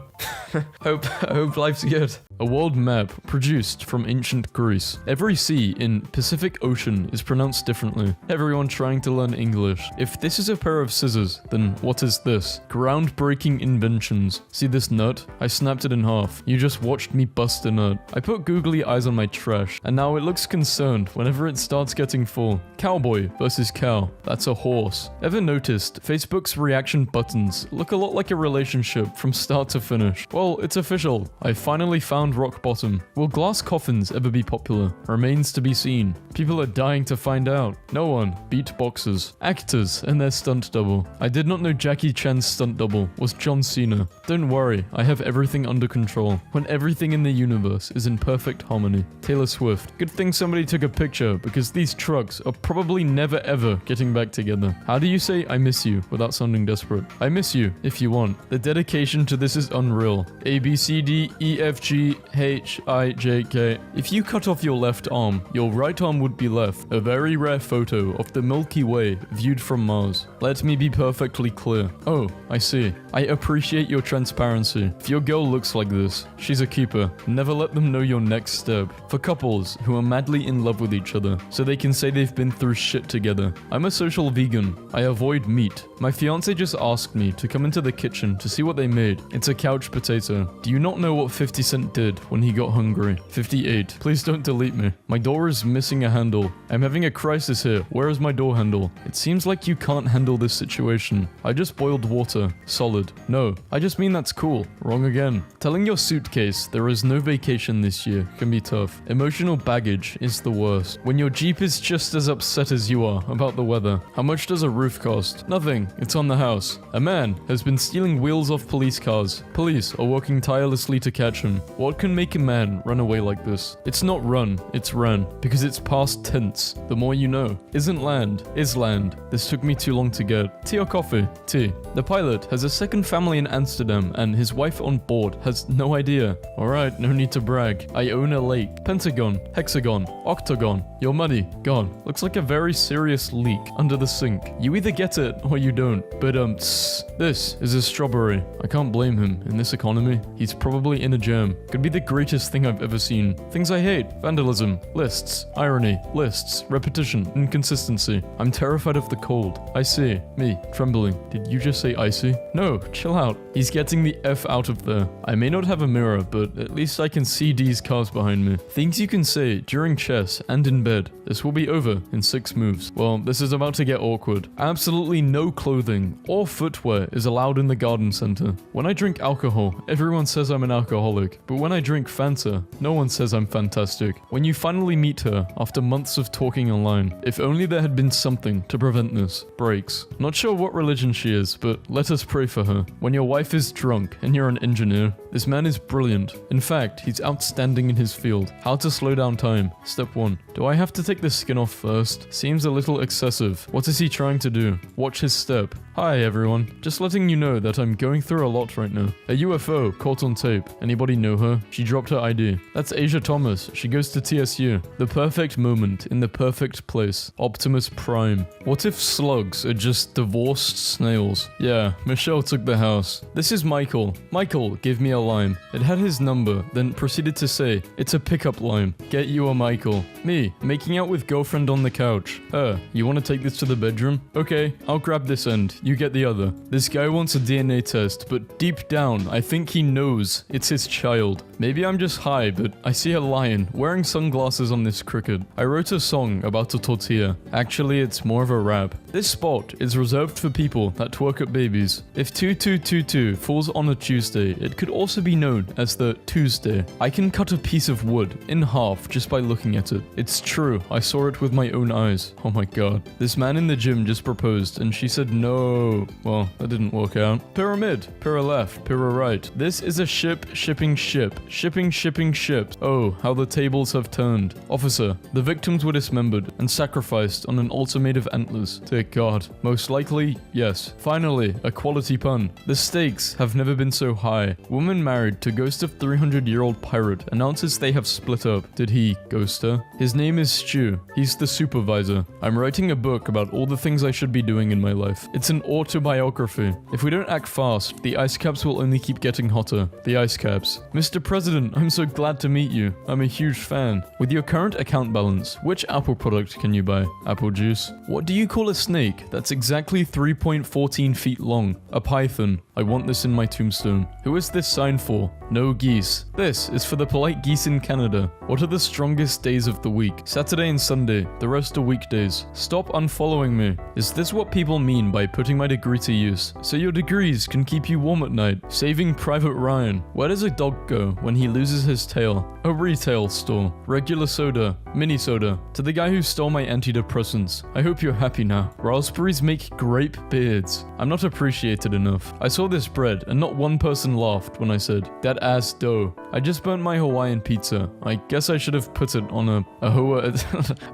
hope life's good. A world map produced from ancient Greece. Every sea in Pacific Ocean is pronounced differently. Everyone trying to learn English. If this is a pair of scissors, then what is this? Groundbreaking inventions. See this nut? I snapped it in half. You just watched me bust a nut. I put googly eyes on my trash, and now it looks concerned whenever it starts getting full. Cowboy versus cow. That's a horse. Ever noticed Facebook's reaction buttons look a lot like a relationship from start to finish? Well, it's official. I finally found rock bottom. Will glass coffins ever be popular? Remains to be seen. People are dying to find out. No one beat boxers. Actors and their stunt double. I did not know Jackie Chan's stunt double was John Cena. Don't worry, I have everything under control. When everything in the universe is in perfect harmony. Taylor Swift. Good thing somebody took a picture because these trucks are probably never ever getting back together. How do you say I miss you without sounding desperate? I miss you if you want. The dedication to this is unreal. A, B, C, D, E, F, G, H, I, J, K. If you cut off your left arm, your right arm would be left. A very rare photo of the Milky Way viewed from Mars. Let me be perfectly clear. Oh, I see. I appreciate your transparency. If your girl looks like this, she's a keeper. Never let them know your next step. For couples who are madly in love with each other, so they can say they've been through shit together. I'm a social vegan. I avoid meat. My fiance just asked me to come into the kitchen to see what they made. It's a couch potato. Do you not know what 50 Cent did when he got hungry? 58. Please don't delete me. My door is missing a handle. I'm having a crisis here. Where is my door handle? It seems like you can't handle this situation. I just boiled water. Solid. No, I just mean that's cool. Wrong again. Telling your suitcase there is no vacation this year can be tough. Emotional baggage is the worst. When your Jeep is just as upset as you are about the weather. How much does a roof cost? Nothing. It's on the house. A man has been stealing wheels off police cars. Police are working tirelessly to catch him. What can make a man run away like this? It's not run, it's ran. Because it's past tense. The more you know. Isn't land, is land. This took me too long to get. Tea or coffee? Tea. The pilot has a second family in Amsterdam and his wife on board has no idea. Alright, no need to brag. I own a lake. Pentagon, hexagon, octagon. Your money, gone. Looks like a very serious leak under the sink. You either get it or you don't. But this is a strawberry. I can't blame him. In this economy, he's probably in a jam. Could be the greatest thing I've ever seen. Things I hate. Vandalism. Lists. Irony. Lists. Repetition. Inconsistency. I'm terrified of the cold. I see. Me. Trembling. Did you just say icy? No, chill out. He's getting the F out of there. I may not have a mirror, but at least I can see D's cars behind me. Things you can say during chess and in bed. This will be over in 6 moves. Well, this is about to get awkward. Absolutely no clothing or footwear is allowed in the garden center. When I drink alcohol, everyone says I'm an alcoholic. But when I drink Fanta, no one says I'm fantastic. When you finally meet her after months of talking online, if only there had been something to prevent this. Breaks. Not sure what religion she is, but let us pray for her. When your wife is drunk and you're an engineer, this man is brilliant. In fact, he's outstanding in his field. How to slow down time. Step 1. Do I have to take the skin off first? Seems a little excessive. What is he trying to do? Watch his step. Hi everyone. Just letting you know that I'm going through a lot right now. A UFO caught on tape. Anybody know her? She dropped her ID. That's Asia Thomas. She goes to TSU. The perfect moment in the perfect place. Optimus Prime. What if slugs are just divorced snails? Yeah, Michelle took the house. This is Michael. Michael, give me a lime. It had his number, then proceeded to say, it's a pickup line. Get you a Michael. Me, making out with girlfriend on the couch. Her, you want to take this to the bedroom? Okay, I'll grab this end. You get the other. This guy wants a DNA test, but deep down, I think he knows it's his child. Maybe I'm just high, but I see a lion wearing sunglasses on this cricket. I wrote a song about a tortilla. Actually, it's more of a rap. This spot is reserved for people that twerk at babies. If 2222 falls on a Tuesday, it could also be known as the Tuesday. I can cut a piece of wood in half just by looking at it. It's true, I saw it with my own eyes. Oh my god. This man in the gym just proposed and she said no. Well, that didn't work out. Pyramid, pyra left, pyra right. This is a ship shipping ship. Shipping ships. Oh, how the tables have turned. Officer, the victims were dismembered and sacrificed on an altar made of antlers. Tick. god. Most likely, yes. Finally, a quality pun. The stakes have never been so high. Woman married to ghost of 300-year-old pirate announces they have split up. Did he ghost her? His name is Stu. He's the supervisor. I'm writing a book about all the things I should be doing in my life. It's an autobiography. If we don't act fast, the ice caps will only keep getting hotter. The ice caps. Mr. President, I'm so glad to meet you. I'm a huge fan. With your current account balance, which Apple product can you buy? Apple juice. What do you call a snake that's exactly 3.14 feet long? A python. I want this in my tombstone. Who is this sign for? No geese. This is for the polite geese in Canada. What are the strongest days of the week? Saturday and Sunday. The rest are weekdays. Stop unfollowing me. Is this what people mean by putting my degree to use? So your degrees can keep you warm at night. Saving Private Ryan. Where does a dog go when he loses his tail? A retail store. Regular soda. Mini soda. To the guy who stole my antidepressants. I hope you're happy now. Raspberries make grape beards. I'm not appreciated enough. I saw this bread and not one person laughed when I said, that ass dough. I just burnt my Hawaiian pizza. I guess I should have put it on a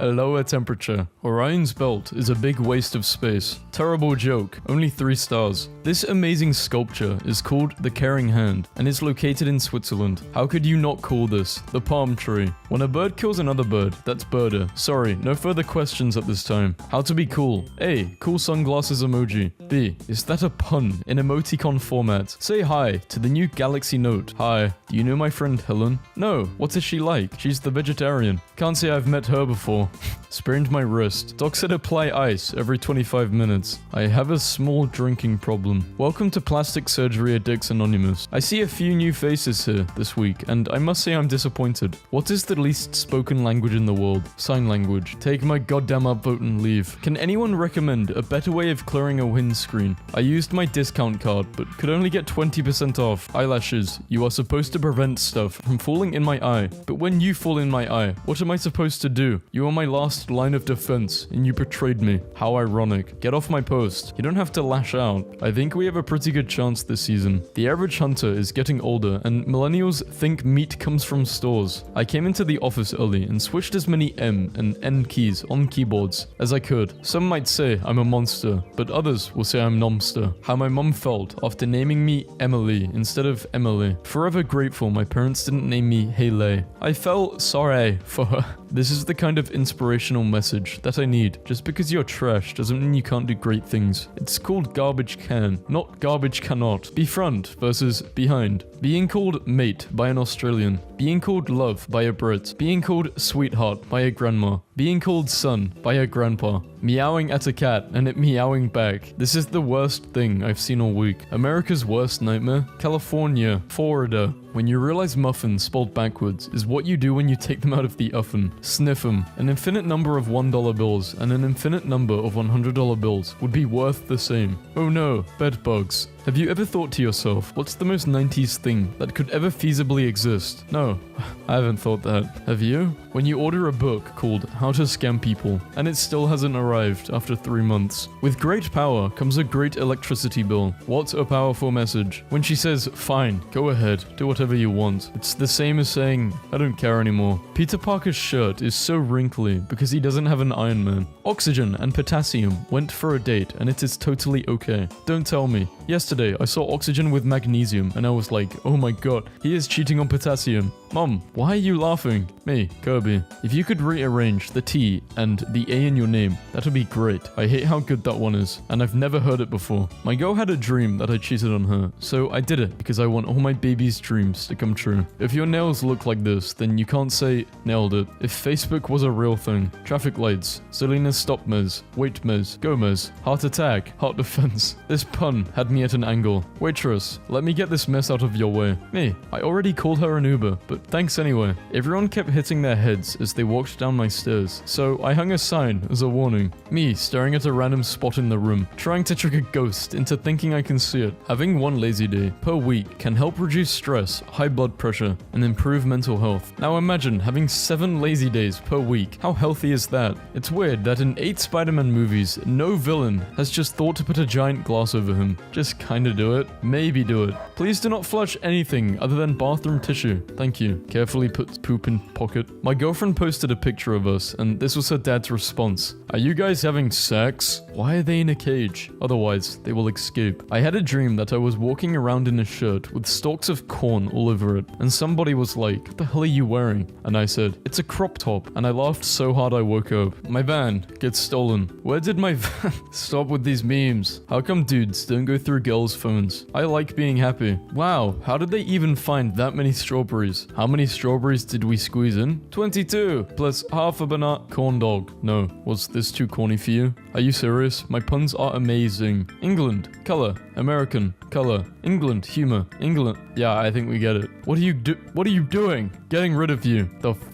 lower temperature. Orion's belt is a big waste of space. Terrible joke. Only 3 stars. This amazing sculpture is called the Caring Hand and is located in Switzerland. How could you not call this the palm tree? When a bird kills another bird, that's birder. Sorry, no further questions at this time. How to be cool? A. Cool sunglasses emoji. B. Is that a pun in emoticon format? Say hi to the new Galaxy Note. Hi. Do you know my friend Helen? No. What is she like? She's the vegetarian. Can't say I've met her before. Sprained my wrist. Doc said apply ice every 25 minutes. I have a small drinking problem. Welcome to Plastic Surgery Addicts Anonymous. I see a few new faces here this week, and I must say I'm disappointed. What is the least spoken language in the world? Sign language. Take my goddamn upvote and leave. Can anyone recommend a better way of clearing a windscreen? I used my discount card, but could only get 20% off. Eyelashes. You are supposed to prevent stuff from falling in my eye. But when you fall in my eye, what am I supposed to do? You are my last line of defense, and you betrayed me. How ironic. Get off my post. You don't have to lash out. I think we have a pretty good chance this season. The average hunter is getting older, and millennials think meat comes from stores. I came into the office early and switched as many M and N keys on keyboards as I could. Some might say I'm a monster, but others will say I'm nomster. How my mum felt after naming me Emily instead of Emily. Forever grateful my parents didn't name me Hayley. I felt sorry for her. This is the kind of inspirational message that I need. Just because you're trash doesn't mean you can't do great things. It's called garbage can, not garbage cannot. Be front versus behind. Being called mate by an Australian. Being called love by a Brit. Being called sweetheart by a grandma. Being called son by a grandpa. Meowing at a cat and it meowing back. This is the worst thing I've seen all week. America's worst nightmare? California, Florida. When you realize muffin spelled backwards is what you do when you take them out of the oven. Sniff them. An infinite number of $1 bills and an infinite number of $100 bills would be worth the same. Oh no, bed bugs. Have you ever thought to yourself, what's the most 90s thing that could ever feasibly exist? No, I haven't thought that. Have you? When you order a book called How to Scam People, and it still hasn't arrived after 3 months. With great power comes a great electricity bill. What a powerful message. When she says, fine, go ahead, do whatever you want. It's the same as saying, I don't care anymore. Peter Parker's shirt is so wrinkly because he doesn't have an Iron Man. Oxygen and potassium went for a date and it is totally okay. Don't tell me. Yesterday, I saw Oxygen with magnesium and I was like, oh my god, he is cheating on potassium. Mom, why are you laughing? Me, Kirby. If you could rearrange the T and the A in your name, that would be great. I hate how good that one is, and I've never heard it before. My girl had a dream that I cheated on her, so I did it because I want all my baby's dreams to come true. If your nails look like this, then you can't say, nailed it. If Facebook was a real thing, traffic lights, Selena stop Mez, wait Mez, go Mez, heart attack, heart defense. This pun had me at an angle. Waitress, let me get this mess out of your way. Me, I already called her an Uber, but thanks anyway. Everyone kept hitting their heads as they walked down my stairs, so I hung a sign as a warning. Me staring at a random spot in the room, trying to trick a ghost into thinking I can see it. Having one lazy day per week can help reduce stress, high blood pressure, and improve mental health. Now imagine having 7 lazy days per week. How healthy is that? It's weird that in 8 Spider-Man movies, no villain has just thought to put a giant glass over him. Just kinda do it. Maybe do it. Please do not flush anything other than bathroom tissue. Thank you. Carefully put poop in pocket. My girlfriend posted a picture of us, and this was her dad's response. Are you guys having sex? Why are they in a cage? Otherwise, they will escape. I had a dream that I was walking around in a shirt with stalks of corn all over it, and somebody was like, what the hell are you wearing? And I said, it's a crop top, and I laughed so hard I woke up. My van gets stolen. Where did my van... Stop with these memes. How come dudes don't go through girls' phones? I like being happy. Wow, how did they even find that many strawberries? How many strawberries did we squeeze in? 22 plus half a banana corn dog. No, was this too corny for you? Are you serious? My puns are amazing. England, color, American, color, England, humor, England. Yeah, I think we get it. What are you doing? Getting rid of you.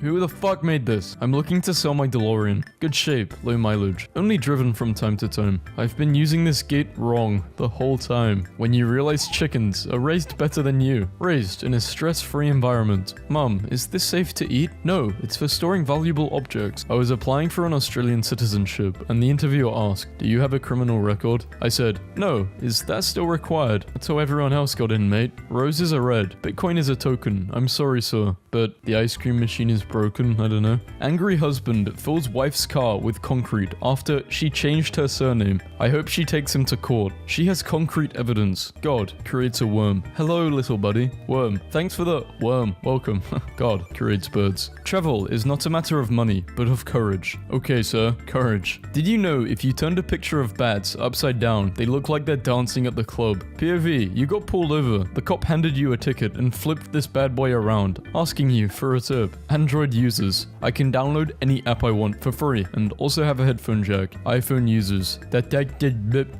Who the fuck made this? I'm looking to sell my DeLorean. Good shape, low mileage. Only driven from time to time. I've been using this gate wrong the whole time. When you realize chickens are raised better than you. Raised in a stress-free environment. Mum, is this safe to eat? No, it's for storing valuable objects. I was applying for an Australian citizenship, and the interviewer asked, do you have a criminal record? I said, no. Is that still required? That's how everyone else got in, mate. Roses are red. Bitcoin is a token. I'm sorry, sir. But the ice cream machine is broken, I don't know. Angry husband fills wife's car with concrete after she changed her surname. I hope she takes him to court. She has concrete evidence. God creates a worm. Hello, little buddy. Worm. Thanks for the worm. Welcome. God creates birds. Travel is not a matter of money, but of courage. Okay, sir. Courage. Did you know if you turned a picture of bats upside down, they look like they're dancing at the club? POV, you got pulled over. The cop handed you a ticket and flipped this bad boy around, asking you for a tip. Android users. I can download any app I want for free and also have a headphone jack. iPhone users.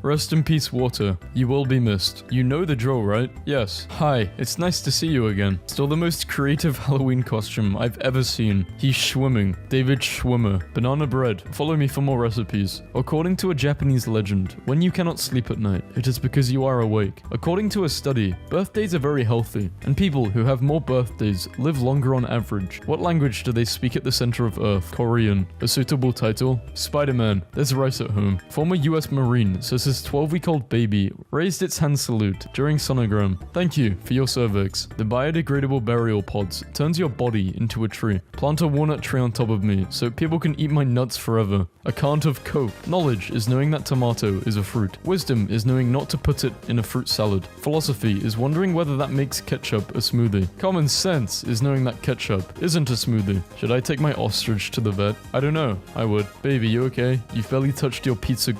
Rest in peace, water. You will be missed. You know the drill, right? Yes. Hi, it's nice to see you again. Still the most creative Halloween costume I've ever seen. He's swimming. David Schwimmer. Banana bread. Follow me for more recipes. According to a Japanese legend, when you cannot sleep at night, it is because you are awake. According to a study, birthdays are very healthy, and people who have more birthdays live longer on average. What language do they speak at the center of Earth? Korean. A suitable title? Spider-Man. There's rice at home. Former US Marine says his 12-week-old baby raised its hand salute during sonogram. Thank you for your cervix. The biodegradable burial pods turns your body into a tree. Plant a walnut tree on top of me so people can eat my nuts forever. A can't of Coke. Knowledge is knowing that tomato is a fruit. Wisdom is knowing not to put it in a fruit salad. Philosophy is wondering whether that makes ketchup a smoothie. Common sense is knowing that ketchup isn't a smoothie. Should I take my ostrich to the vet? I don't know. I would. Baby, you okay? You've barely touched your pizza.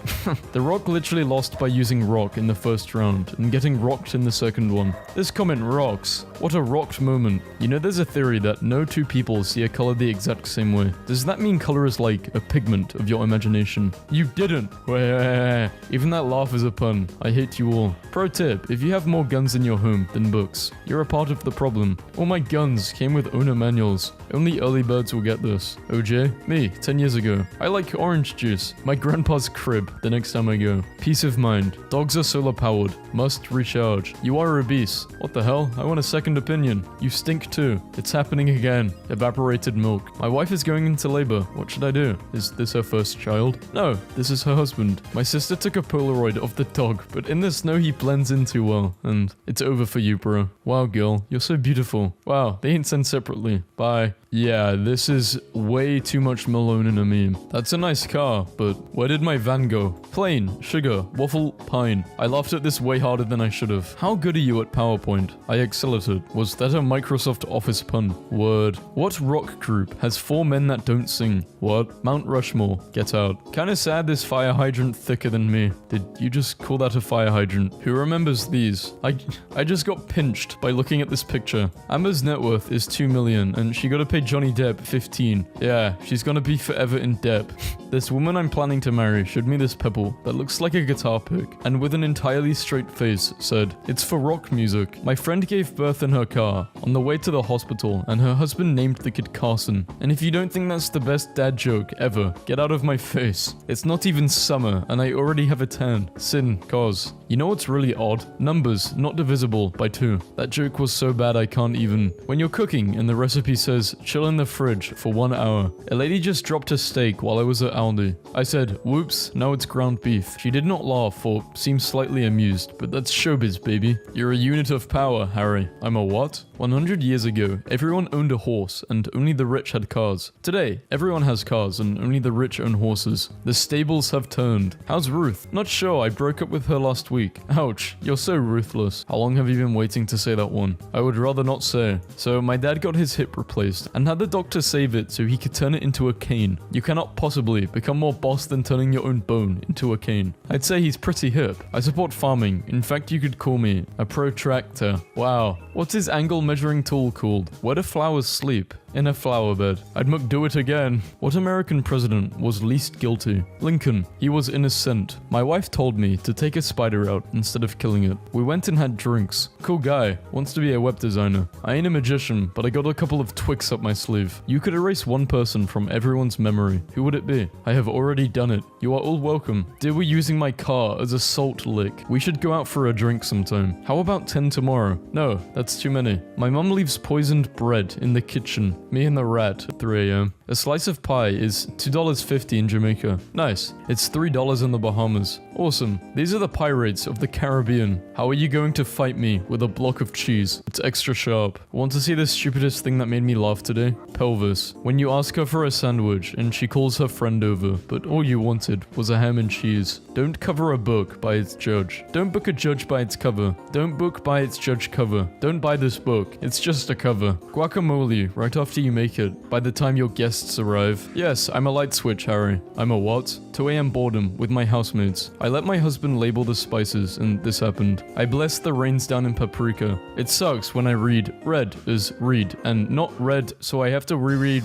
The Rock literally lost by using rock in the first round and getting rocked in the second one. This comment rocks. What a rocked moment. You know, there's a theory that no two people see a color the exact same way. Does that mean color is like a pigment of your imagination? You didn't. Wait. Even that laugh is a pun. I hate you all. Pro tip, if you have more guns in your home than books, you're a part of the problem. All my guns came with owner manuals. Only early birds will get this. OJ? Me, 10 years ago. I like orange juice. My grandpa's crib, the next time I go. Peace of mind. Dogs are solar powered. Must recharge. You are obese. What the hell? I want a second opinion. You stink too. It's happening again. Evaporated milk. My wife is going into labor. What should I do? Is this her first child? No, this is her husband. My sister took a Polaroid of the dog, but in the snow he blends in too well. And it's over for you, bro. Wow, girl. You're so beautiful. Wow, they ain't sent separately. Bye. Yeah, this is way too much Malone in a meme. That's a nice car, but where did my van go? Plain, sugar, waffle, pine. I laughed at this way harder than I should have. How good are you at PowerPoint? I excel at it. Was that a Microsoft Office pun? Word. What rock group has 4 men that don't sing? What? Mount Rushmore. Get out. Kinda sad this fire hydrant thicker than me. Did you just call that a fire hydrant? Who remembers these? I just got pinched by looking at this picture. Amber's net worth is 2 million and she gotta pay Johnny Depp 15. Yeah, she's gonna be forever in debt. This woman I'm planning to marry showed me this pebble that looks like a guitar pick and with an entirely straight face said, "It's for rock music." My friend gave birth in her car on the way to the hospital and her husband named the kid Carson. And if you don't think that's the best dad joke ever, get out of my face. It's not even summer, and I already have a 10. Sin, cause. You know what's really odd? Numbers not divisible by 2. That joke was so bad I can't even. When you're cooking and the recipe says, chill in the fridge for 1 hour. A lady just dropped a steak while I was at Aldi. I said, whoops, now it's ground beef. She did not laugh or seem slightly amused, but that's showbiz, baby. You're a unit of power, Harry. I'm a what? 100 years ago, everyone owned a horse and only the rich had cars. Today, everyone has cars and only the rich own horses. The stables have turned. How's Ruth? Not sure, I broke up with her last week. Ouch, you're so ruthless. How long have you been waiting to say that one? I would rather not say. So my dad got his hip replaced and had the doctor save it so he could turn it into a cane. You cannot possibly become more boss than turning your own bone into a cane. I'd say he's pretty hip. I support farming. In fact, you could call me a protractor. Wow. What's his angle measuring tool called? Where do flowers sleep? In a flower bed. I'd do it again. What American president was least guilty? Lincoln. He was innocent. My wife told me to take a spider out instead of killing it. We went and had drinks. Cool guy. Wants to be a web designer. I ain't a magician, but I got a couple of twicks up my sleeve. You could erase one person from everyone's memory. Who would it be? I have already done it. You are all welcome. They were using my car as a salt lick. We should go out for a drink sometime. How about 10 tomorrow? No, that's too many. My mum leaves poisoned bread in the kitchen. Me and the rat at 3 a.m. A slice of pie is $2.50 in Jamaica. Nice. It's $3 in the Bahamas. Awesome. These are the pirates of the Caribbean. How are you going to fight me with a block of cheese? It's extra sharp. Want to see the stupidest thing that made me laugh today? Pelvis. When you ask her for a sandwich and she calls her friend over, but all you wanted was a ham and cheese. Don't cover a book by its judge. Don't book a judge by its cover. Don't book by its judge cover. Don't buy this book. It's just a cover. Guacamole right after you make it. By the time your guests arrive. Yes, I'm a light switch, Harry. I'm a what? 2 a.m. boredom with my housemates. I let my husband label the spices and this happened. I blessed the rains down in paprika. It sucks when I read red as read and not red, so I have to reread.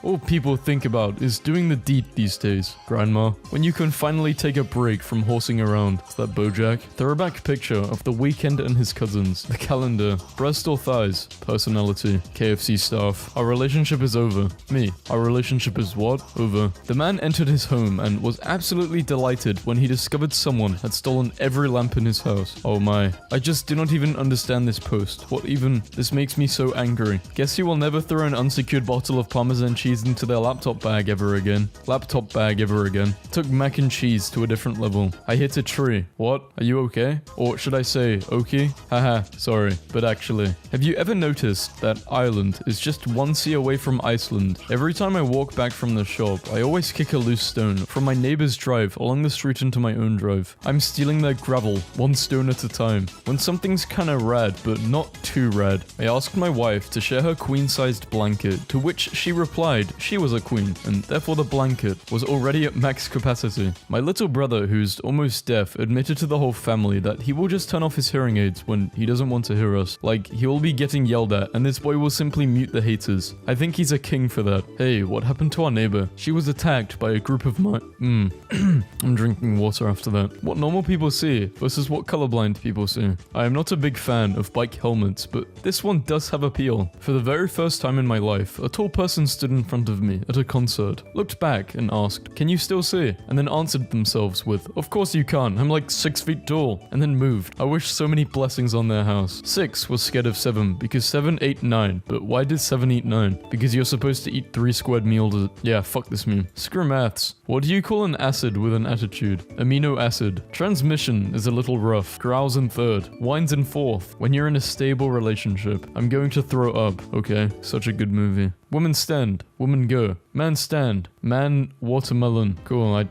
All people think about is doing the deed these days, Grandma. When you can finally take a break from horsing around. Is that Bojack? Throwback picture of the weekend and his cousins. The calendar. Breast or thighs? Personality. KFC staff. Our relationship is over. Me. Our relationship is what? Over. The man entered his home and was absolutely delighted when he discovered someone had stolen every lamp in his house. Oh my. I just do not even understand this post. What even? This makes me so angry. Guess you will never throw an unsecured bottle of Parmesan cheese into their laptop bag ever again. Laptop bag ever again. Took mac and cheese to a different level. I hit a tree. What? Are you okay? Or should I say, okay? Haha, sorry. But actually, have you ever noticed that Ireland is just 1 sea away from Iceland? Every time I walk back from the shop, I always kick a loose stone from my neighbor's drive along the street into my own drive. I'm stealing their gravel, 1 stone at a time. When something's kinda rad, but not too rad, I asked my wife to share her queen-sized blanket, to which she replied she was a queen, and therefore the blanket was already at max capacity. My little brother, who's almost deaf, admitted to the whole family that he will just turn off his hearing aids when he doesn't want to hear us. Like, he will be getting yelled at, and this boy will simply mute the haters. I think he's a king for that. Hey, what happened to our neighbor? She was attacked by a group of I'm drinking water after that. What normal people see versus what colorblind people see. I am not a big fan of bike helmets, but this one does have appeal. For the very first time in my life, a tall person stood in front of me at a concert, looked back and asked, "Can you still see?" And then answered themselves with, "Of course you can, I'm like 6 feet tall," and then moved. I wish so many blessings on their house. 6 was scared of 7 because 7 ate 9, but why did 7 eat 9? Because you're supposed to eat 3 squared meals. Yeah, fuck this meme. Screw maths. What do you call an acid with an attitude? Amino acid. Transmission is a little rough. Growls in 3rd. Whines in 4th. When you're in a stable relationship. I'm going to throw up. Okay, such a good movie. Woman stand. Woman go. Man stand. Man watermelon. Cool,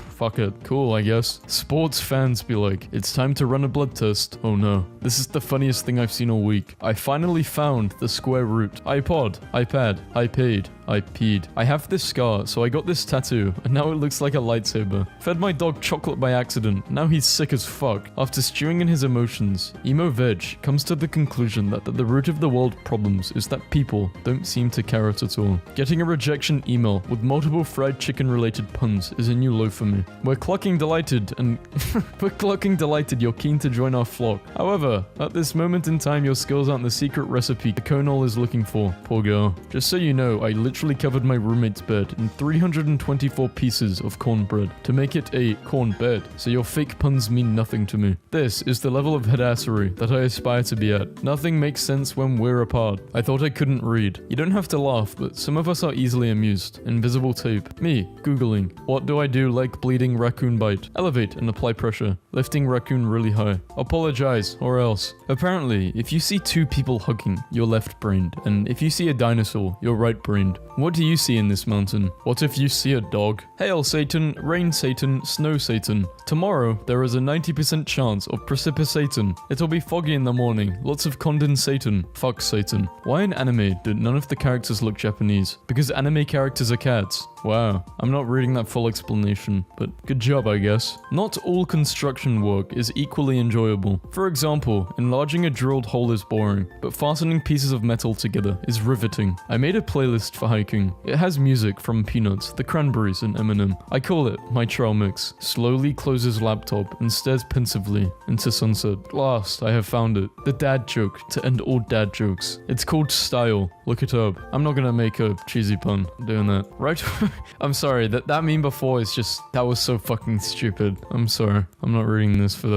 fuck it. Cool, I guess. Sports fans be like, it's time to run a blood test. Oh no. This is the funniest thing I've seen all week. I finally found the square root. iPod. iPad. I paid. I peed. I have this scar, so I got this tattoo, and now it looks like a lightsaber. Fed my dog chocolate by accident. Now he's sick as fuck. After stewing in his emotions, Emo Veg comes to the conclusion that the root of the world problems is that people don't seem to care at all. Getting a rejection email with multiple fried chicken related puns is a new low for me. We're clucking delighted you're keen to join our flock. However, at this moment in time your skills aren't the secret recipe the Conal is looking for. Poor girl. Just so you know, I literally literally covered my roommate's bed in 324 pieces of cornbread to make it a corn bed, so your fake puns mean nothing to me. This is the level of headassery that I aspire to be at. Nothing makes sense when we're apart. I thought I couldn't read. You don't have to laugh, but some of us are easily amused. Invisible tape. Me, Googling. What do I do like bleeding raccoon bite? Elevate and apply pressure. Lifting raccoon really high. Apologize, or else. Apparently, if you see two people hugging, you're left-brained, and if you see a dinosaur, you're right-brained. What do you see in this mountain? What if you see a dog? Hail Satan, rain Satan, snow Satan. Tomorrow, there is a 90% chance of precipitating. It'll be foggy in the morning, lots of condensating. Fuck Satan. Why in anime do none of the characters look Japanese? Because anime characters are cats. Wow, I'm not reading that full explanation, but good job, I guess. Not all construction work is equally enjoyable. For example, enlarging a drilled hole is boring, but fastening pieces of metal together is riveting. I made a playlist for hiking. It has music from Peanuts, The Cranberries, and Eminem. I call it my trail mix. Slowly closes laptop and stares pensively into sunset. Last, I have found it. The dad joke to end all dad jokes. It's called Style. Look it up. I'm not gonna make a cheesy pun doing that. Right? I'm sorry, that meme before is just, that was so fucking stupid. I'm sorry. I'm not reading this for that.